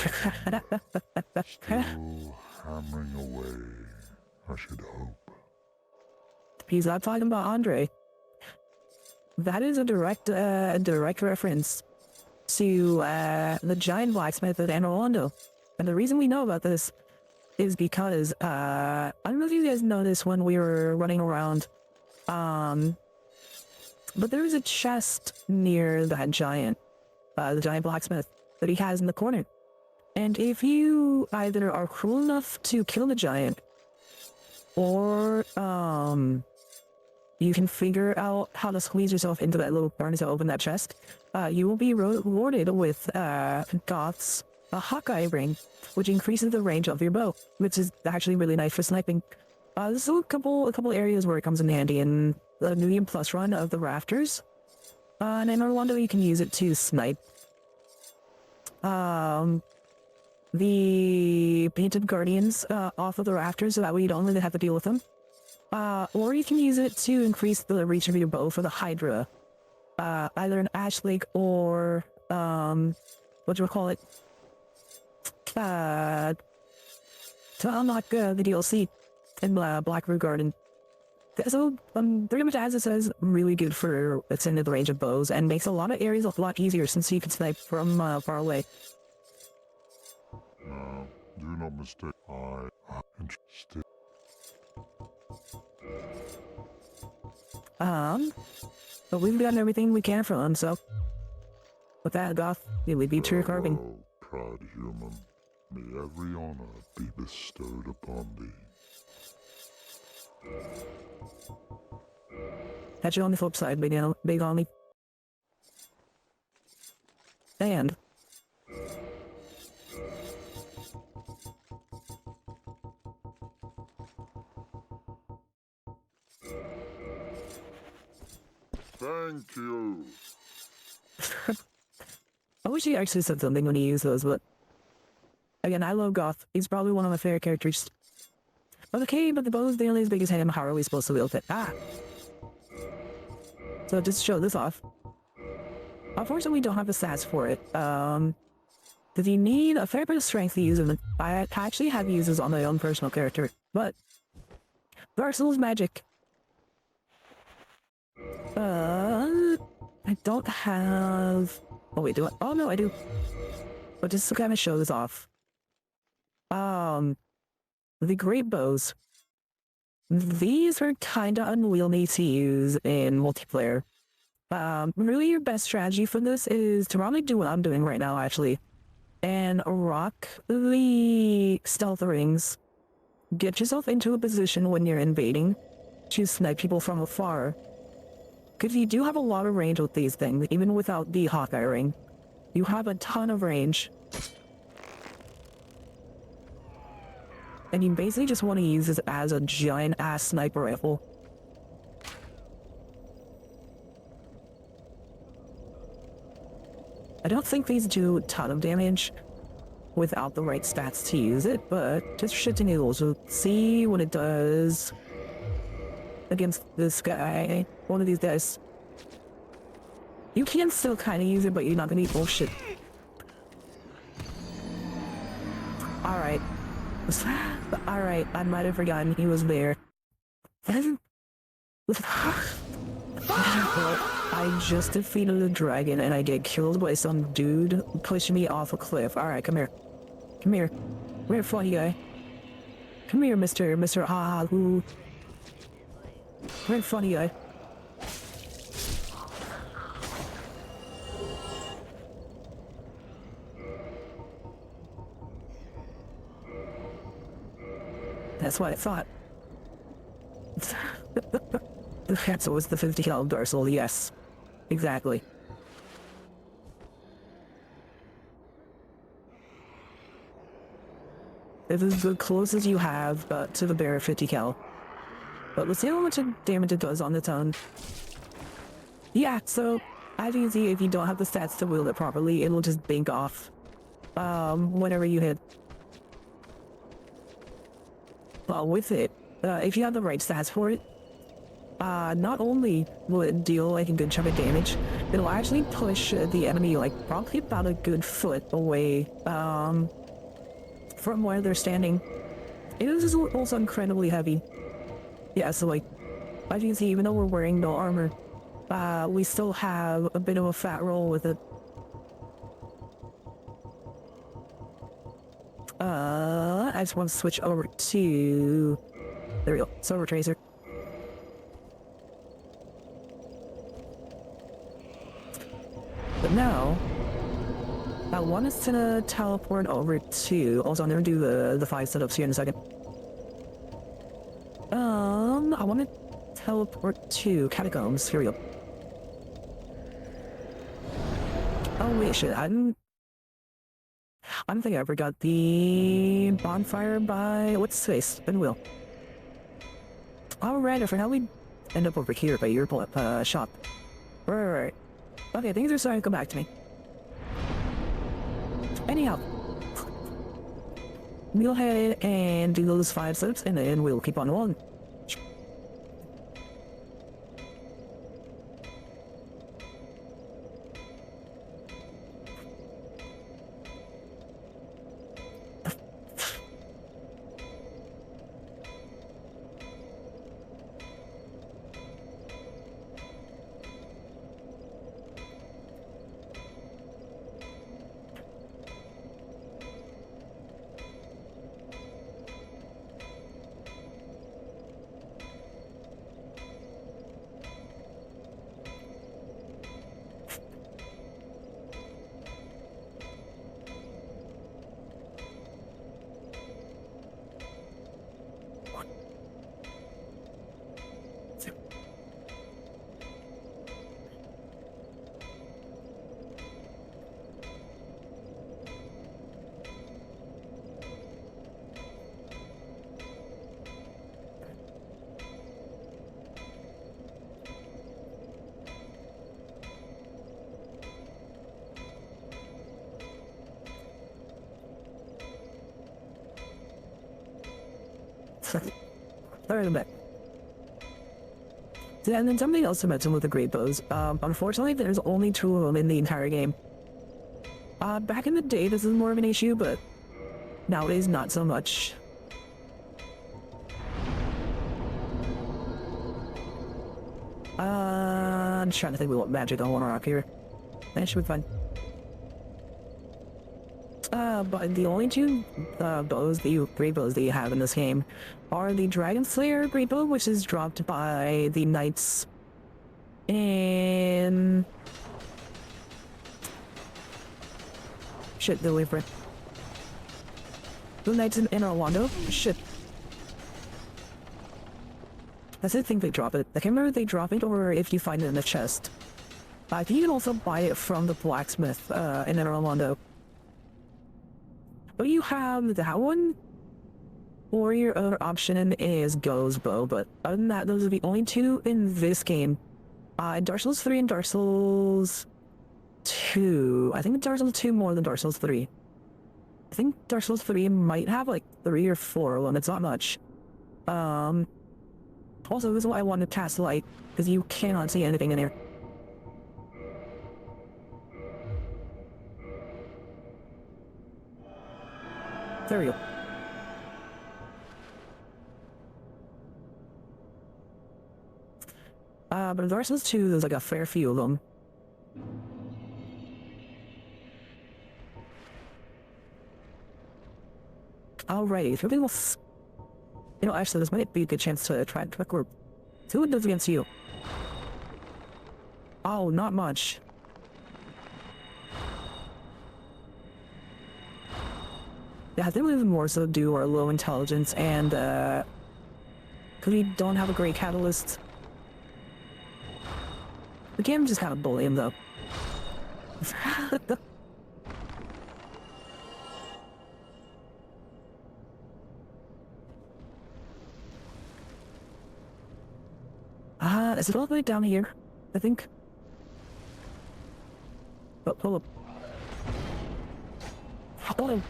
Still hammering away, I should hope. He's not talking about Andre. That is a direct reference to the giant blacksmith at Anne Orlando. And the reason we know about this is because, I don't know if you guys noticed when we were running around, but there was a chest near that giant, the giant blacksmith that he has in the corner. And if you either are cruel enough to kill the giant, or, you can figure out how to squeeze yourself into that little corner to open that chest, you will be rewarded with, Goth's Hawkeye ring, which increases the range of your bow, which is actually really nice for sniping. There's a couple areas where it comes in handy. In the medium plus run of the rafters, and in Orlando you can use it to snipe the painted guardians off of the rafters, so that way you don't really have to deal with them. Or you can use it to increase the reach of your bow for the Hydra. Either an Ash Lake or, what do we call it? To unlock the DLC in Black Root Garden. So, pretty much as it says, really good for extended range of bows, and makes a lot of areas a lot easier since you can snipe from far away. Do not mistake, I am interested. But we've gotten everything we can from him, so with that, Goth, we leave you to your carving. Farewell, proud human. May every honor be bestowed upon thee. Catch you on the flip side, Big Ollie. And Thank you. I wish he actually said something when he used those, but again, I love Goth. He's probably one of my favorite characters. Okay, but the bow is nearly as big as him. How are we supposed to wield it? So just to show this off. Unfortunately, we don't have the stats for it. Because you need a fair bit of strength to use them. I actually have uses on my own personal character, but Darksouls magic. I don't have... Oh wait, do I? Oh no, I do. But just to kind of show this off. The great bows. These are kind of unwieldy to use in multiplayer. Really your best strategy for this is to probably do what I'm doing right now, actually. And rock the stealth rings. Get yourself into a position when you're invading to snipe people from afar. Because you do have a lot of range with these things, even without the Hawkeye ring. You have a ton of range. And you basically just want to use this as a giant-ass sniper rifle. I don't think these do a ton of damage without the right stats to use it, but just shit to noodles. We'll see what it does against this guy. One of these guys. You can still kind of use it, but you're not gonna need bullshit. Alright. Alright, I might have forgotten he was there. I just defeated a dragon and I get killed by some dude pushing me off a cliff. Alright, come here. Come here. Come here, funny guy. Come here, Mr. Ha Who. Come here, funny guy. That's what I thought. That's always the 50 cal Darksouls, yes. Exactly. This is the closest you have to the bear 50 cal. But let's see how much damage it does on its own. Yeah, so as you can see, if you don't have the stats to wield it properly, it'll just bank off whenever you hit. Well, with it, if you have the right stats for it, not only will it deal like a good chunk of damage, it'll actually push the enemy like probably about a good foot away from where they're standing. It is also incredibly heavy. Yeah, so like, as you can see, even though we're wearing no armor, we still have a bit of a fat roll with it. I just want to switch over to... There we go, Silver Tracer. But now, I want us to teleport over to... Also, I'm gonna do the 5 setups here in a second. I want to teleport to Catacombs. Here we go. Oh wait, shit, I'm thinking I forgot the bonfire by... What's space? Spin wheel. Alright, for now we end up over here by your shop. Right. Okay, things are starting to come back to me. Anyhow, we'll head and do those 5 steps, and then we'll keep on rolling. Sorry about that. And then something else to mention with the great bows. Unfortunately, there's only 2 of them in the entire game. Back in the day, this is more of an issue, but nowadays, not so much. I'm trying to think of what magic I want to rock here. That should be fun. But the only 2 great bows that you have in this game are the Dragon Slayer great bow, which is dropped by the knights in... Shit, the Weaver. The knights in Orlando? Shit. That's the thing they drop it. I can't remember if they drop it or if you find it in the chest. I think you can also buy it from the blacksmith in Orlando. But you have that one, or your other option is Go's bow, but other than that, those are the only 2 in this game. In Dark Souls 3 and Dark Souls 2, I think Dark Souls 2 more than Dark Souls 3. I think Dark Souls 3 might have like 3 or 4 of them, it's not much. Also, this is why I wanted to cast light, because you cannot see anything in here. There we go. But in Darksouls 2, there's like a fair few of them. Alrighty, if everything else... You know, actually, this might be a good chance to try and quick group. See what it does against you. Oh, not much. Yeah, I think we have more so do our low intelligence and, because we don't have a great catalyst. We can't just kind of bully him, though. Is it all the way down here? I think. Oh, hold up. Hold on.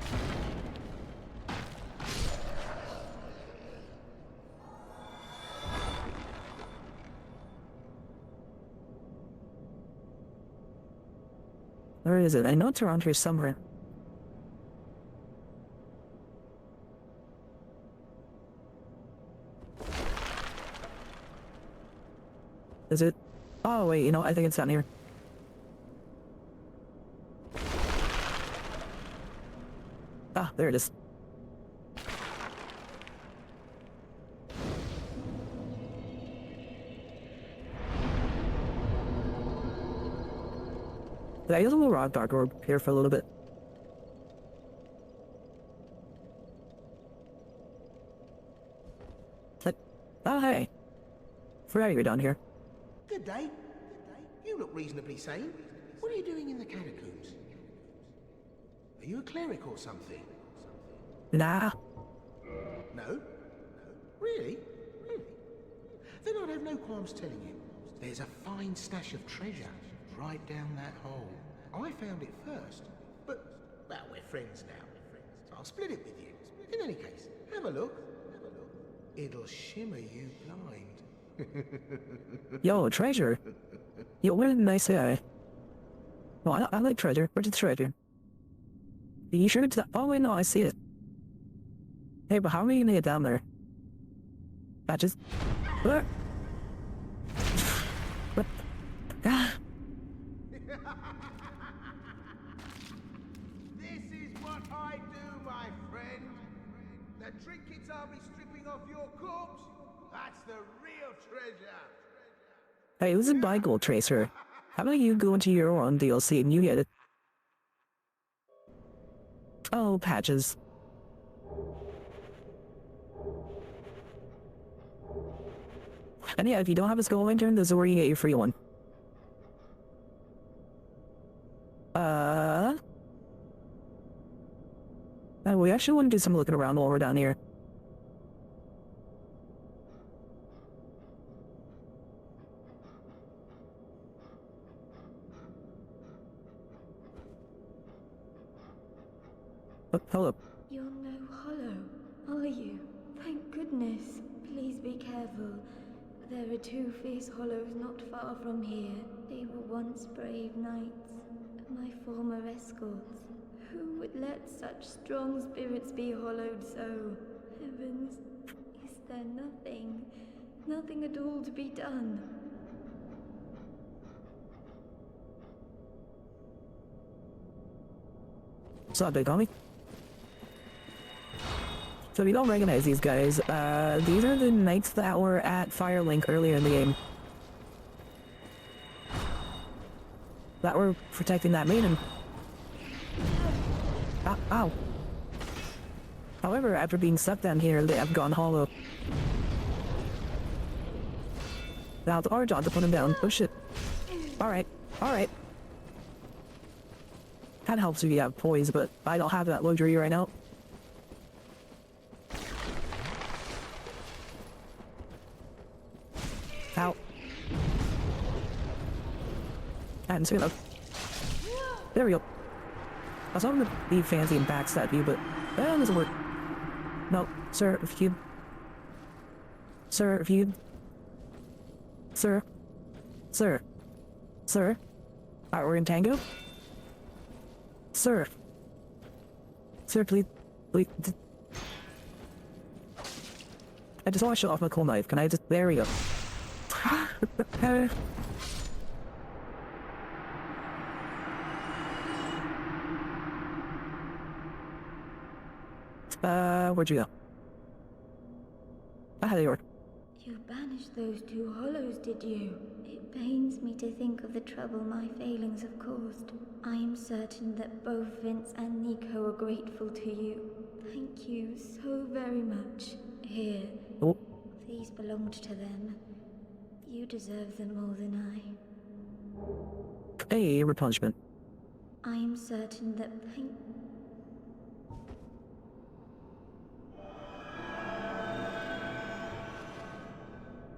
Where is it? I know it's around here somewhere. Is it? Oh, wait, you know, I think it's down here. Ah, there it is. Did I use a little rock dark orb here for a little bit? Oh, hey. Forgot you were down here. Good day. You look reasonably sane. What are you doing in the catacombs? Are you a cleric or something? Nah. No? Really? Then I'd have no qualms telling you. There's a fine stash of treasure right down that hole. I found it first, but, well, we're friends now. So I'll split it with you. In any case, have a look. It'll shimmer you blind. Yo, treasure. Yo, what a nice guy. No, I like treasure. Where's the treasure? Are you sure it's that? Oh, wait, no, I see it. Hey, but how are we gonna get down there? Patches? What? What? Ah. This is what I do, my friend. The trinkets I'll be stripping off your corpse, that's the real treasure. Hey, who's a buy Gold Tracer? How about you go into your own DLC and you get it? Oh, Patches. And yeah, if you don't have a skull lantern, this is where you get your free one. We actually want to do some looking around while we're down here. Oh, hello. You're no hollow, are you? Thank goodness. Please be careful. There are two fierce hollows not far from here. They were once brave knights, my former escorts. Who would let such strong spirits be hollowed so? Heavens, is there nothing at all to be done? What's up, big homie? So if you don't recognize these guys, these are the knights that were at Firelink earlier in the game. That were protecting that maiden. Ow. However, after being stuck down here, they have gone hollow. Now it's our job to put them down. Oh shit. Alright. Kinda helps if you have poise, but I don't have that luxury right now. Ow. And so, there we go. I was hoping to be fancy and backstab you, but that doesn't work. No, sir, if you... Sir. Alright, we're in tango? Sir, please. I just want to show off my cool knife. Can I just... There we go. Where'd you go? Ah, there you are. You banished those two hollows, did you? It pains me to think of the trouble my failings have caused. I am certain that both Vince and Nico are grateful to you. Thank you so very much. Here, Oh, these belonged to them. You deserve them more than a replenishment. I am certain that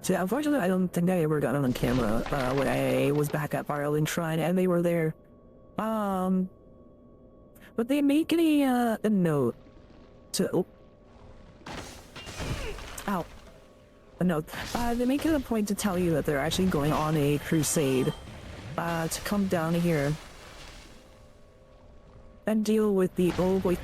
So unfortunately, I don't think I ever got on camera when I was back at Violin Shrine and they were there. But they make a note to. Oh. Ow. A note. They make it a point to tell you that they're actually going on a crusade. To come down here and deal with the old boy.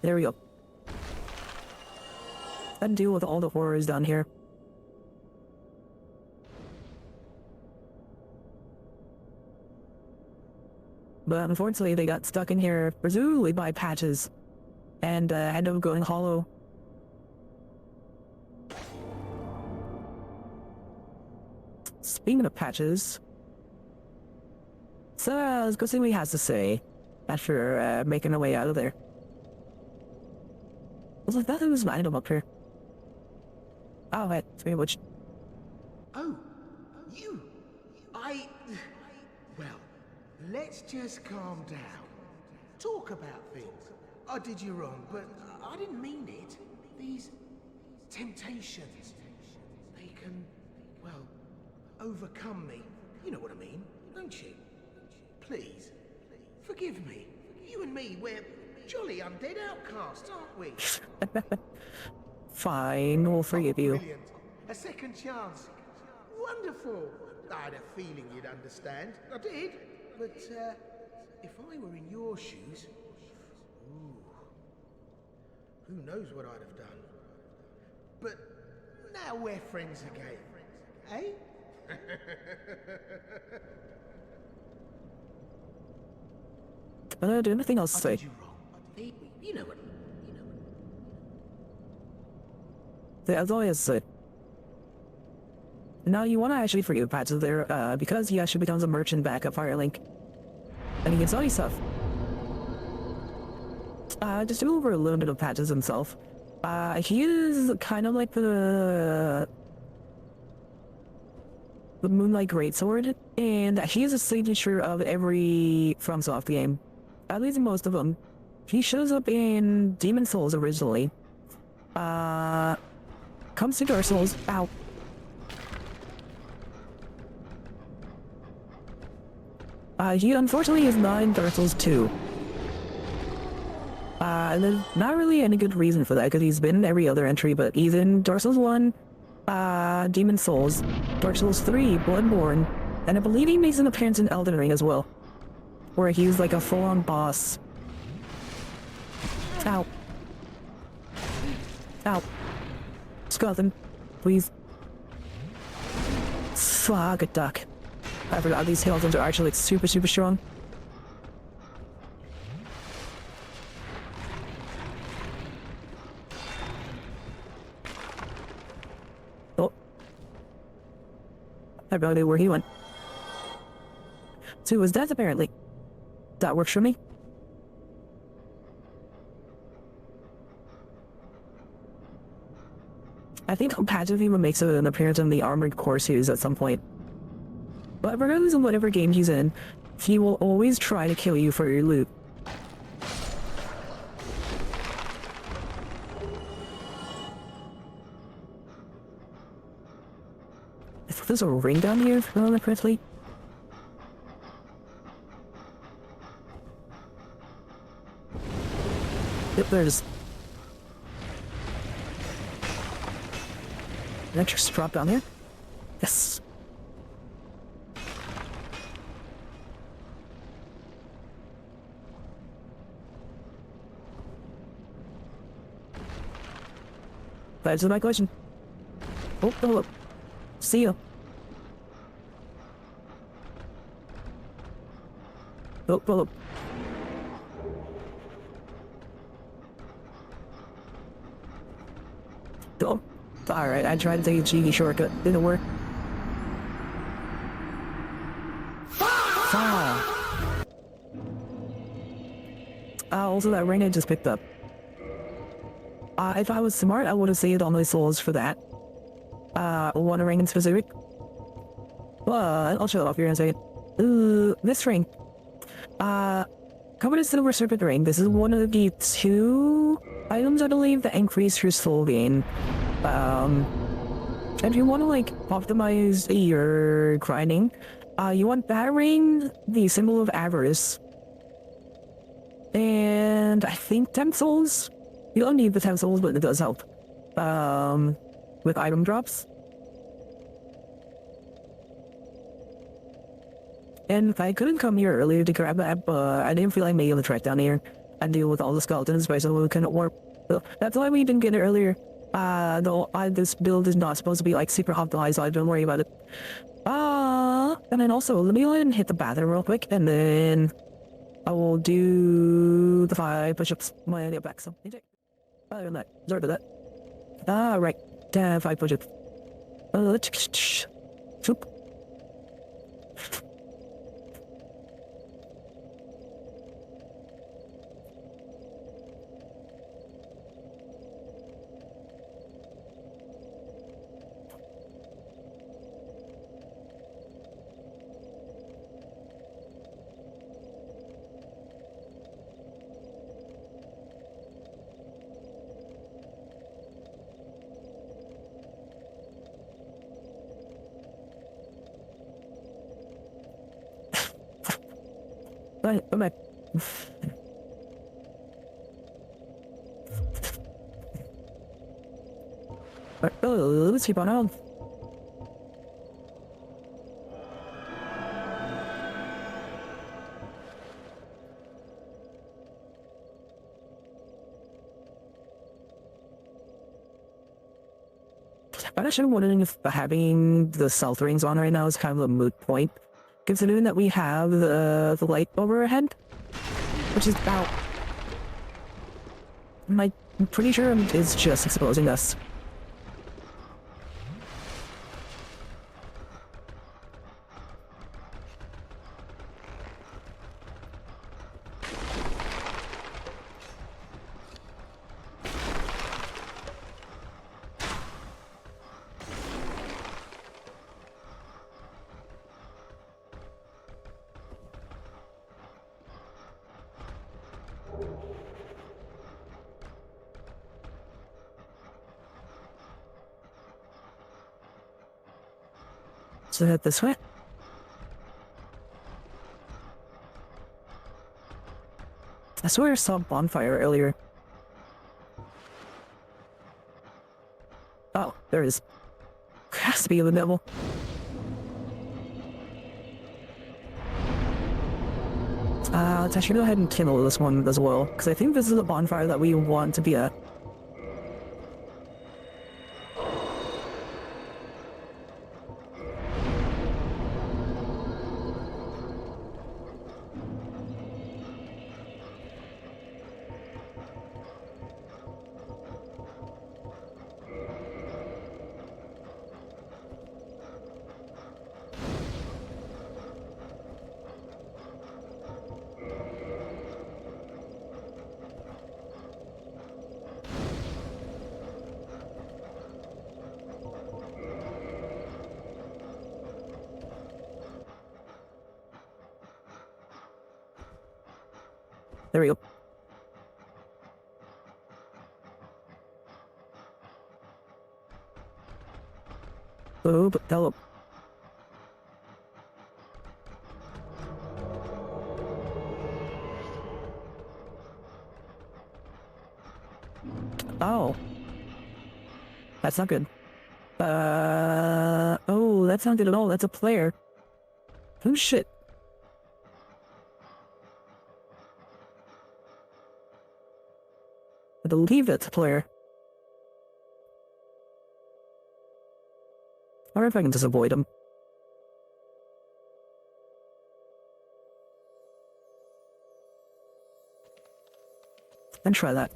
There we go. And deal with all the horrors down here. But unfortunately, they got stuck in here, presumably by patches, and ended up going hollow. Speaking of patches, so let's go see what he has to say after making our way out of there. I was like, that was an item up here. Oh, wait, speaking of which. Oh, you. Well, let's just calm down. Talk about things. I did you wrong, but I didn't mean it. These temptations, they can, well, overcome me. You know what I mean, don't you? Please, forgive me. You and me, we're jolly undead outcasts, aren't we? Fine, we'll forgive you. Brilliant. A second chance. Wonderful. I had a feeling you'd understand. I did. But, if I were in your shoes... Ooh, who knows what I'd have done. But now we're friends again. Eh? I don't do anything else to say. I did you wrong. You know what... That's all he has to say. Now you want to actually forgive Patches there, because he actually becomes a merchant back at Firelink. And he can sell you stuff. Just to go over a little bit of Patches himself. He is kind of like the Moonlight Greatsword, and he is a signature of every FromSoft game. At least most of them. He shows up in Demon Souls originally. Comes to Darksouls. Ow. He unfortunately is not in Darksouls 2. And there's not really any good reason for that, because he's been in every other entry, but he's in Dark Souls 1, Demon Souls, Dark Souls 3, Bloodborne, and I believe he makes an appearance in Elden Ring as well, where he's like a full-on boss. Ow. Ow. Skeleton, please. Fuck a duck. I forgot these skeletons are actually like super strong. Oh. I have no idea where he went. So it was death apparently. That works for me. I think Patches even makes an appearance in the Armored Core series at some point. But regardless of whatever game he's in, he will always try to kill you for your loot. I thought there's a ring down here, if I remember correctly. Yep, there it is. Can I just drop down here? Yes. That answers my question. Oh, hello. See you. Oh, hello. Oh, alright, I tried to take a cheeky shortcut. Didn't work. Ah. Also that ring I just picked up. If I was smart, I would have saved all my souls for that. One ring in specific. But I'll show it off here in a second. This ring. Covered in silver serpent ring. This is one of the 2 items, I believe, that increase your soul gain. If you want to, like, optimize your grinding, you want that ring, the symbol of avarice. And I think 10 souls? You don't need the 10 souls, but it does help. With item drops. And I couldn't come here earlier to grab that, but I didn't feel like making the trek down here and deal with all the skeletons, so we couldn't warp. So that's why we didn't get it earlier. This build is not supposed to be like super optimized, so I don't worry about it. And then also, let me go ahead and hit the bathroom real quick, and then I will do the 5 push-ups when I get back. So, other than that, sorry about that. Right. 5 push-ups. Shoop. Right, I'm back. Right, let's keep on on. I'm actually wondering if having the stealth rings on right now is kind of a moot point, considering that we have the light over our head, which is about... I'm pretty sure it's just exposing us. So head this way. I swear I saw a bonfire earlier. Oh, there it is. Has to be the devil. Let's actually go ahead and kindle this one as well, because I think this is the bonfire that we want to be at. There we go. Oh, but hello. That's not good. Oh, that's not good at all. That's a player. Oh, shit. I believe that's a player. Or if I can just avoid him. Then try that.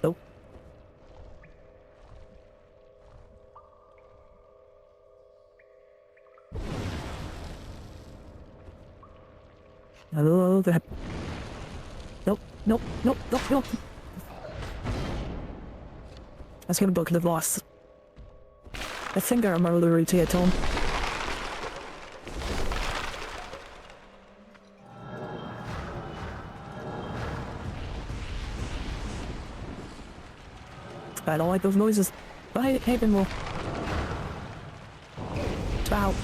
Nope. Hello there. Nope, nope, nope, nope, nope. I was gonna book the boss. I think I remember the route at home. I don't like those noises. But hey, Pinwheel. Ow.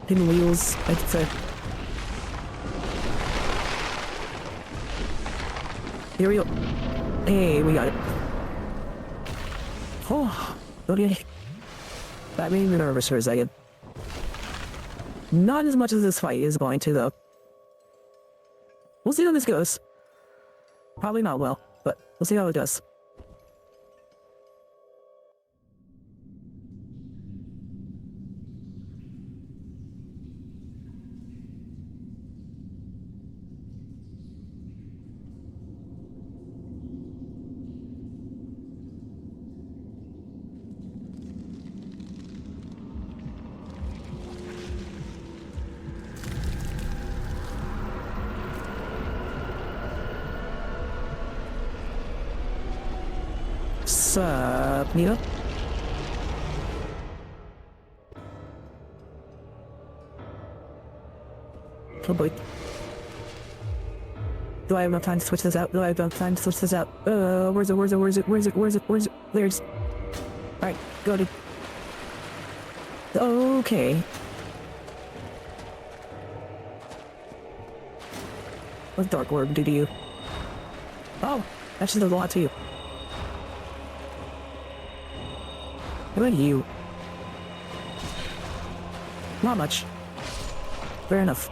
Pinwheels, I'd say. Here we go. Hey, we got it. Oh, okay. That made me nervous for a second. Not as much as this fight is going to, though. We'll see how this goes. Probably not well, but we'll see how it does. Sup, Nita? Oh boy. Do I have enough time to switch this out? Do I have enough time to switch this out? Where's it? There's... Alright, go to... Okay. What's Dark Orb do to you? Oh, that just does a lot to you. What about you? Not much. Fair enough.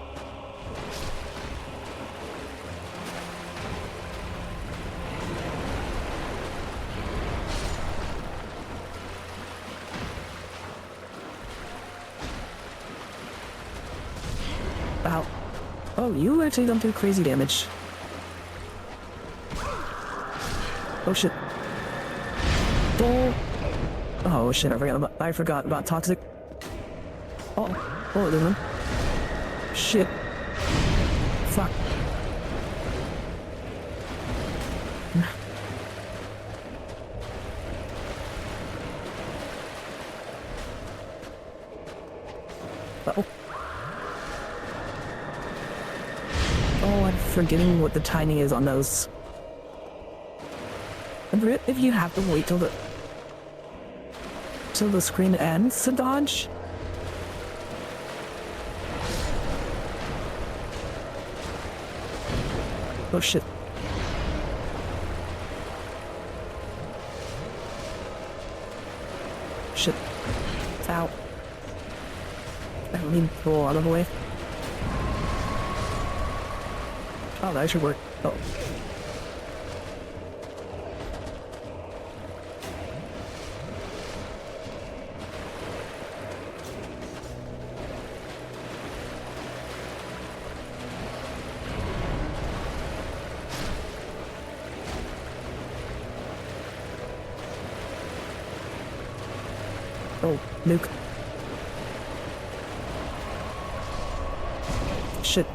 Ow. Oh, you actually don't do crazy damage. Oh shit. Oh shit, I forgot about toxic. Oh, there's one. Shit. Fuck. Uh-oh. Oh, I'm forgetting what the timing is on those. If you have to wait till the screen ends to dodge. Oh shit. Shit. Ow. I don't need to pull out of the way. Oh, that should work. Oh. Oh, nuke. Shit.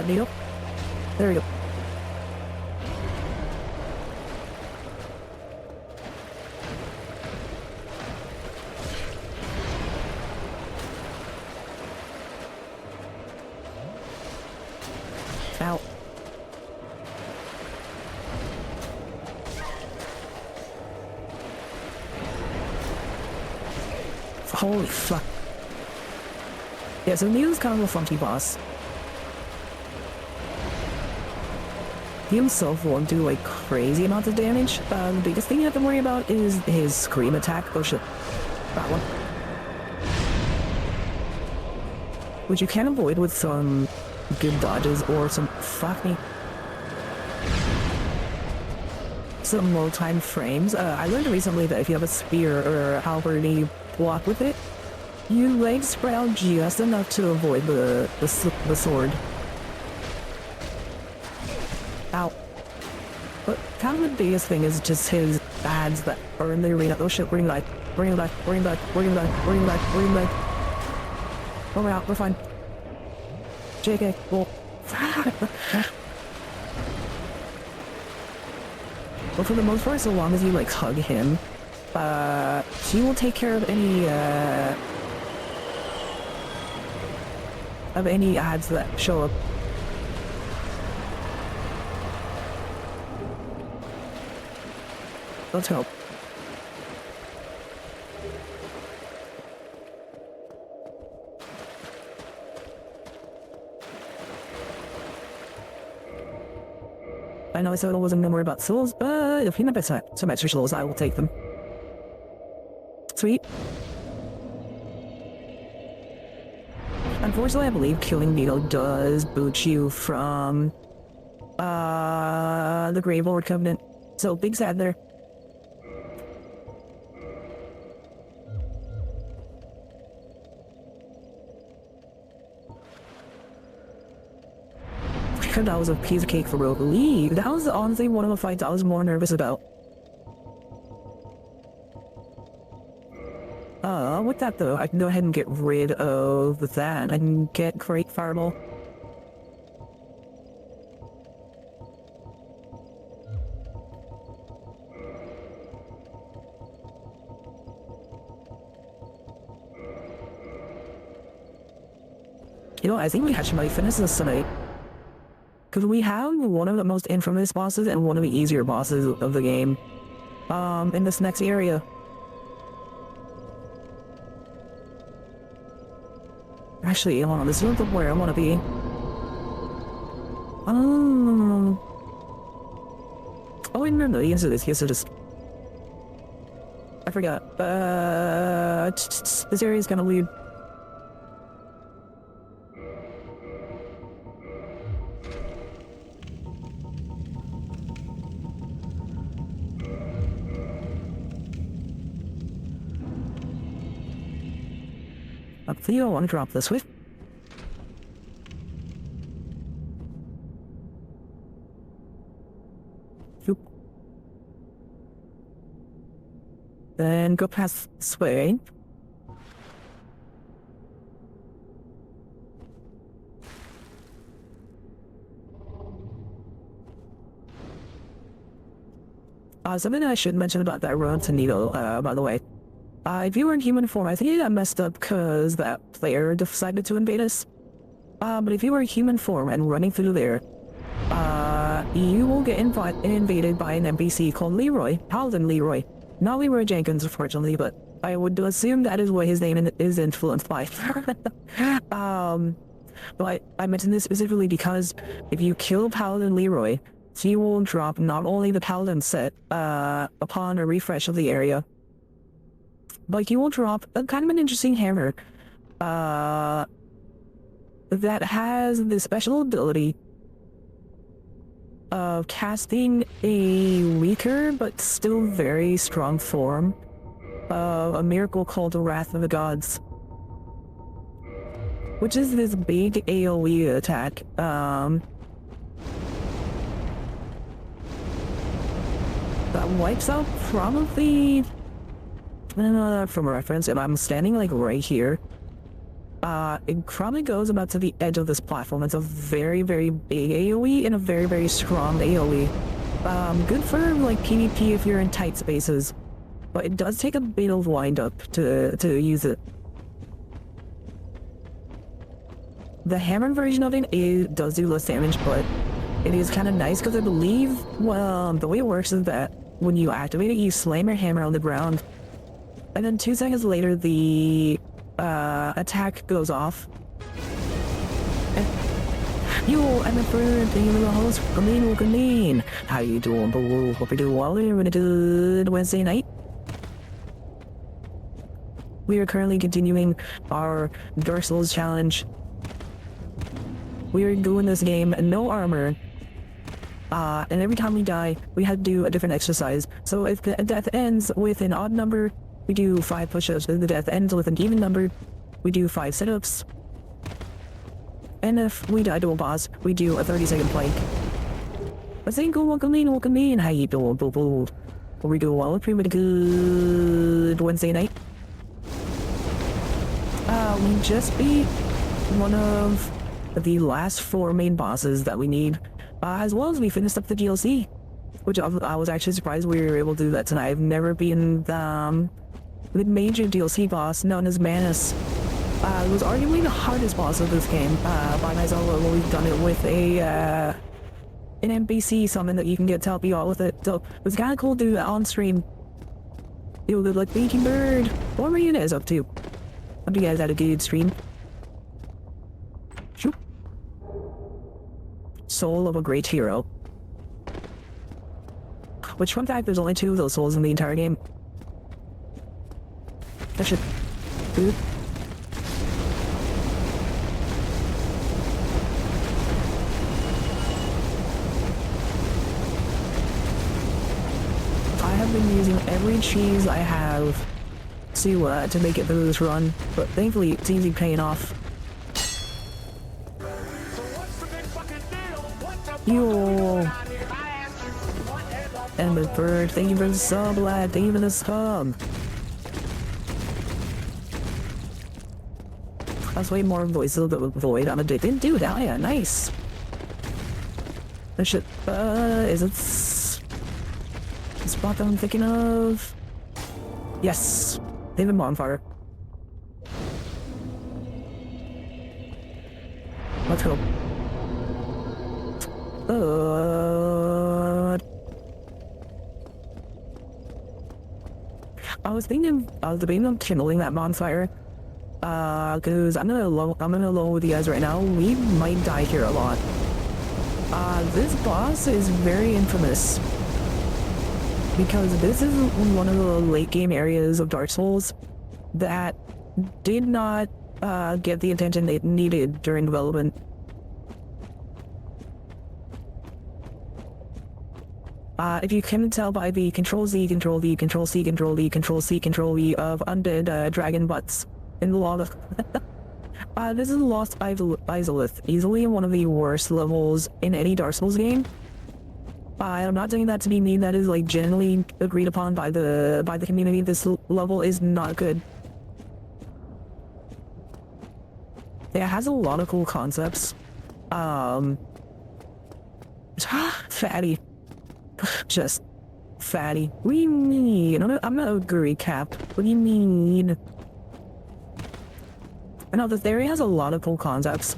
Needle? There we go. Ow. Holy fuck. Yeah, so Neil's kind of a funky boss. He himself won't do like crazy amounts of damage. The biggest thing you have to worry about is his scream attack. Oh shit. That one. Which you can avoid with some good dodges or some, fuck me, some low time frames. I learned recently that if you have a spear or a halberd and you block with it, you leg spread out just enough to avoid the sword. Ow. But kind of the biggest thing is just his ads that are in the arena. Oh shit, we're gonna die. We're gonna die. We're gonna die. We're gonna die. We're gonna die. We're gonna die. Oh, we're out. We're fine. JK. Well. But for the most part, so long as you like hug him, he will take care of any ads that show up. Let's hope. I know I said I wasn't gonna worry about souls, but if you never some extra souls, I will take them. Sweet. Unfortunately, I believe killing Needle does boot you from the Grave Lord Covenant. So big sad there. That was a piece of cake for Rogue Lee. That was honestly one of the fights I was more nervous about. With that though, I can go ahead and get rid of that. I can get Great Fireball. You know, I think we actually might finish this tonight. Because we have one of the most infamous bosses and one of the easier bosses of the game, in this next area. Actually, hold on, this isn't where I want to be. Oh, wait, no, yes it is, yes it is. I forgot, this area is gonna lead. Theo, I want to drop this with. Then go past this way. Something I should mention about that road to Needle, by the way. If you were in human form, I think you got messed up because that player decided to invade us. But if you were in human form and running through there, you will get invaded by an NPC called Leroy, Paladin Leroy. Not Leroy Jenkins, unfortunately, but I would assume that is what his name is influenced by. But I mention this specifically because if you kill Paladin Leroy, he will drop not only the Paladin set upon a refresh of the area, but he will drop a kind of an interesting hammer that has the special ability of casting a weaker but still very strong form of a miracle called the Wrath of the Gods, which is this big AoE attack that wipes out probably, from a reference, if I'm standing like right here, it probably goes about to the edge of this platform. It's a very, very big AoE and a very, very strong AoE. Good for like PvP if you're in tight spaces, but it does take a bit of wind up to use it. The hammer version of it does do less damage, but it is kind of nice because I believe, well, the way it works is that when you activate it, you slam your hammer on the ground, and then 2 seconds later, the attack goes off. And yo, I'm a bird, thank you for the host, welcome in. How you doing, boo? Hope you're doing well here on a good Wednesday night. We are currently continuing our Darksouls challenge. We are doing this game, no armor. And every time we die, we have to do a different exercise. So if the death ends with an odd number, we do 5 push-ups. If the death ends with an even number, we do 5 sit-ups. And if we die to a boss, we do a 30-second plank. Let's say go welcome in. How you doing, boo? We do well, pretty good Wednesday night. We just beat one of the last 4 main bosses that we need, as well as we finished up the DLC, which I was actually surprised we were able to do that tonight. I've never beaten the major DLC boss known as Manus. It was arguably the hardest boss of this game by myself. Well, we've done it with an NPC summon that you can get to help you out with it, so it was kind of cool to do it on stream. You look like Baking Bird. What were you guys up to? Hope you guys had a good stream. Shoot. Soul of a great hero. Which, fun fact, there's only 2 of those souls in the entire game. That should... Dude. I have been using every cheese I have to make it through this run, but thankfully it seems to be paying off. Yo! And the bird, thank you for the sub, lad, thank you for the sub. That's way more voices that would void on a day. Didn't do that, yeah, nice. That shit, is it the spot that I'm thinking of? Yes. They have a bonfire. Let's go. I was debating on kindling that bonfire. Cause I'm gonna low with you guys right now. We might die here a lot. This boss is very infamous, because this is one of the late game areas of Dark Souls that did not get the attention it needed during development. If you can tell by the Control-Z, Control-V, Control-C, Control-V, Control-C, Control-V of undead dragon butts in the log. This is Lost Izalith, easily one of the worst levels in any Dark Souls game. I'm not saying that to be mean, that is like generally agreed upon by the community. This level is not good. Yeah, it has a lot of cool concepts. Fatty. Just fatty. What do you mean? I'm not a gurry cap. What do you mean? I know the theory has a lot of cool concepts,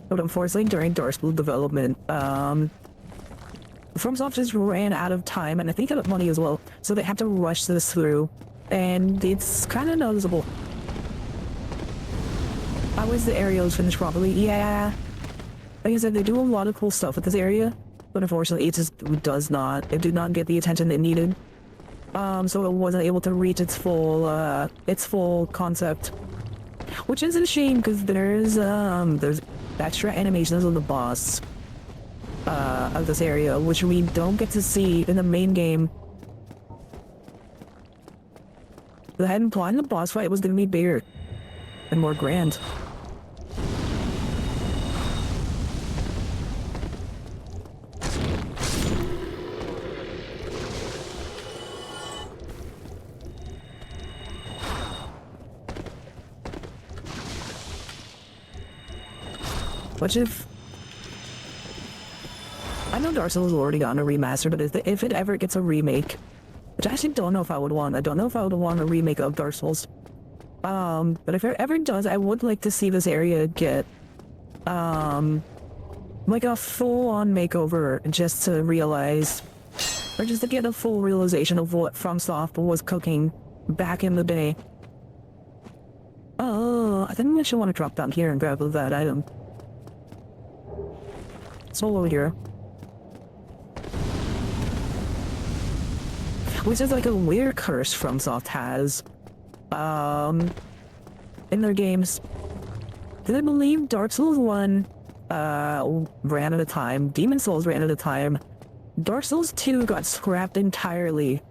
but unfortunately during Dark Souls development, FromSoft just ran out of time, and I think out of money as well, so they had to rush this through, and it's kind of noticeable. I wish the area was finished properly. Yeah, like I said, they do a lot of cool stuff with this area, but unfortunately it just does not. It did not get the attention it needed, so it wasn't able to reach its full concept, which is a shame, because there's extra animations of the boss of this area, which we don't get to see in the main game. The head implying the boss fight was gonna be bigger and more grand. Which I know Dark Souls has already gotten a remaster, but if it ever gets a remake, which I actually don't know if I would want. I don't know if I would want a remake of Dark Souls. But if it ever does, I would like to see this area get like a full-on makeover just to realize, or just to get a full realization of what FromSoft was cooking back in the day. I think I should want to drop down here and grab that item. Solo here. Which is like a weird curse FromSoft has, in their games. Did I believe Dark Souls 1, ran at a time, Demon Souls ran at a time, Dark Souls 2 got scrapped entirely,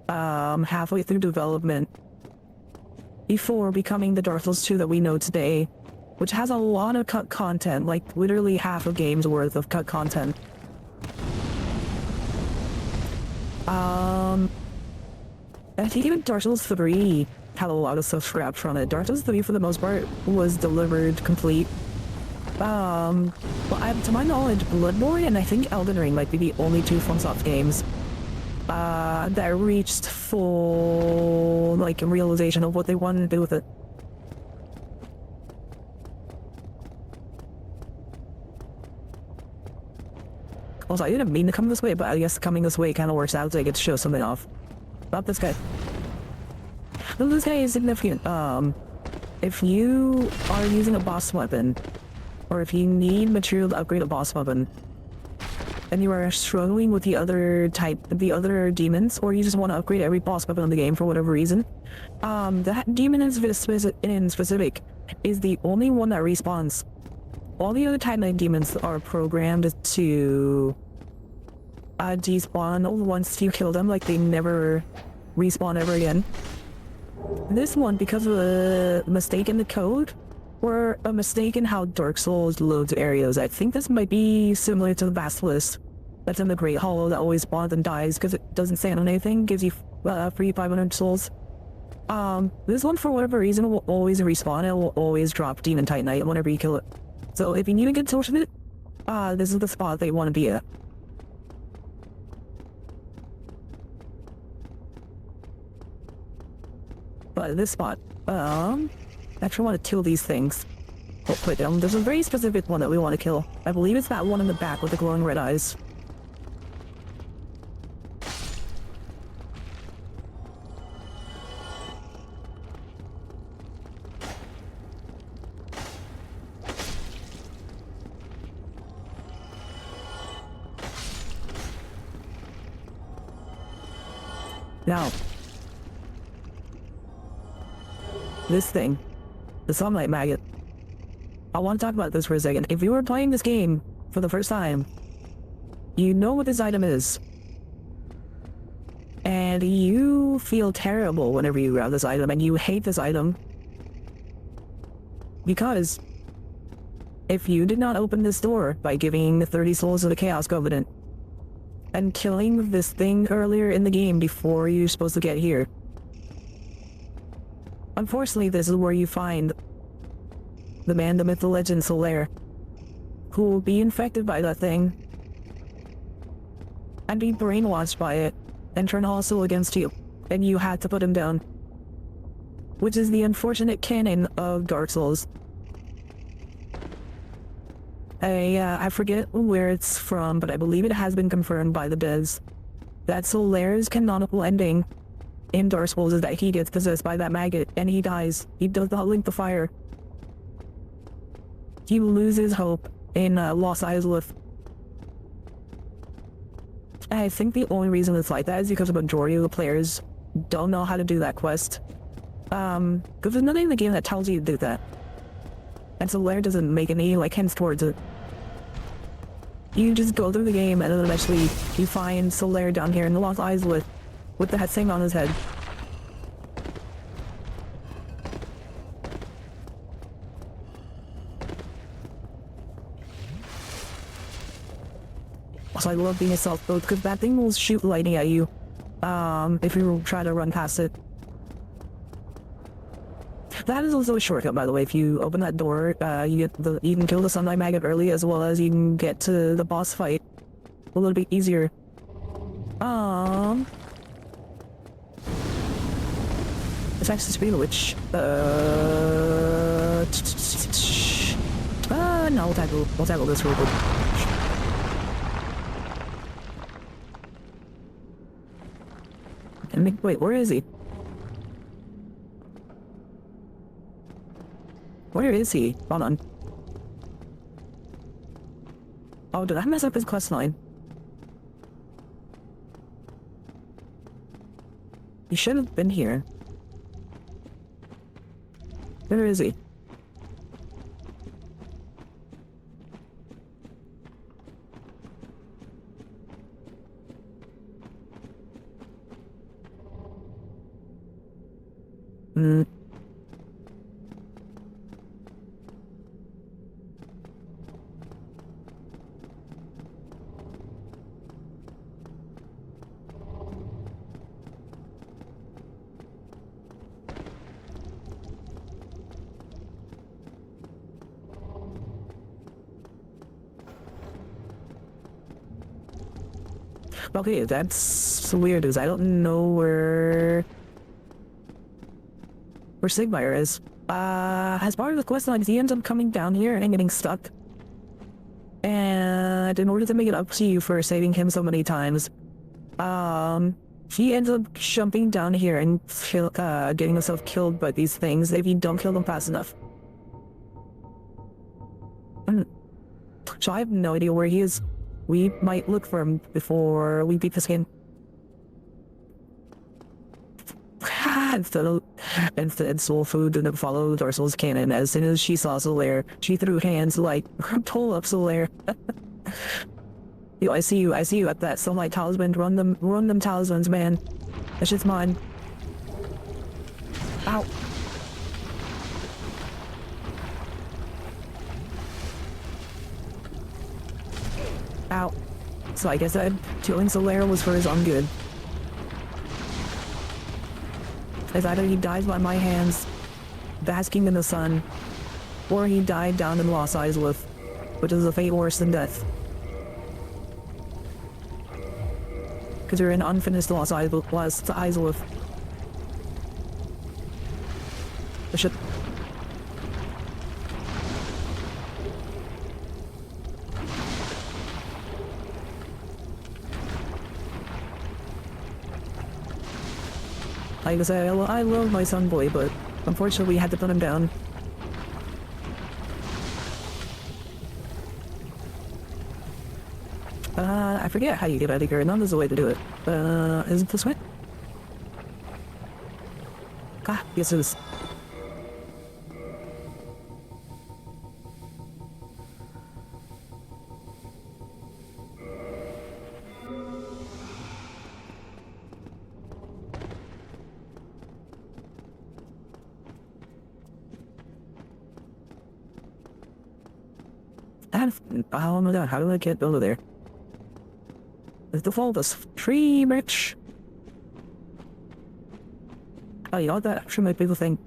halfway through development, before becoming the Dark Souls 2 that we know today, which has a lot of cut content, like literally half a game's worth of cut content. I think even Dark Souls 3 had a lot of stuff scrapped from it. Dark Souls 3, for the most part, was delivered complete. Well, to my knowledge, Bloodborne and I think Elden Ring might be the only two FromSoft games that reached full, like, realization of what they wanted to do with it. Also, I didn't mean to come this way, but I guess coming this way kind of works out so I get to show something off. Not this guy. No, this guy is significant. If you are using a boss weapon, or if you need material to upgrade a boss weapon, and you are struggling with the other demons, or you just want to upgrade every boss weapon in the game for whatever reason, that demon in specific is the only one that respawns. All the other Titanite demons are programmed to despawn once you kill them, like they never respawn ever again. This one, because of a mistake in the code, or a mistake in how Dark Souls loads areas, I think this might be similar to the Basilisk that's in the Great Hollow that always spawns and dies because it doesn't stand on anything, gives you free 500 souls. This one, for whatever reason, will always respawn. It will always drop Demon Titanite whenever you kill it. So if you need a good source of it, this is the spot that you want to be at. But this spot, I actually want to kill these things. Oh, put it down. There's a very specific one that we want to kill. I believe it's that one in the back with the glowing red eyes. Now, this thing, the Sunlight Maggot. I want to talk about this for a second. If you were playing this game for the first time, you know what this item is. And you feel terrible whenever you grab this item, and you hate this item. Because if you did not open this door by giving the 30 souls of the Chaos Covenant, and killing this thing earlier in the game before you're supposed to get here, unfortunately, this is where you find the man, the myth, the legend, Solaire, who will be infected by that thing and be brainwashed by it and turn hostile against you, and you had to put him down. Which is the unfortunate canon of Dark Souls. I forget where it's from, but I believe it has been confirmed by the devs that Solaire's canonical ending in Dark Souls is that he gets possessed by that maggot and he dies. He does not link the fire. He loses hope in Los Isles. I think the only reason it's like that is because the majority of the players don't know how to do that quest. Because there's nothing in the game that tells you to do that. And Solaire doesn't make any hints towards it. You just go through the game and then eventually you find Solaire down here in the Lost Isles with the thing on his head. Also, I love being a stealth boat because that thing will shoot lightning at you if you try to run past it. That is also a shortcut, by the way. If you open that door, you can kill the Sunlight Maggot early, as well as you can get to the boss fight a little bit easier. It's actually speaking of which, No, we'll tackle this real quick. And wait, where is he? Where is he? Hold on. Oh, did I mess up his quest line? He should have been here. Where is he? Hmm. Okay, that's weird, because I don't know where Sigmire is. As part of the quest line, he ends up coming down here and getting stuck. And in order to make it up to you for saving him so many times, he ends up jumping down here and getting himself killed by these things if you don't kill them fast enough. So I have no idea where he is. We might look for him before we beat this game. Instead, Soul Food didn't follow Darksouls canon. As soon as she saw Solaire, she threw hands like, pull up Solaire. Yo, I see you at that Sunlight Talisman. Run them talismans, man. That shit's mine. Ow. Ow. So like I said, killing Solaire was for his own good. As either he dies by my hands, basking in the sun, or he died down in Lost Isleth, which is a fate worse than death. Because you're in unfinished Lost Isleth. Oh, shit. Like I said, I love my son boy, but unfortunately we had to put him down. I forget how you get out of here. Now there's a way to do it. Is it this way? Ah, yes it is. Oh my god, how do I get over there? The default is tree rich. Oh, you know what? That actually might be the thing.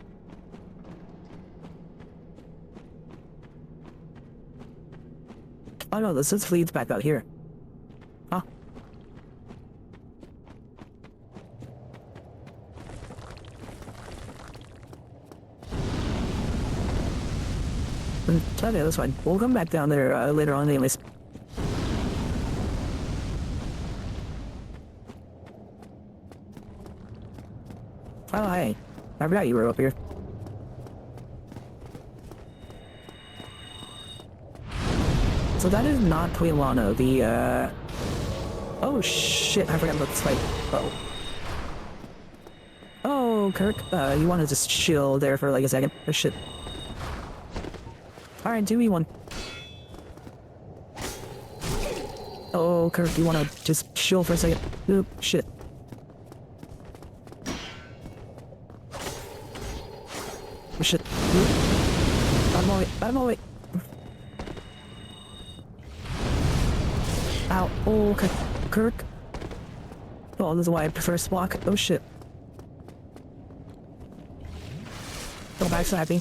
Oh no, this just leads back out here. Huh? Okay, that's fine. We'll come back down there later on anyways. Oh, hey. I forgot you were up here. So that is not Tuilano, the, Oh, shit, I forgot about this fight. Uh-oh. Oh, Kirk, you want to just chill there for like a second? Oh, shit. Alright, do me one. Oh, Kirk, you want to just chill for a second? Oop, shit. Oh, shit. Oop. Out of my way. Ow. Oh, okay. Kirk. Oh, this is why I prefer Spock. Oh, shit. Go back, Slappy.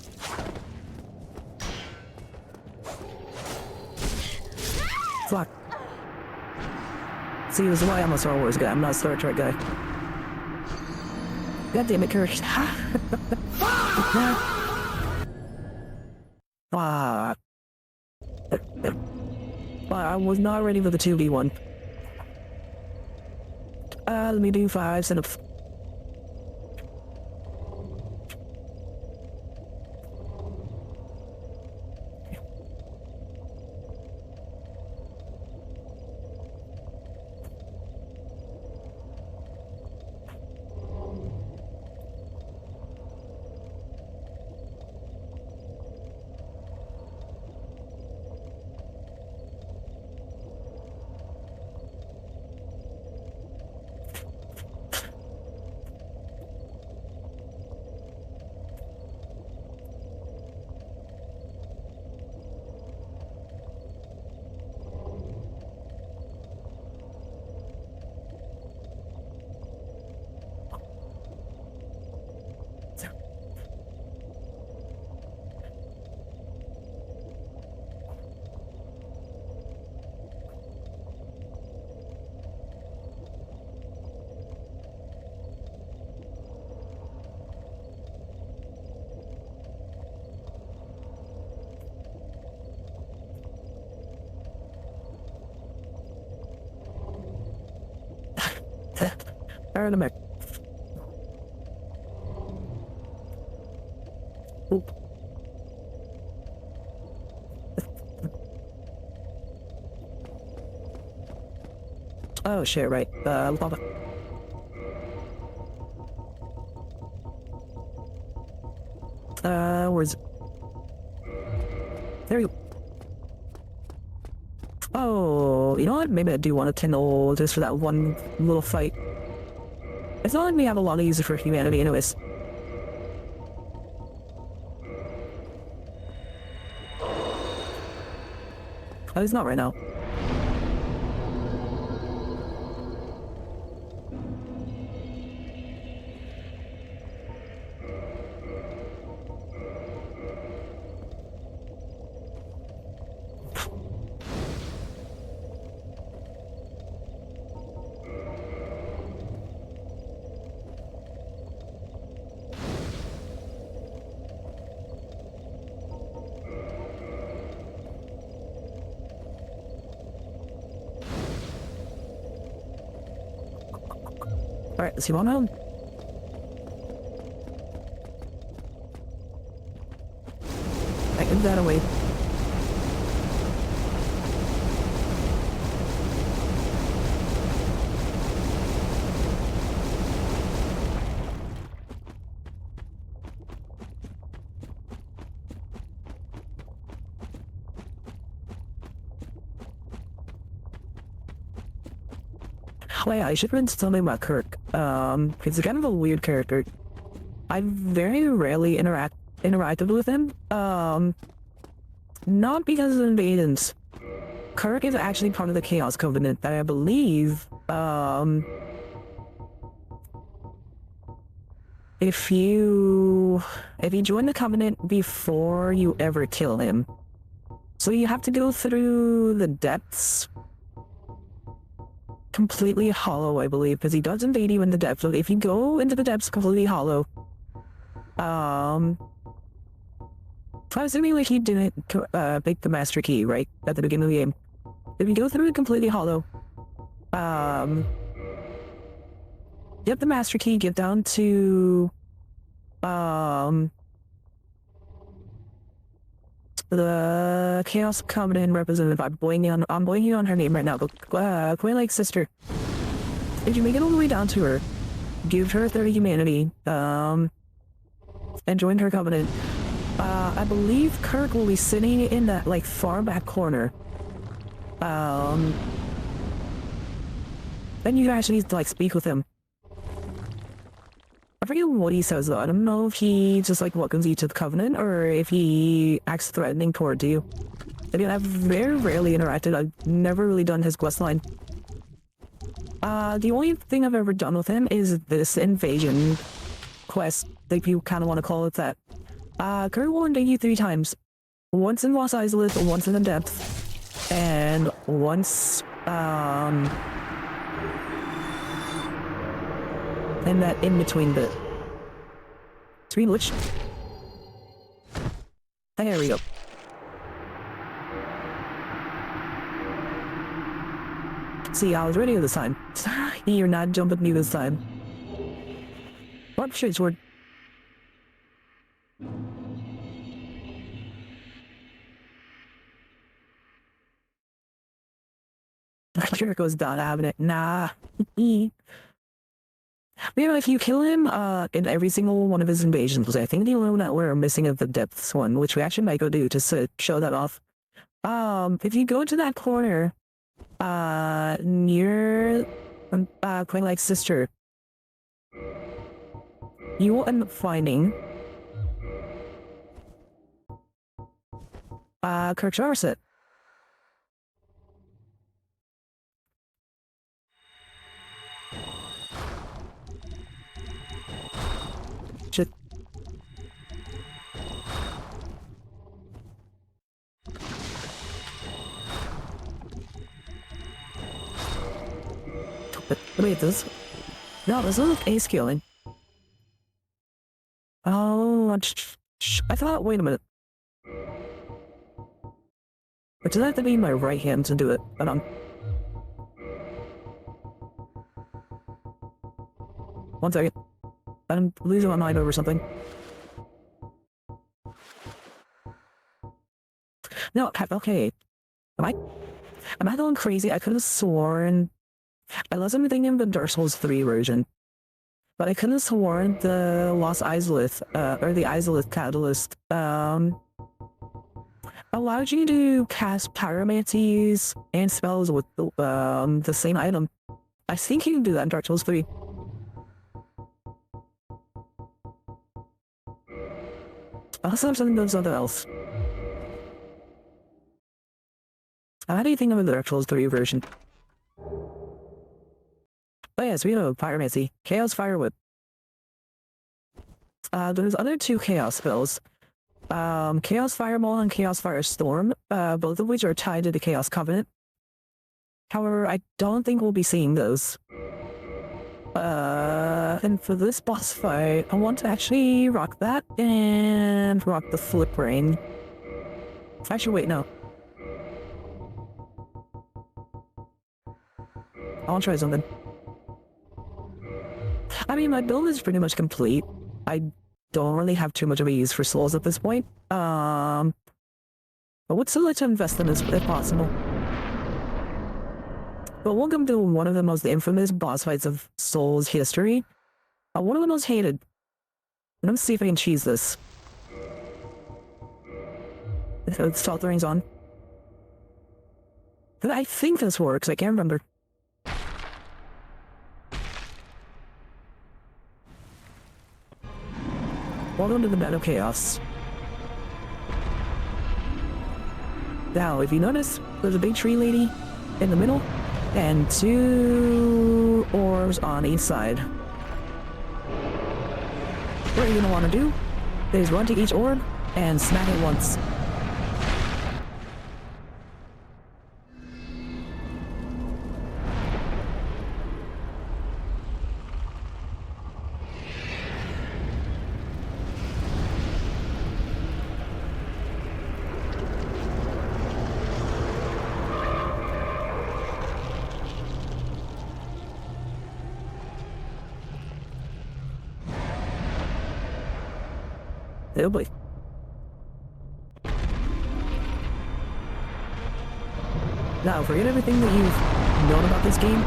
Fuck. See, this is why I'm a Star Wars guy. I'm not a Star Trek guy. God damn it, Kirk. Ah. But I was not ready for the 2v1. Let me do 5 sit-ups. There in a minute. Oop. Oh shit, right. Lava. Where's... There you go. Oh, you know what? Maybe I do want to kindle just for that one little fight. It's not like we have a lot of uses for humanity anyways. Oh, it's not right now. Alright, let's see one home. I can that away. Oh yeah, I should mention something about Kirk. He's kind of a weird character. I very rarely interacted with him. Not because of invasions. Kirk is actually part of the Chaos Covenant that I believe, if you join the Covenant before you ever kill him. So you have to go through the depths completely hollow, I believe, because he does invade you in the depths. So if you go into the depths completely hollow, I'm assuming like he didn't pick the master key, right, at the beginning of the game. If you go through it completely hollow, get the master key, get down to, the Chaos Covenant representative. I'm blanking on her name right now, but Quaylake's sister. If you make it all the way down to her, give her 30 humanity, and join her covenant, I believe Kirk will be sitting in that, like, far back corner. Then you actually need to, like, speak with him. I forget what he says though. I don't know if he just like welcomes you to the Covenant or if he acts threatening towards you. Again, I've very rarely interacted. I've never really done his questline. The only thing I've ever done with him is this invasion quest, if you kind of want to call it that. Kurt will invade you 3 times. Once in Los Angeles, once in the depth, and once, and that in-between bit. Screen which? There we go. See, I was ready this time. You're not jumping me this time. What shit sword? Sure it goes down having it. Nah. You know, if you kill him in every single one of his invasions, I think the only one that we're missing is the depths one, which we actually might go do just to show that off. If you go to that corner, near Queen Light's sister, you will end up finding Kirk Jarset. Shit. Wait, this? No, this is ace killing. Oh, I thought, wait a minute. But does that have to be my right hand to do it? Hold on. One second. I'm losing my mind over something. No, okay. Am I going crazy? I could have sworn... I wasn't thinking of the Darksouls 3 version. But I could have sworn the Lost Izalith, or the Izalith Catalyst, allowed you to cast pyromancies and spells with the same item. I think you can do that in Dark Souls 3. Unless there's something else. How do you think of the Dark Souls 3 version? Oh yes, we have Pyromancy. Chaos Fire Whip. There's other two Chaos spells. Chaos Fireball and Chaos Firestorm, both of which are tied to the Chaos Covenant. However, I don't think we'll be seeing those. And for this boss fight, I want to actually rock that and rock the Flip Rain. Actually, wait, no. I want to try something. I mean, my build is pretty much complete. I don't really have too much of a use for souls at this point. But would still like to invest in this if possible. But welcome to one of the most infamous boss fights of Souls history. One of the most hated. Let me see if I can cheese this. Stealth Rain's on. But I think this works, I can't remember. Welcome to the Bed of Chaos. Now, if you notice, there's a big tree lady in the middle, and two orbs on each side. What you're gonna want to do is run to each orb and smack it once. Oh boy. Now, forget everything that you've known about this game.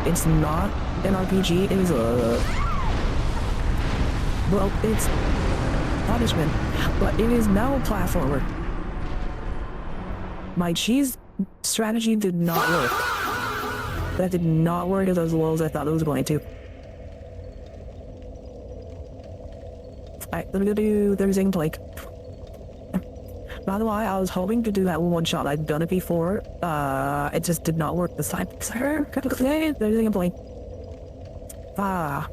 It's not an RPG. It is a... Well, it's punishment, but it is now a platformer. My cheese strategy did not work. That did not work as well as I thought it was going to. Alright, let me go do the Zing Plank. By the way, I was hoping to do that one shot. I'd done it before. It just did not work this time. Sir, there's Zing Plank. Ah.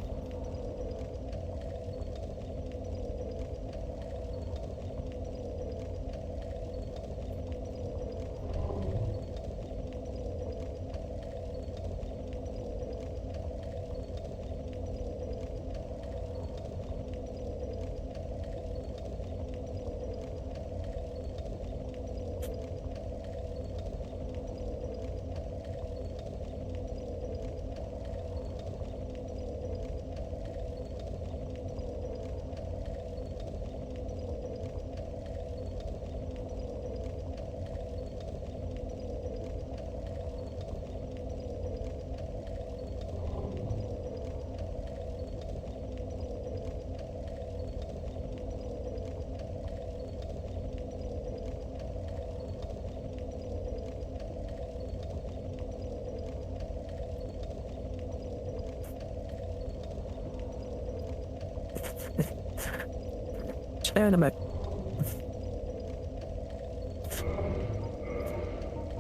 And I'm back.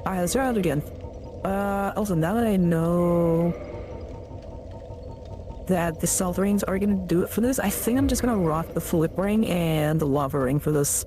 Alright, let's try it again. Also, now that I know that the stealth rings are gonna do it for this, I think I'm just gonna rock the flip ring and the lava ring for this.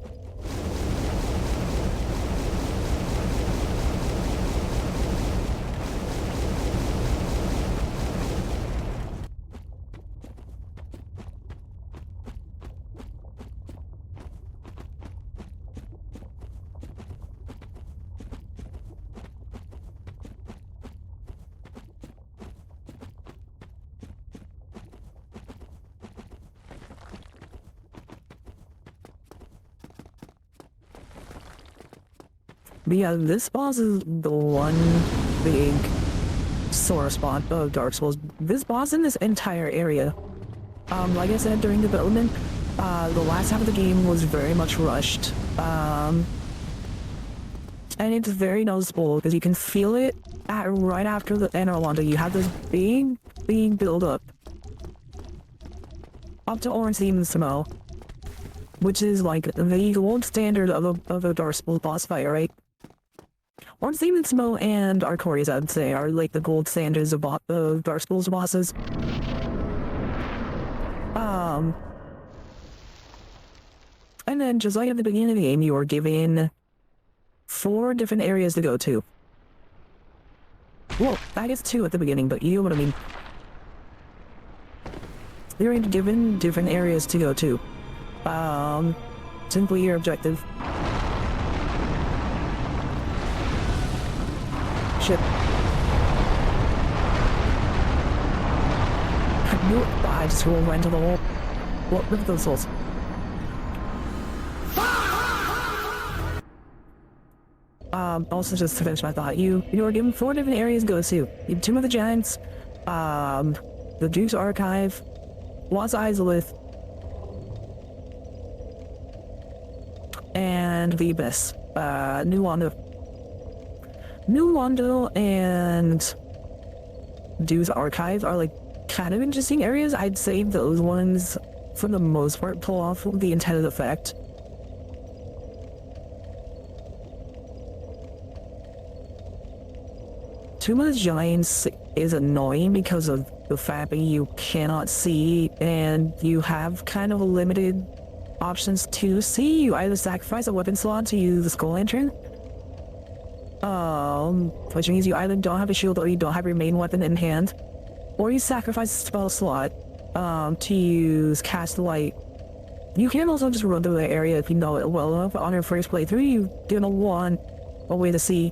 But yeah, this boss is the one big sore spot of Dark Souls. This boss in this entire area, like I said during development, the last half of the game was very much rushed. And it's very noticeable because you can feel it right after the Enrolanda. You have this big build up to Orange Demon Smell, which is like the gold standard of a Dark Souls boss fight, right? Orange Demon Smell and Arcorius, I'd say, are like the gold standards of Dark Souls bosses. And then just like at the beginning of the game, you are given 4 different areas to go to. Well, I guess 2 at the beginning, but you know what I mean. You're given different areas to go to. Simply your objective. Shit. I just rolled right into the wall. What? Look at those souls. Also just to finish my thought, you are given 4 different areas to go to. You have Tomb of the Giants, the Duke's Archive, Lost Izalith, and the Abyss. New Wando and Duke's Archive are like kind of interesting areas. I'd say those ones, for the most part, pull off the intended effect. Tomb of the Giants is annoying because of the fact that you cannot see and you have kind of limited options to see. You either sacrifice a weapon slot to use the Skull Lantern, which means you either don't have a shield or you don't have your main weapon in hand, or you sacrifice a spell slot to use Cast Light. You can also just run through the area if you know it well enough. On your first playthrough, you didn't want a way to see.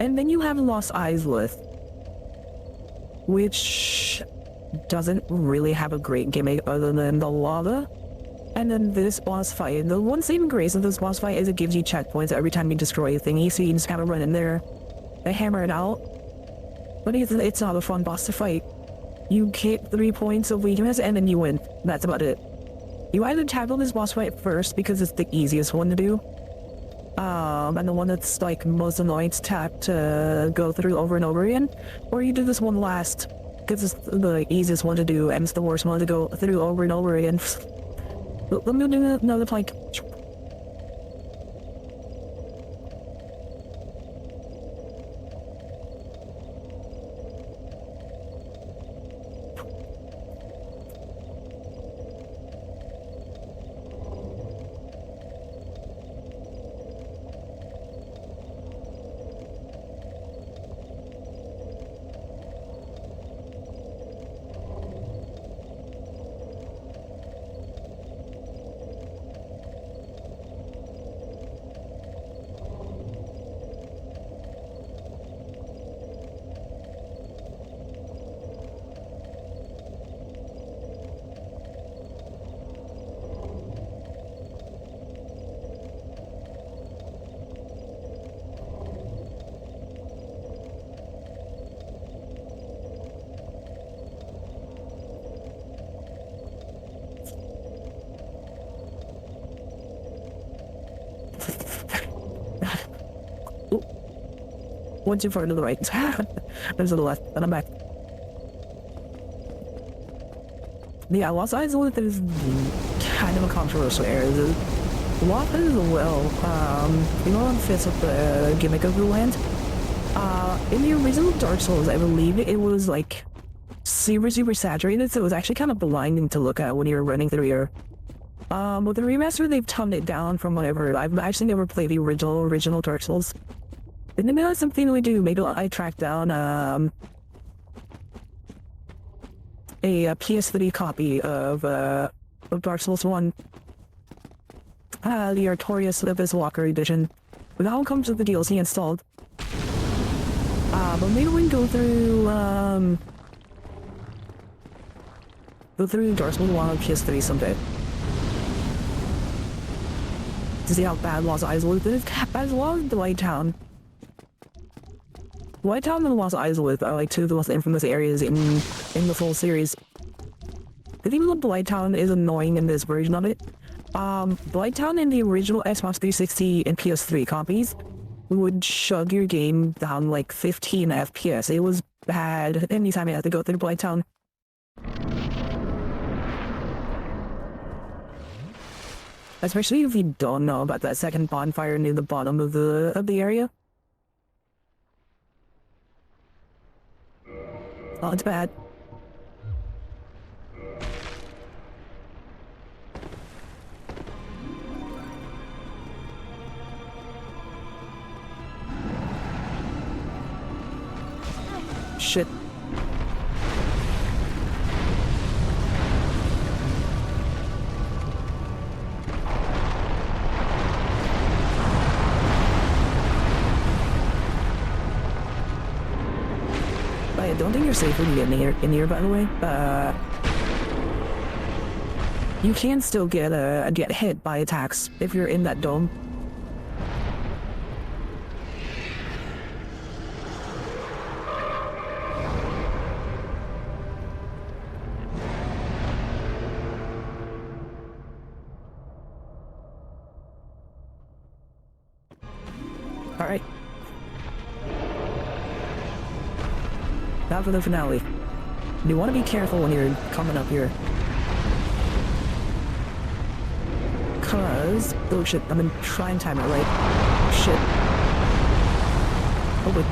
And then you have Lost Izalith, which doesn't really have a great gimmick other than the lava. And then this boss fight, the one saving grace of this boss fight is it gives you checkpoints every time you destroy a thingy, so you can just kind of run in there and hammer it out. But it's not a fun boss to fight. You hit 3 points of weakness and then you win. That's about it. You either tackle this boss fight first because it's the easiest one to do, and the one that's like most annoying to go through over and over again, or you do this one last because it's the easiest one to do and it's the worst one to go through over and over again. Let me do another plank. One too far to the right. There's to the left, and I'm back. Yeah, Lost Izalith is kind of a controversial area. The lot as well, you know what fits with the gimmick of the land? In the original Dark Souls, I believe it was like super saturated, so it was actually kind of blinding to look at when you were running through here. With the remaster, they've toned it down from whatever. I've actually never played the original Dark Souls. And maybe that's something we do. Maybe I track down a PS3 copy of Dark Souls 1. The Artorias Abyss Walker edition. But that one comes with the DLC installed. But maybe we can go through Dark Souls 1 on PS3 someday. To see how bad Los Angeles is. As well as the White Town. White Town and Los Angeles are like two of the most infamous areas in the full series. I think the White Town is annoying in this version of it. White Town in the original Xbox 360 and PS3 copies would chug your game down like 15 FPS. It was bad anytime you had to go through White Town. Especially if you don't know about that second bonfire near the bottom of the area. Oh, it's bad. Shit. I don't think you're safe when you get in here, by the way. You can still get hit by attacks if you're in that dome. All right. Now for the finale. You want to be careful when you're coming up here. Cause... oh shit, I'm gonna try and time it right. Shit. Oh wait.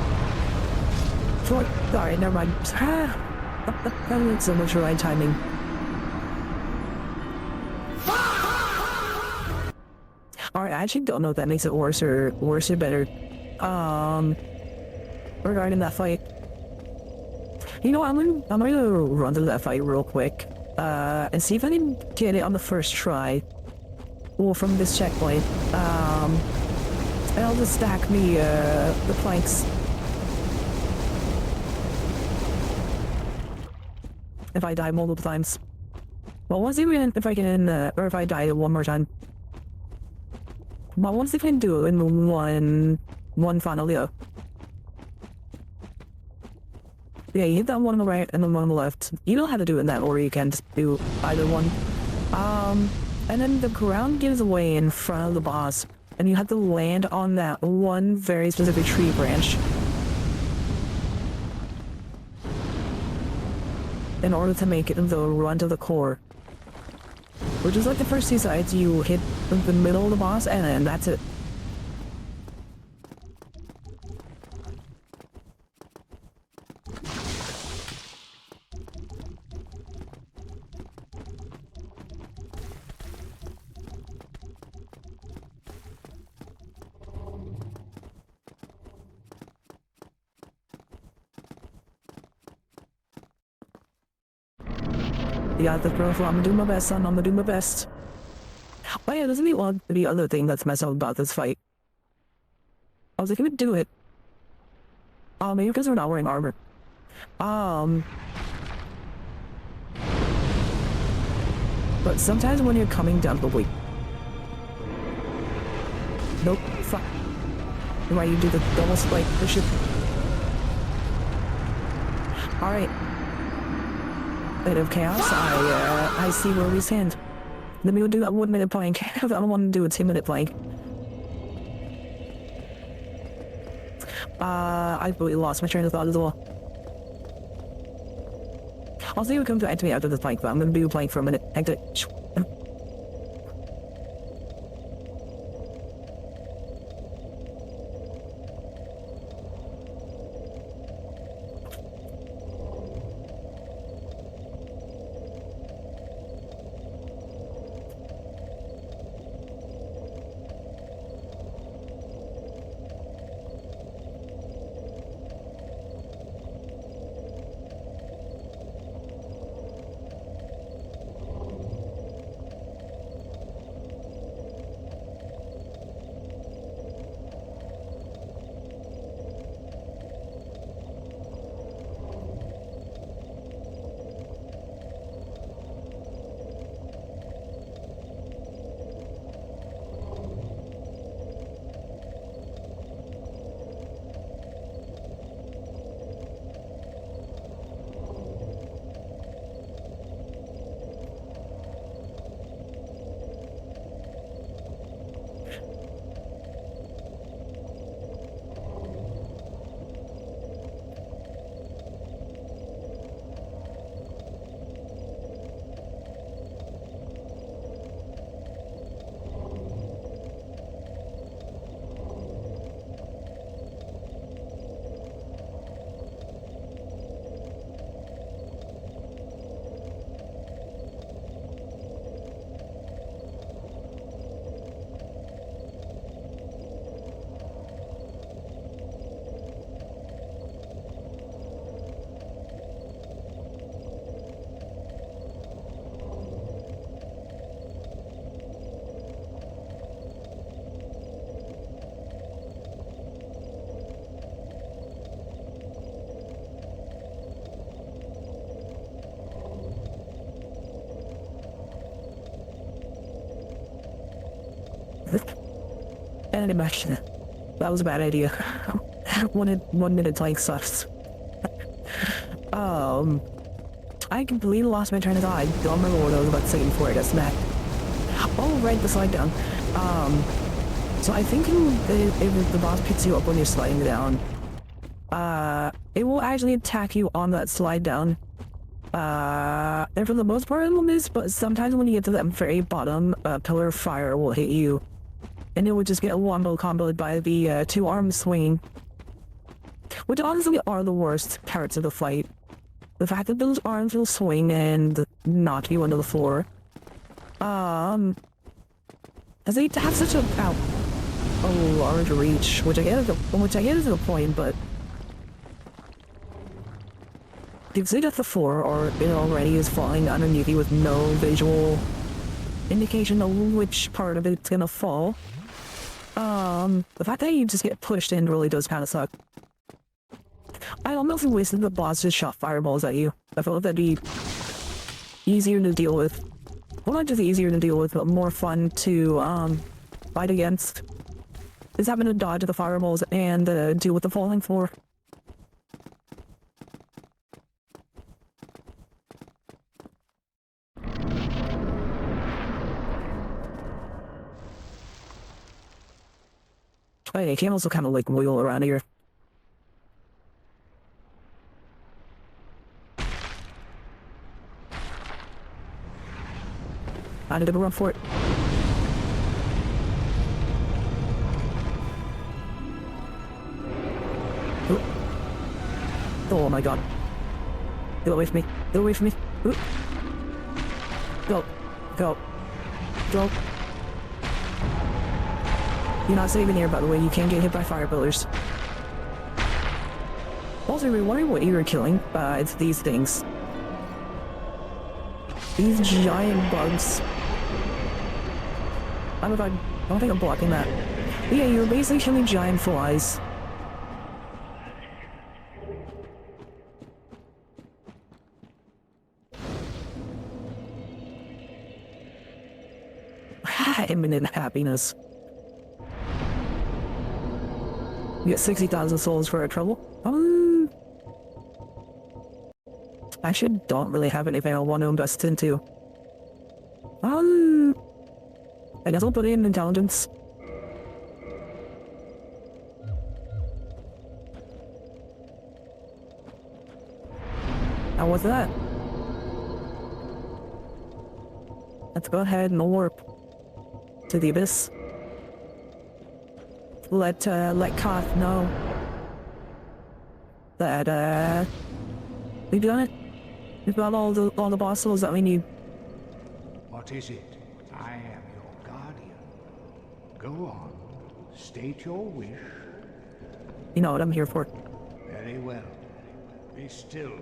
Alright, never mind. That's so much right timing. Alright, I actually don't know if that makes it worse or better. Regarding that fight. You know, I'm gonna run to that fight real quick, and see if I can get it on the first try. Well, from this checkpoint. And I'll just stack the planks. If I die multiple times. Well, once if I can, or if I die one more time. Well, once if I can do it in one final go. Yeah, you hit that one on the right and then one on the left. You don't have to do it in that order, you can just do either one. And then the ground gives away in front of the boss, and you have to land on that one very specific tree branch in order to make it the run to the core. Which is like the first two sides, you hit the middle of the boss and then that's it. You got this, bro. I'm gonna do my best, son. I'm gonna do my best. Oh yeah, doesn't the other thing that's messed up about this fight? I was like, I could do it. Maybe because we're not wearing armor. But sometimes when you're coming down the way. Nope, fuck. Why you do the double spike push-up? Alright. Bit of chaos, I see where we stand. Let me do that 1 minute plank. I don't want to do a 2-minute plank. I completely lost my train of thought as well. I'll see you come to activate after this plank, but I'm gonna do a plank for a minute. And imagine it. That was a bad idea. 1 minute like sucks. I completely lost my train of thought. I don't remember what I was about to say before I got smacked. Oh, right, the slide down. So I think if the boss picks you up when you're sliding down, it will actually attack you on that slide down. And for the most part it will miss, but sometimes when you get to the very bottom, a pillar of fire will hit you. And it will just get comboed by the 2 arms swinging. Which honestly are the worst parts of the fight. The fact that those arms will swing and knock you into the floor. As they have such a large reach, which I get is the point, but if they get the floor, or it already is falling underneath you with no visual indication of which part of it's gonna fall, the fact that you just get pushed in really does kind of suck. I almost wish that the boss just shot fireballs at you. I felt that'd be easier to deal with. Well, not just easier to deal with, but more fun to fight against. Is having to dodge the fireballs and deal with the falling floor. Hey, can also kind of like wheel around here. I need to run for it. Oh my god. Get away from me. Get away from me. Ooh. Go. Go. Go. You're not safe in here, by the way. You can't get hit by fire pillars. Also, if you're wondering what you were killing, it's these things. These giant bugs. I don't think I'm blocking that. But yeah, you're basically killing giant flies. Imminent happiness. You get 60,000 souls for our trouble. I actually don't really have anything I want to invest into. I guess I'll put in intelligence. Now what's that? Let's go ahead and warp to the Abyss. Let Koth know that we've done it. We've got all the boss souls that we need. What is it? I am your guardian. Go on. State your wish. You know what I'm here for. Very well. Be still.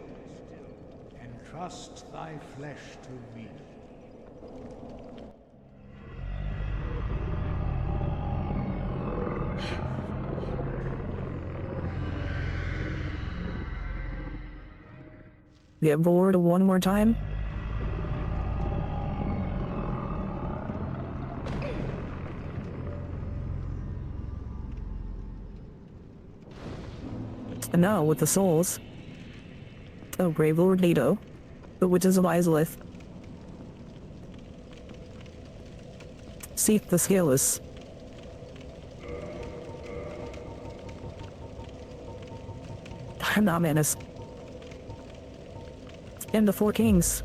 Entrust thy flesh to me. Get bored one more time. And now with the souls of Grave Lord Nato, the Witches of Izalith, Seath the Scaleless, Manus, and the 4 kings.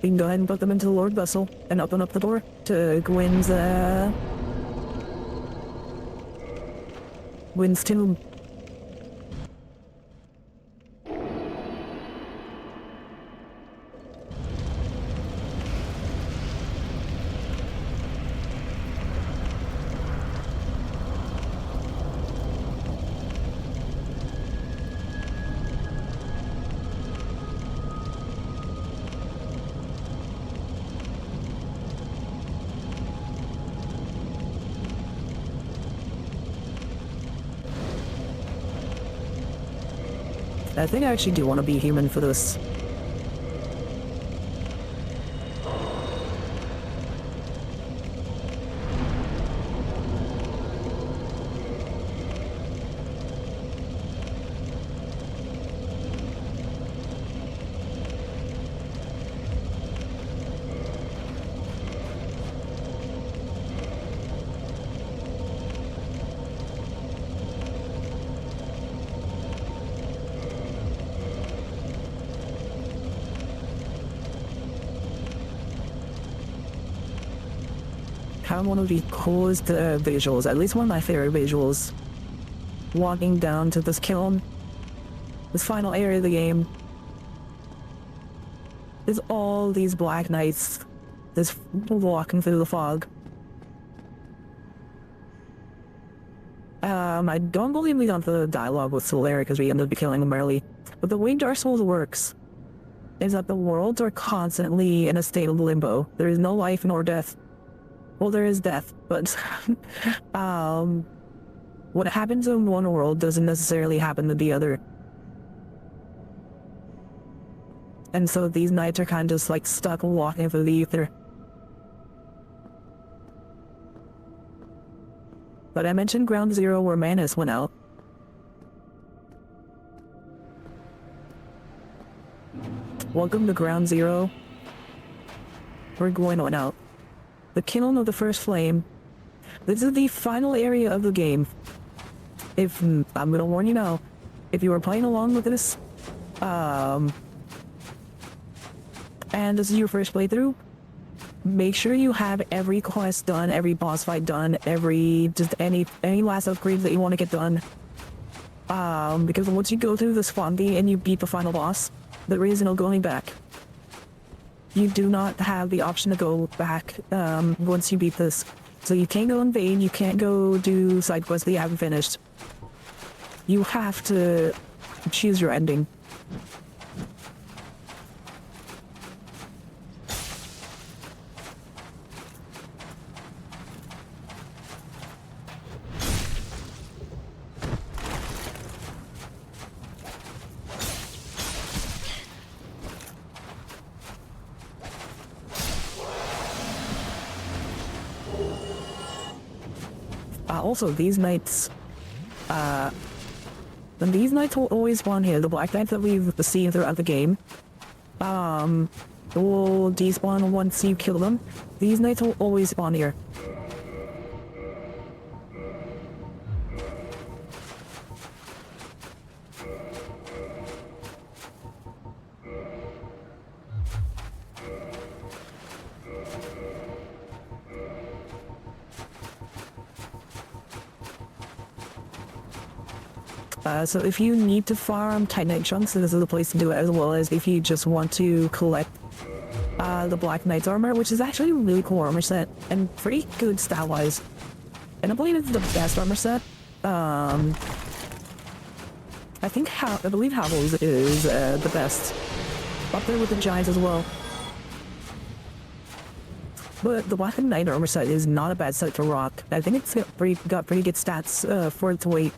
We can go ahead and put them into the Lord Vessel and open up the door to Gwyn's tomb. I think I actually do want to be human for this. have one of the coolest visuals, at least one of my favorite visuals. Walking down to this kiln, this final area of the game. There's all these black knights just walking through the fog. I don't believe we got the dialogue with Solera because we ended up killing them early. But the way Darksouls works is that the worlds are constantly in a state of limbo. There is no life nor death. Well, there is death, but what happens in one world doesn't necessarily happen to the other. And so these knights are kind of just like stuck walking through the ether. But I mentioned Ground Zero where Manus went out. Welcome to Ground Zero. We're going on out. The Kiln of the First Flame. This is the final area of the game. If, I'm gonna warn you now, if you are playing along with this, and this is your first playthrough, make sure you have every quest done, every boss fight done, just any last upgrades that you want to get done. Because once you go through this Fondy and you beat the final boss, there is no going back. You do not have the option to go back once you beat this. So you can't go invade, you can't go do side quests that you haven't finished. You have to choose your ending. Also, these knights, will always spawn here. The black knights that we've seen throughout the game, will despawn once you kill them. These knights will always spawn here. So if you need to farm Titanite chunks, this is the place to do it, as well as if you just want to collect the Black Knight's armor, which is actually a really cool armor set, and pretty good stat-wise. And I believe it's the best armor set. I believe Havel's is the best. Up there with the Giants as well. But the Black Knight armor set is not a bad set to rock. I think it's got pretty good stats for its weight.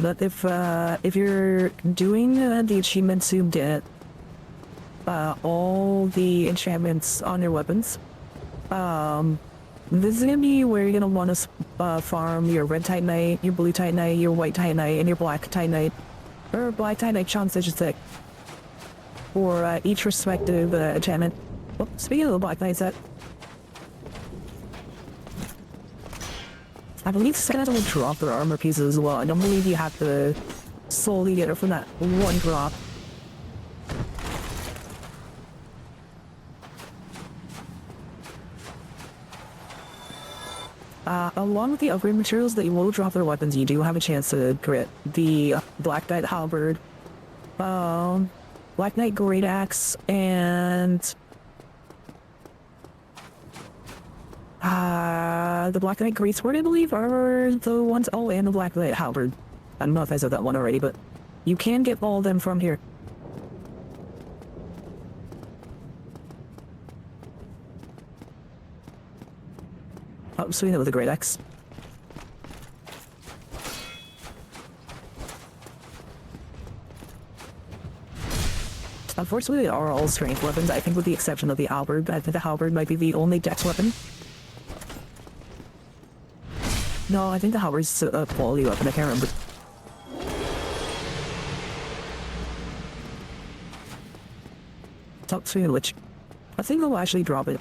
But if you're doing the achievements to get all the enchantments on your weapons, this is gonna be where you're gonna want to farm your red Titanite, your blue Titanite, your white Titanite, and your black Titanite, or black Titanite chunks, I should say, for each respective enchantment. Oh, speaking of the Black Knight set, I believe Senate will drop their armor pieces as well. I don't believe you have to solely get it from that one drop. Along with the upgrade materials that you will drop their weapons, you do have a chance to crit the Black Knight Halberd, Black Knight Great Axe, and the Black Knight Greatsword, I believe, are the ones. Oh, and the Black Knight Halberd. I don't know if I said that one already, but you can get all of them from here. Oh, so we know the Great Axe. Unfortunately, they are all strength weapons, I think with the exception of the halberd. I think the halberd might be the only dex weapon. No, I think the halberd's a quality weapon, I can't remember. Talk to which I think they'll actually drop it.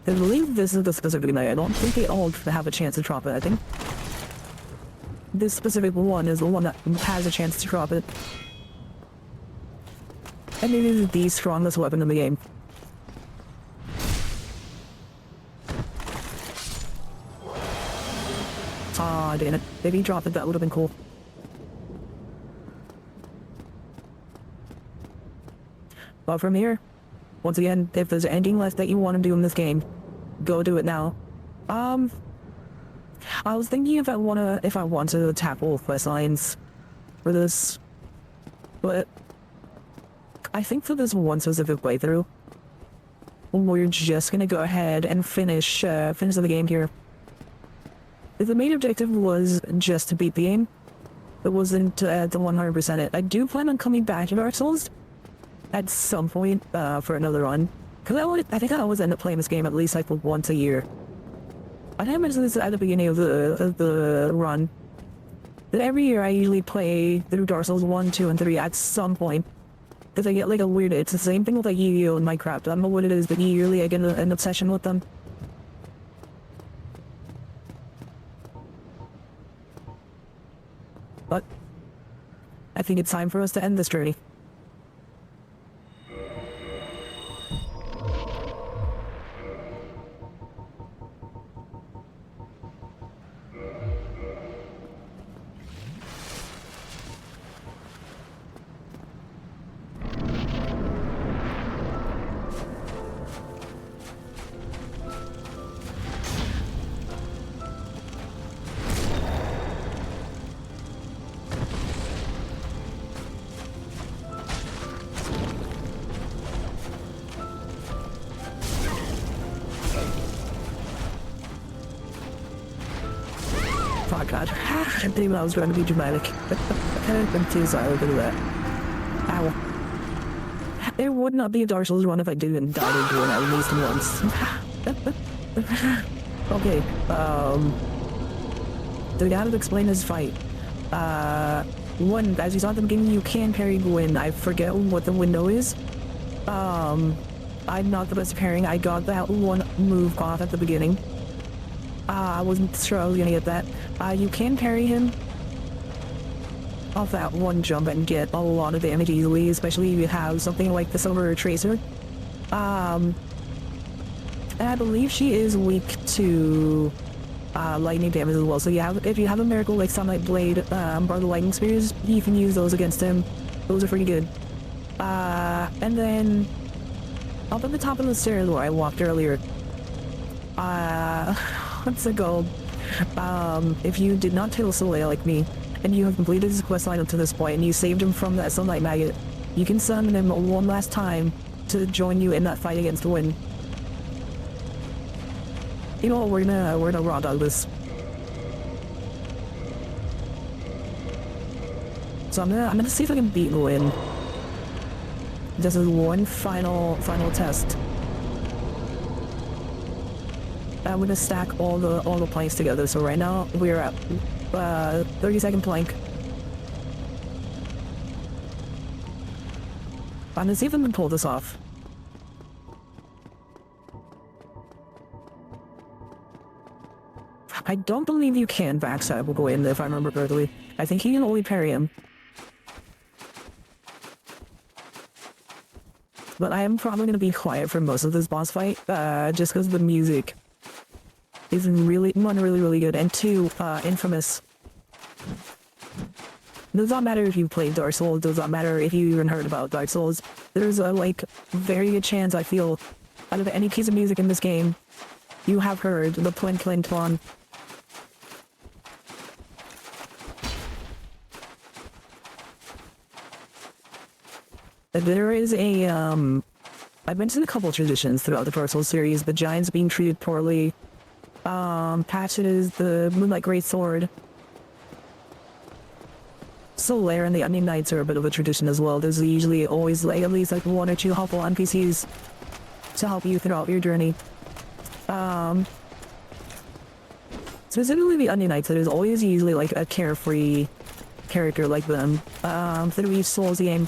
I believe this is the specific night. I don't think they all have a chance to drop it. I think this specific one is the one that has a chance to drop it. And it is the strongest weapon in the game. Ah, damn it. If he dropped it, that would have been cool. But from here, once again, if there's anything left that you want to do in this game, go do it now. I was thinking if I want to tackle quest lines for this, but I think for this one specific playthrough, we're just gonna go ahead and finish the game here. If the main objective was just to beat the game, it wasn't to 100% it. I do plan on coming back to Darksouls at some point for another run, because I think I always end up playing this game at least like once a year. I think I mentioned this at the beginning of the run, that every year I usually play through Dark Souls 1, 2, and 3 at some point, because I get like a weird, it's the same thing with like Yu-Gi-Oh! And Minecraft. I don't know what it is, but yearly I get an obsession with them. But I think it's time for us to end this journey. Oh god, I didn't think I was going to be dramatic. I kind of been too silent to do that. Ow. There would not be a Dark Souls run if I didn't die to do it at least once. Okay, so we gotta explain this fight. One, as you saw at the beginning, you can parry Gwyn. I forget what the window is. I'm not the best at parrying. I got that one move off at the beginning. I wasn't sure I was gonna get that. You can parry him off that one jump and get a lot of damage easily, especially if you have something like the Silver Tracer. And I believe she is weak to lightning damage as well. So if you have a miracle like Sunlight Blade, or the Lightning Spears, you can use those against him. Those are pretty good. And then up at the top of the stairs where I walked earlier, what's it called? If you did not kill Soleil like me, and you have completed his quest line up to this point, and you saved him from that Sunlight Maggot, you can summon him one last time to join you in that fight against Gwyn. You know what, we're gonna raw dog this. So I'm gonna see if I can beat Gwyn. This is one final test. I'm gonna stack all the planks together. So right now we're at 30-second plank. I'm gonna see if I can pull this off. I don't believe you can backstab Gwyn, if I remember correctly. I think he can only parry him. But I am probably gonna be quiet for most of this boss fight, just because the music is really good, and two, infamous. Does not matter if you played Dark Souls, does not matter if you even heard about Dark Souls. There's a very good chance, I feel, out of any piece of music in this game, you have heard the Plin Plin Plon. There is a, I've mentioned a couple of traditions throughout the Dark Souls series, the giants being treated poorly, Patches, the Moonlight Greatsword. Solaire and the Onion Knights are a bit of a tradition as well. There's usually always at least one or two helpful NPCs to help you throughout your journey. Specifically the Onion Knights, there's always usually a carefree character like them through each Souls game.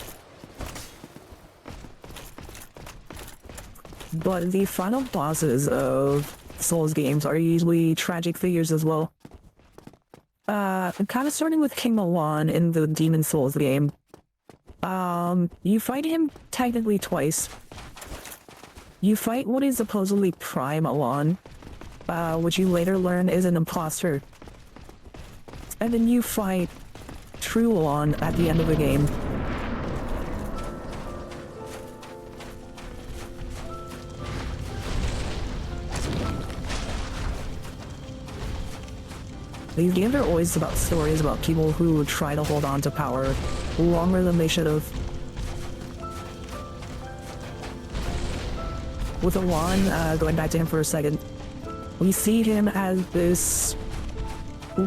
but the final bosses of Souls games are usually tragic figures as well. Kind of starting with King Milan in the Demon Souls game. You fight him technically twice. You fight what is supposedly Prime Milan, which you later learn is an imposter. And then you fight True Milan at the end of the game. These games are always about stories about people who try to hold on to power longer than they should have. With Alon, going back to him for a second, we see him as this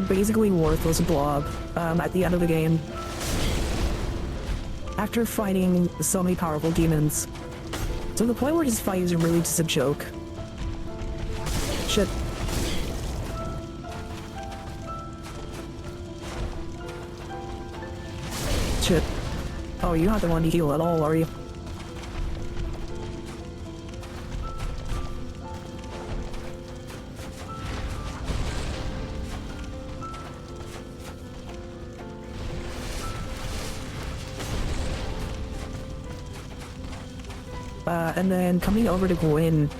basically worthless blob at the end of the game. After fighting so many powerful demons, to the point where his fight is really just a joke. Shit. Shit. Oh, you're not the one to heal at all, are you? And then coming over to Gwyn.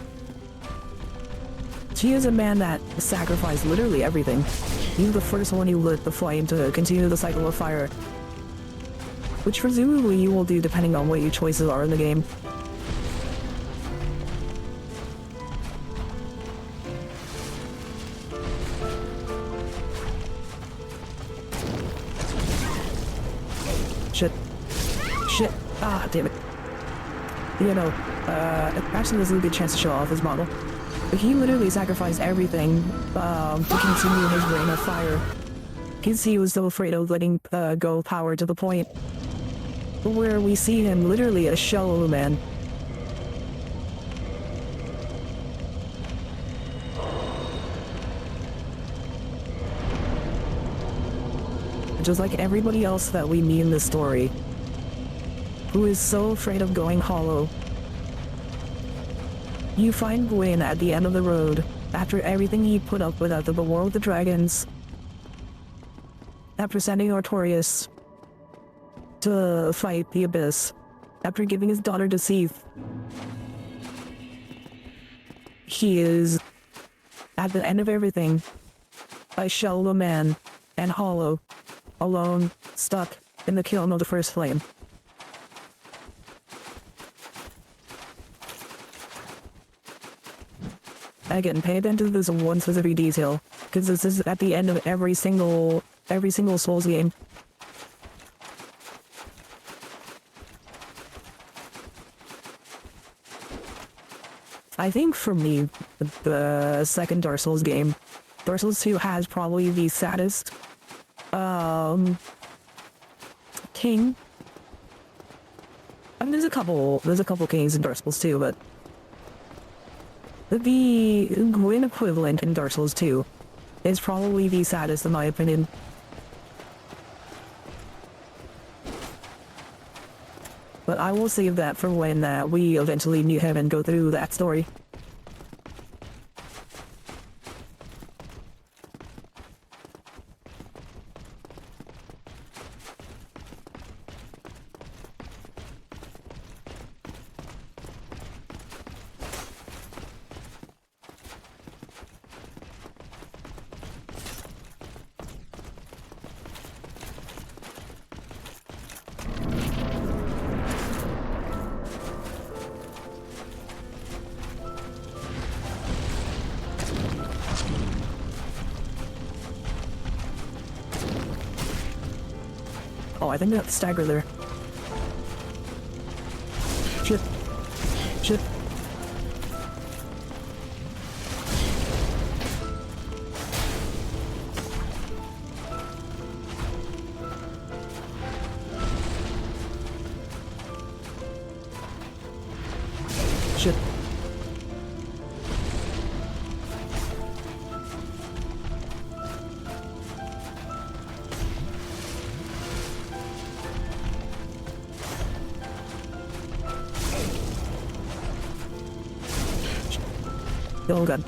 She is a man that sacrificed literally everything. He's the first one who lit the flame to continue the cycle of fire. Which presumably you will do depending on what your choices are in the game. Shit. Shit. Ah, damn it. You know, actually this is a good chance to show off his model. But he literally sacrificed everything to continue his reign of fire. Because he was so afraid of letting go of power to the point where we see him literally a shell of a man. Just like everybody else that we meet in this story, who is so afraid of going hollow. You find Gwyn at the end of the road, after everything he put up with at the War with the Dragons, after sending Artorias to fight the Abyss, after giving his daughter to Seath. He is, at the end of everything, a shell of a man, and hollow, alone, stuck in the kiln of the first flame. Again, pay attention to this one specific detail, because this is at the end of every single Souls game. I think for me, the second Dark Souls game, Dark Souls 2 has probably the saddest king. I mean, there's a couple kings in Dark Souls 2, but the Gwyn equivalent in Dark Souls 2 is probably the saddest in my opinion. But I will save that for when we eventually meet him and go through that story. Oh, I think that's stagger there. Shit. Shit. Shit. Oh god.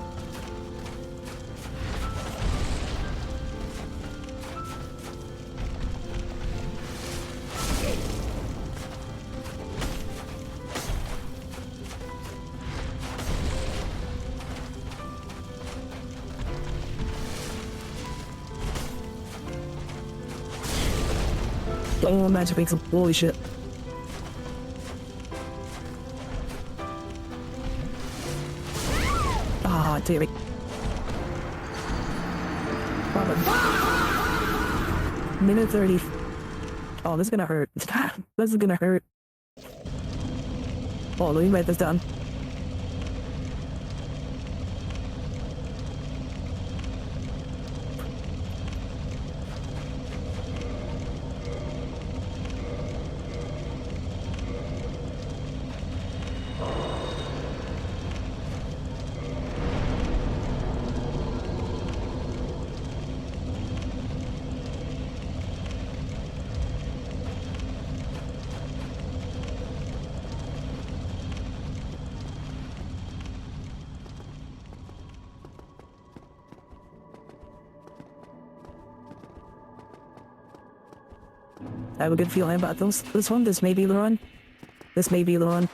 Oh, magic makes holy shit. Ah, damn it. Minute 30. Oh, this is gonna hurt. This is gonna hurt. Oh, let me write this down. I have a good feeling about this one. This may be the one. This may be the one.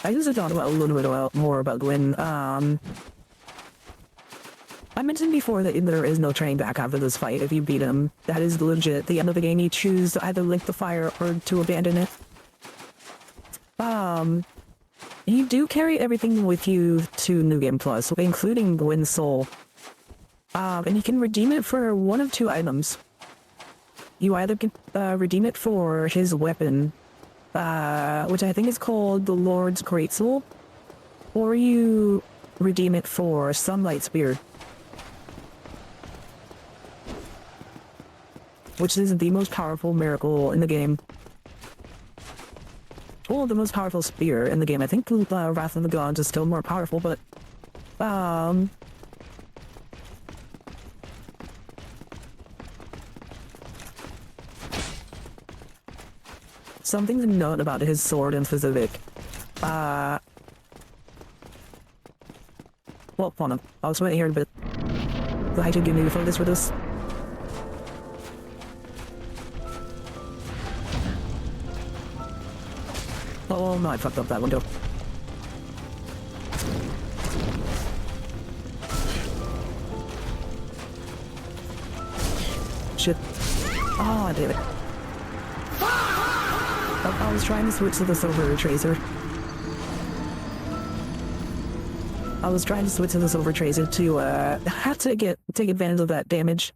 I just thought about a little bit more about Gwyn. I mentioned before that there is no turning back after this fight. If you beat him, that is legit. The end of the game, you choose to either lick the fire or to abandon it. You do carry everything with you to New Game Plus, including Gwyn's soul. And you can redeem it for one of two items. You either can redeem it for his weapon, which I think is called the Lord's Greatsword, or you redeem it for Sunlight Spear, which is the most powerful miracle in the game. Well, the most powerful spear in the game. I think Wrath of the Gods is still more powerful, but something to note about his sword in specific. Well, hold on. I was waiting here a bit. I should give me the focus for this. Oh no, I fucked up that window. Shit. Oh, damn it. I was trying to switch to the Silver Tracer. To have to take advantage of that damage.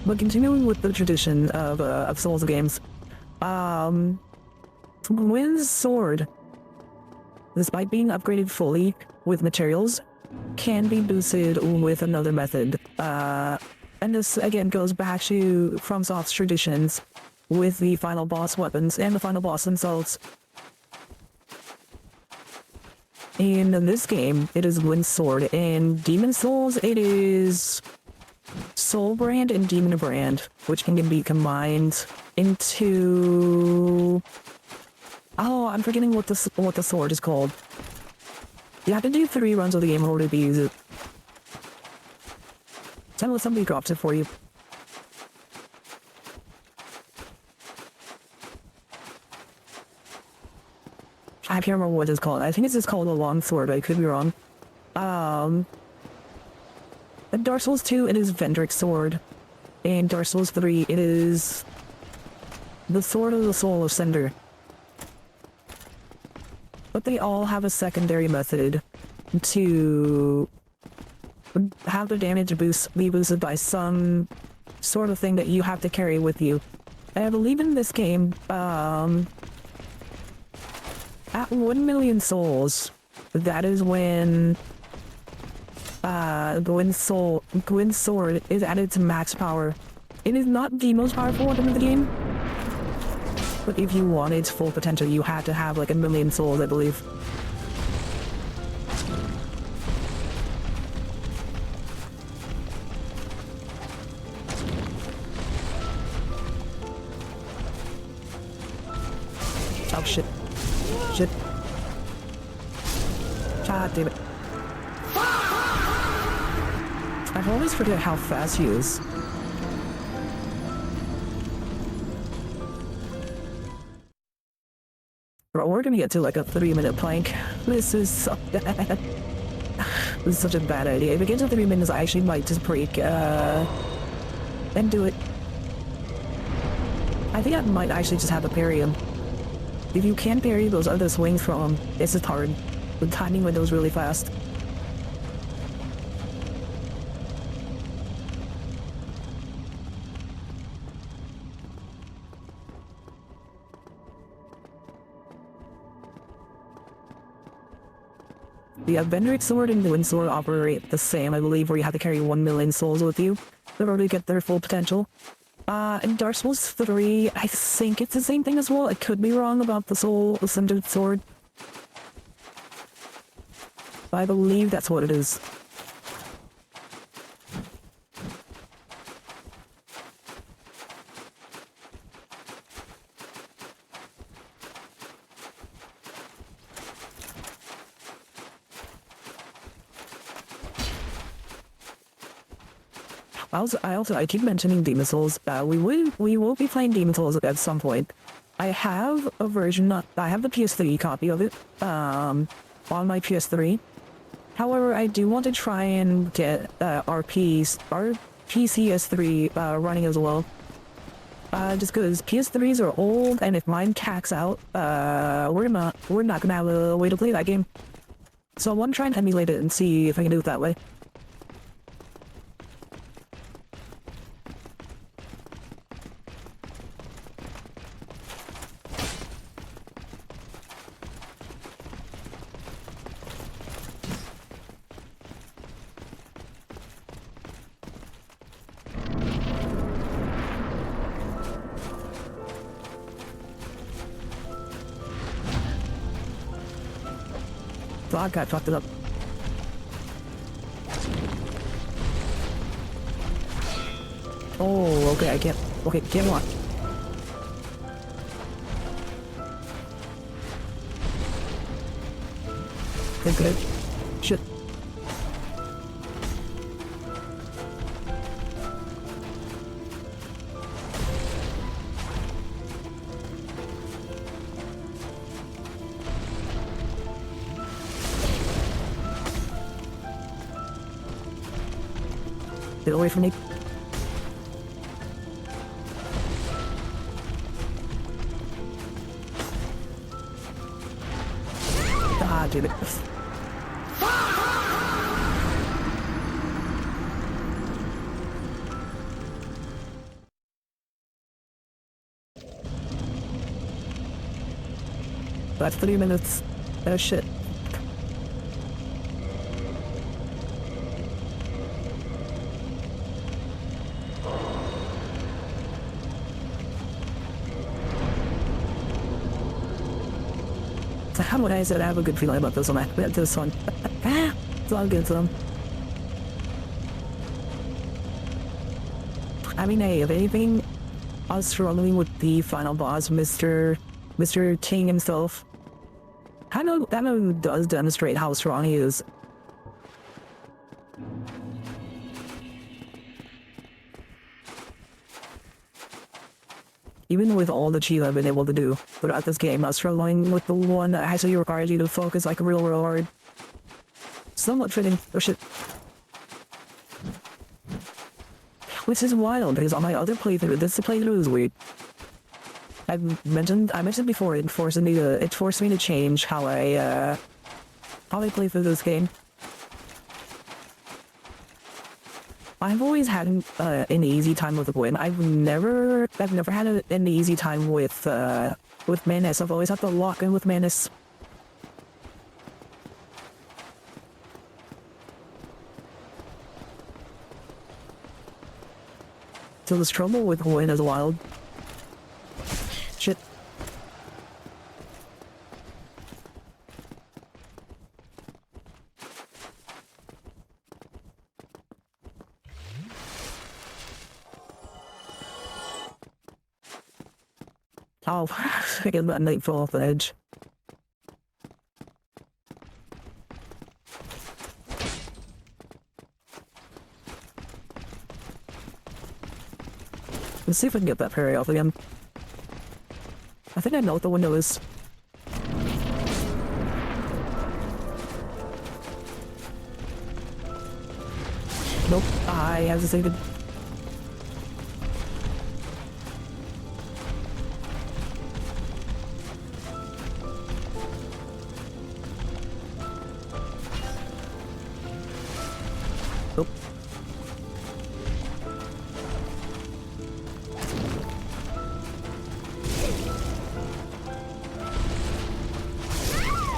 But continuing with the tradition of Souls games, Gwyn's sword, despite being upgraded fully with materials, can be boosted with another method. And this again goes back to FromSoft's traditions with the final boss weapons and the final boss themselves. In this game, it is Gwyn's sword. In Demon Souls, it is Soul Brand and Demon Brand, which can be combined into... Oh, I'm forgetting what the sword is called. You have to do 3 runs of the game in order to use it. Somebody drops it for you. I can't remember what it's called. I think it's just called a long sword, but I could be wrong. In Dark Souls 2, it is Vendrick's sword. In Dark Souls 3, it is the Sword of the Soul of Cinder. But they all have a secondary method to have the damage be boosted by some sort of thing that you have to carry with you. And I believe in this game, at 1 million souls, that is when Gwyn's sword is added to max power. It is not the most powerful weapon in the game. But if you want its full potential, you had to have like 1,000,000 souls, I believe. Oh shit. Shit. God damn it. I always forget how fast he is. Bro, we're gonna get to like a 3-minute plank. This is so bad. This is such a bad idea. If it gets to 3 minutes, I actually might just break, then do it. I think I might actually just have to parry him. If you can parry those other swings from him, it's just hard. The timing window's really fast. The Vendrick Sword and the Wind Sword operate the same, I believe, where you have to carry 1,000,000 souls with you in order to get their full potential. In Darksouls 3, I think it's the same thing as well. I could be wrong about the Ascended Sword. But I believe that's what it is. I keep mentioning Demon Souls. We will be playing Demon Souls at some point. I have a version. I have the PS3 copy of it. On my PS3. However, I do want to try and get our PCS3 running as well. Just because PS3s are old, and if mine cacks out, we're not gonna have a way to play that game. So I want to try and emulate it and see if I can do it that way. Fuck, I fucked it up. Oh, okay, I can't. Okay, can't walk. Good. Shit. Get away from me. Ah, damn it. That's 3 minutes. Oh shit. How would I say I have a good feeling about this one? This one. It's all good, son. I mean, hey, if anything, I was struggling with the final boss, Mr. King himself. That does demonstrate how strong he is. Even with all the cheat I've been able to do throughout this game, I was struggling with the one that actually requires you to focus like real hard. Somewhat fitting. Oh shit. Which is wild, because on my other playthrough, this playthrough is weird. I mentioned before, it forced me to change how I play through this game. I've always had an easy time with the Gwyn. I've never had an easy time with Menace. I've always had to lock in with Menace. So there's trouble with going as wild. Shit. Oh, I get that nightfall off the edge. Let's see if I can get that parry off again. I think I know what the window is. Nope, I hesitated. Nope.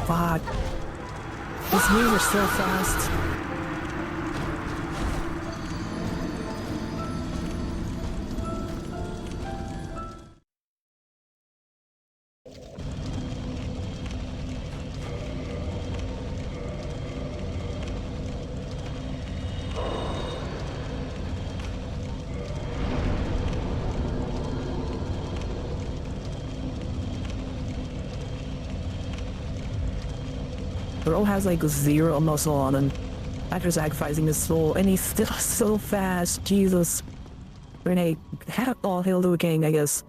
Fuck. These moves are so fast. Bro has like 0 muscle on him after sacrificing his soul, and he's still so fast. Jesus. Renee, all hail to a king, I guess.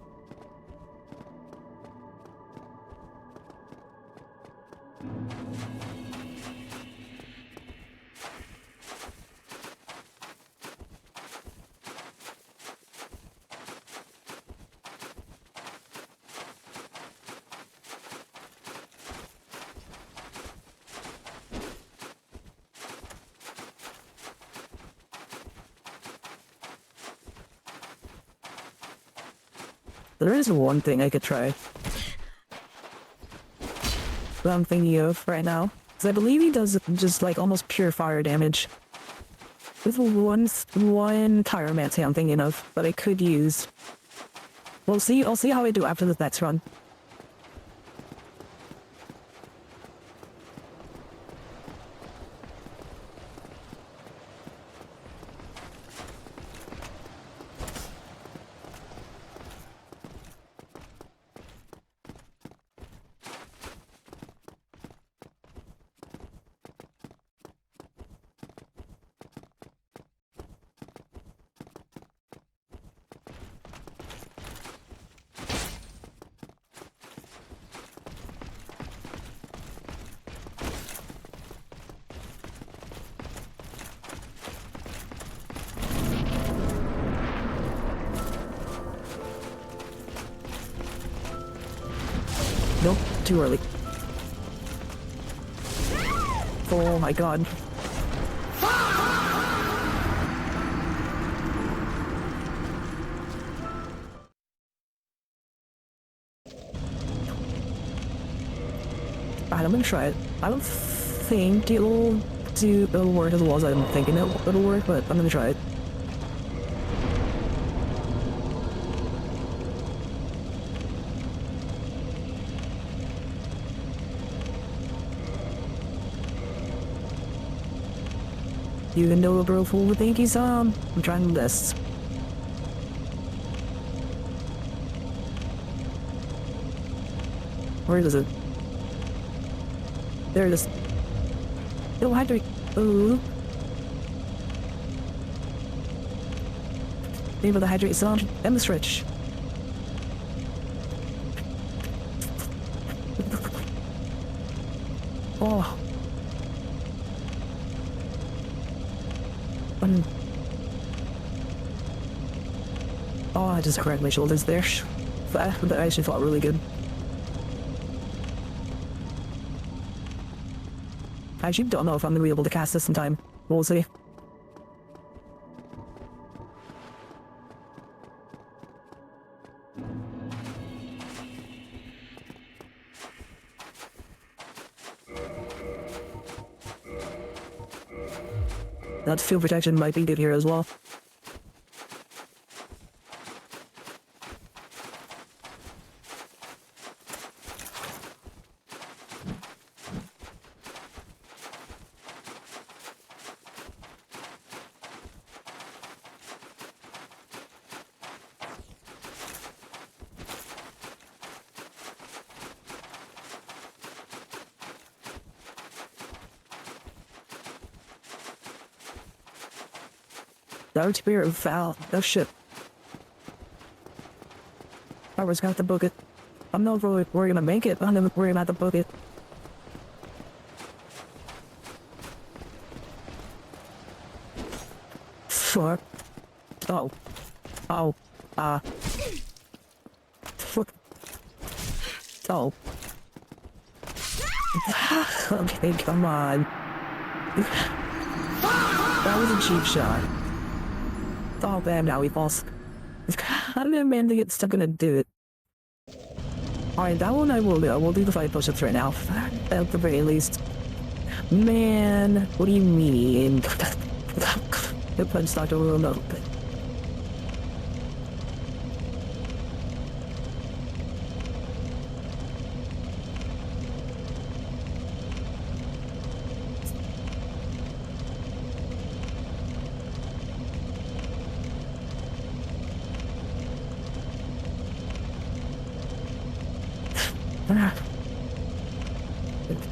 There is one thing I could try that I'm thinking of right now, because I believe he does just like almost pure fire damage. There's one pyromancy I'm thinking of that I could use. We'll see. I'll see how I do after the next run. Nope, too early. Oh my god. Alright, I'm gonna try it. I don't think it'll work as well as I'm thinking it'll work, but I'm gonna try it. You can do a bro fool with thank you, Sam. I'm trying this. Where is it? There it is. It'll hydrate. Ooh. Maybe the hydrate sound and the stretch. Oh. Oh, I just cracked my shoulders there. That actually felt really good. I actually don't know if I'm going to be able to cast this in time. We'll see. That field protection might be good here as well. Dark spirit foul. Oh shit. I was got to book it. I'm not really we're gonna make it. I'm not worried about the book it. Fuck. Oh. Oh. Fuck. Oh. Okay, come on. That was a cheap shot. Oh damn, now he falls. I didn't man to get stuck in it, do it. Alright, that one I will do. We'll do the 5 push-ups right now. At the very least. Man, what do you mean? The punch not a little open.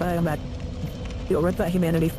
I'm back. You'll rip that humanity.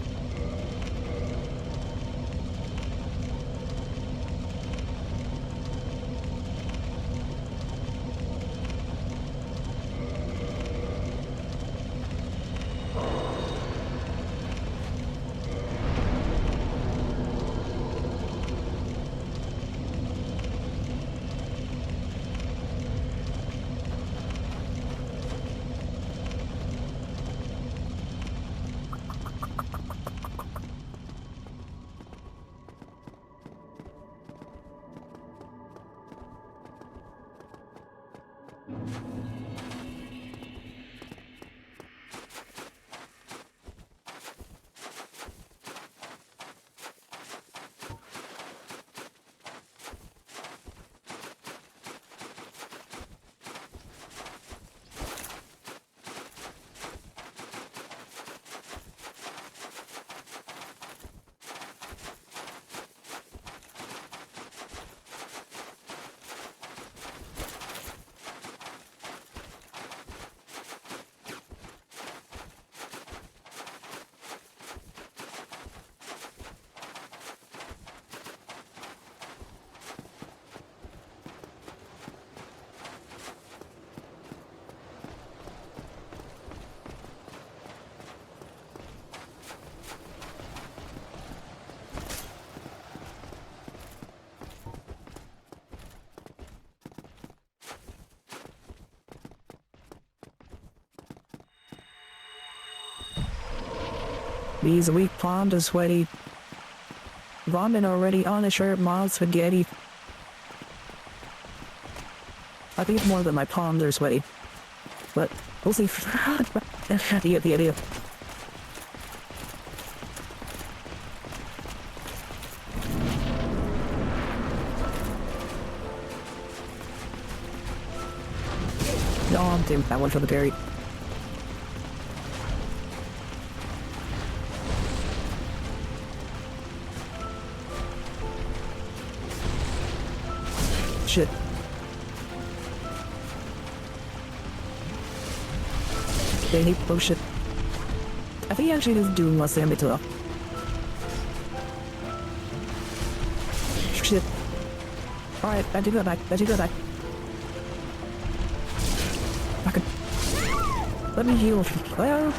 These weak palms are sweaty. Vomit already on the shirt, mild spaghetti. I think it's more than my palms are sweaty. But we'll see. You get the idea. No, I'm taking that one for the berry. Shit. Okay, oh shit. I think he actually is doing less damage to them. Shit. Alright, I take that back. I take that back. Fucking. Let me heal. Well.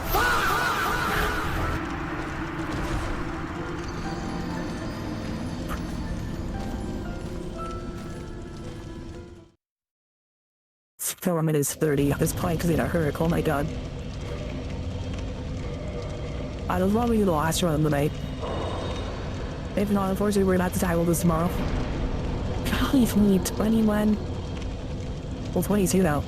Filament is 30. This plank is gonna hurt. Oh my god. I don't want to do the last run of the night. If not, unfortunately, we're gonna have to tackle this tomorrow. Golly, 21. Well, 22 now.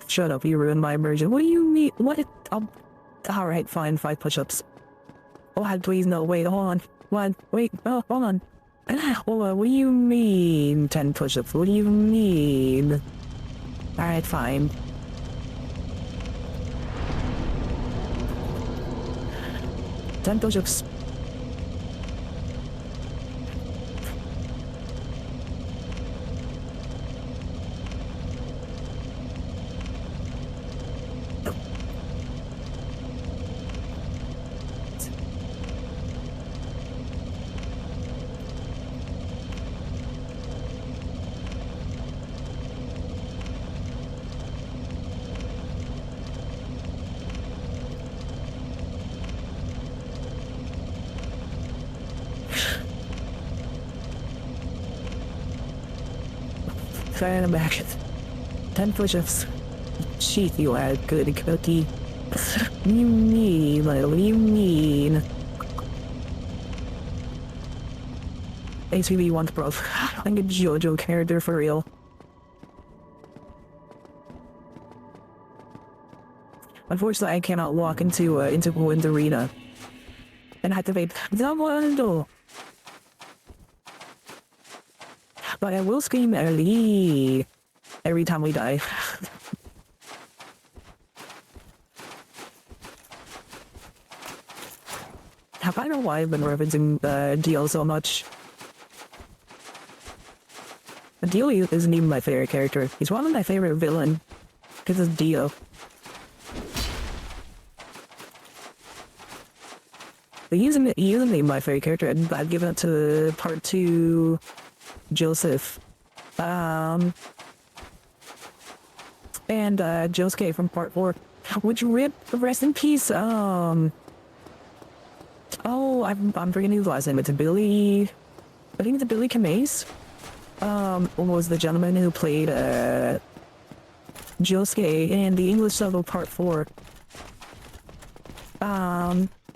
Shut up, you ruined my immersion. What do you mean? What? Alright, fine, 5 push-ups. Oh, please, no, wait, hold on. What? Wait, oh, hold on. Hold on, what do you mean 10 push-ups? What do you mean? Alright, fine. Ten push-ups. Fan of action. 10 push-ups. Sheath, you are good cookie. What do you mean? What do you mean? HPV once bro. I'm a JoJo character for real. Unfortunately, I cannot walk into Wind Arena and activate the window. But I will scream early every time we die. I don't know why I've been referencing Dio so much. Dio isn't even my favorite character. He's one of my favorite villain because it's Dio. But he isn't even my favorite character. I'd give it to part 2 Joseph. And Josuke from part 4. Which rip, rest in peace. Oh, I'm forgetting his last name. It's Billy. I think it's Billy Kamase. Was the gentleman who played Josuke in the English sub of part 4.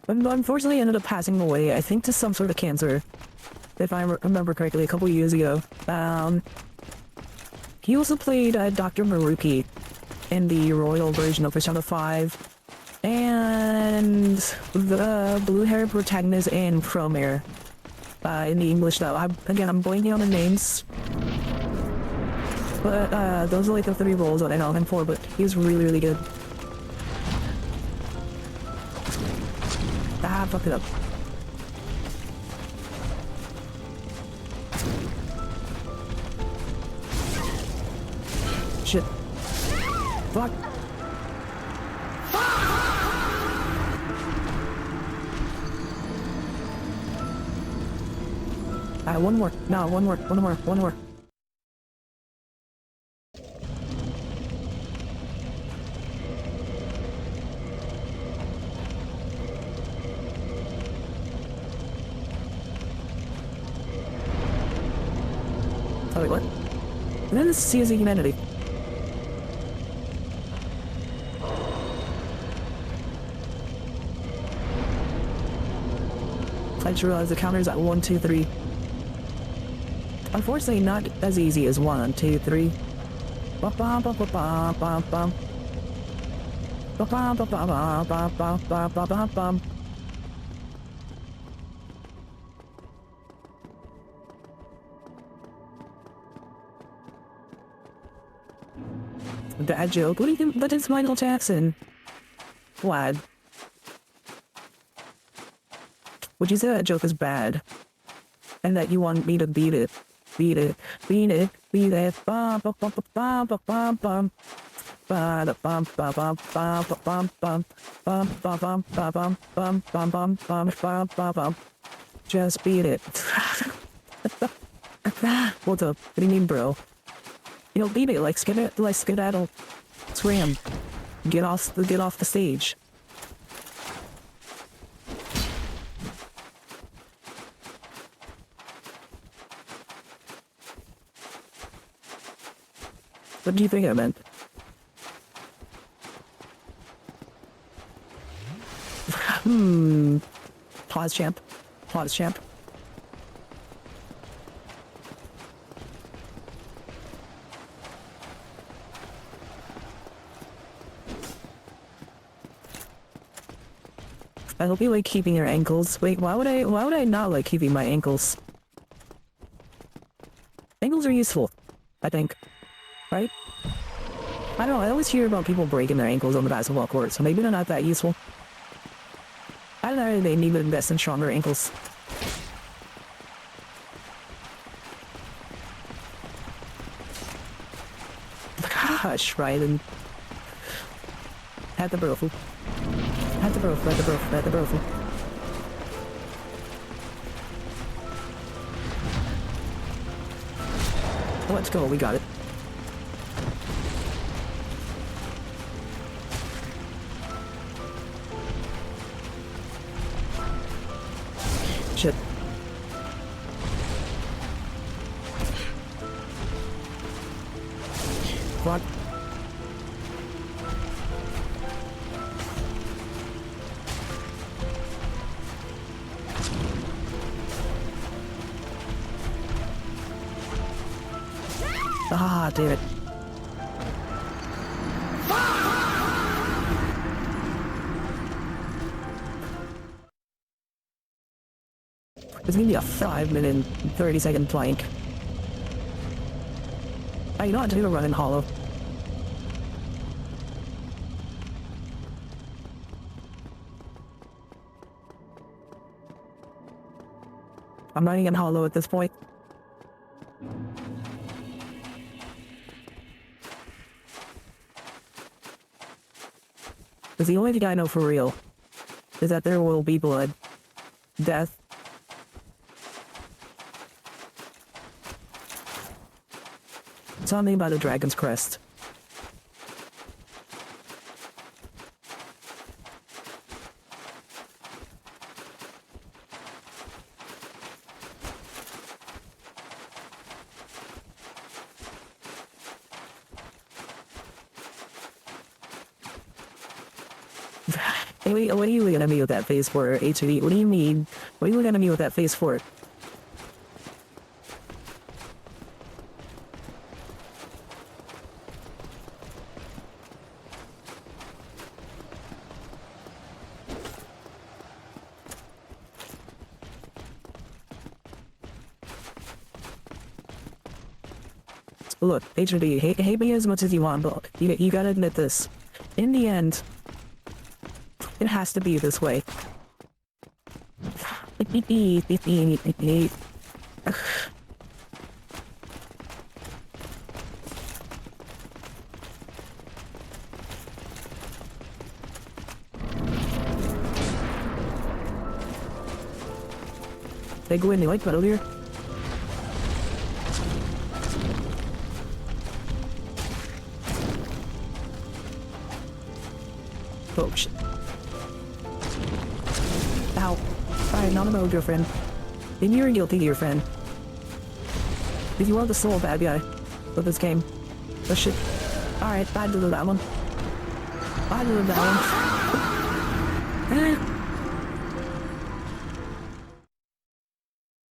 Unfortunately ended up passing away, I think to some sort of cancer, if I remember correctly, a couple years ago. He also played Dr. Maruki in the royal version of Persona 5, and the blue-haired protagonist in Promare in the English dub. I'm blanking on the names, but those are like the 3 roles that I know him for, but he was really, really good. Ah, fuck it up. Shit. Fuck. One more. No, one more. Oh, wait, what? And then this is humanity. I just realized the counter's at 1, 2, 3. Unfortunately, not as easy as 1, 2, 3. Bum bum bum bum bum bum bum. Bum bum bum bum bum bum bum bum bum bum. Bad joke. What do you think? But it's Michael Jackson. What? Would you say that joke is bad? And that you want me to beat it? Beat it. Beat it. Beat it. Bum bum bum bum bum bum bum. Ba bum ba bum bum bum bum bum bum bum bum bum bum bum bum bum bum bum. Just beat it. What's up? What do you mean, bro? You know, beat it, like skedaddle, scram, get off the stage. What do you think I meant? Pause, champ. Pause, champ. I hope you like keeping your ankles. Wait, why would I not like keeping my ankles? Ankles are useful, I think. Right? I don't know, I always hear about people breaking their ankles on the basketball court, so maybe they're not that useful. I don't know, they need to invest in stronger ankles. Gosh, Rylan. Had the brofu. Had the brofu. Let's go, we got it. Shit. clock. Ah, damn it. It's gonna be a 5-minute and 30-second plank. You know what? I'm gonna run in hollow. I'm running in hollow at this point. Because the only thing I know for real is that there will be blood, death, something about a dragon's crest. Hey, what are you looking at me with that face for, HV? What do you mean? What are you looking at me with that face for? Look, HV, hate me as much as you want, but you gotta admit this. In the end, it has to be this way. They go in, they like metal here. Oh shit. Ow. Alright, not a mode, your friend. Then you're guilty, your friend. If you are the sole bad guy of this game. Oh shit. Alright, I did that one. I did that one.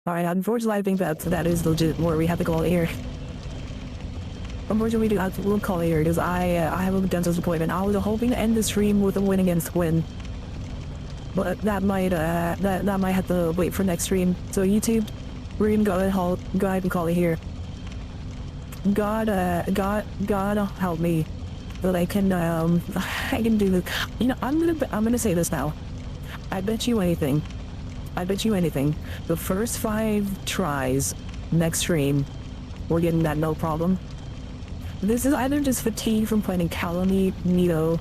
Alright, unfortunately I think that is legit where we have to call it here. Unfortunately, we'll call it here because I have a dentist appointment. I was hoping to end the stream with a win against Win, but that might have to wait for next stream. So YouTube, we're gonna go ahead and call it here. God help me that I can do this. You know, I'm gonna say this now. I bet you anything. The first 5 tries next stream, we're getting that no problem. This is either just fatigue from playing Calamy, Nito,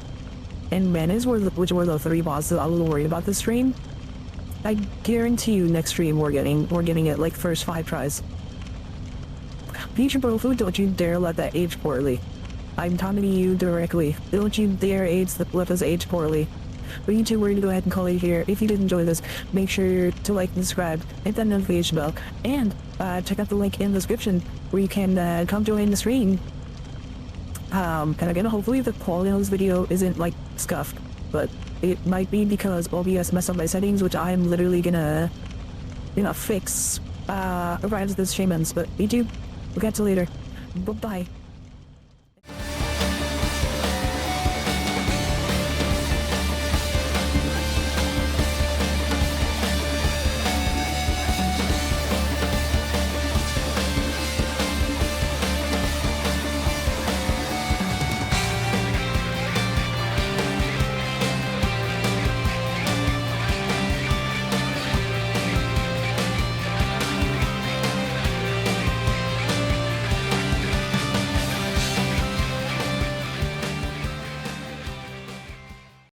and Menace, which were the 3 bosses I was worried about this stream. I guarantee you next stream we're getting it like first 5 tries. Future Brofu, don't you dare let that age poorly. I'm talking to you directly. Don't you dare let us age poorly. But you two, we're gonna go ahead and call it here. If you did enjoy this, make sure to like and subscribe, hit that notification bell, and check out the link in the description where you can come join the stream. And again, hopefully the quality of this video isn't like scuffed, but it might be because OBS messed up my settings, which I'm literally gonna fix right as this stream ends. But YouTube, we'll catch you later. Bye bye.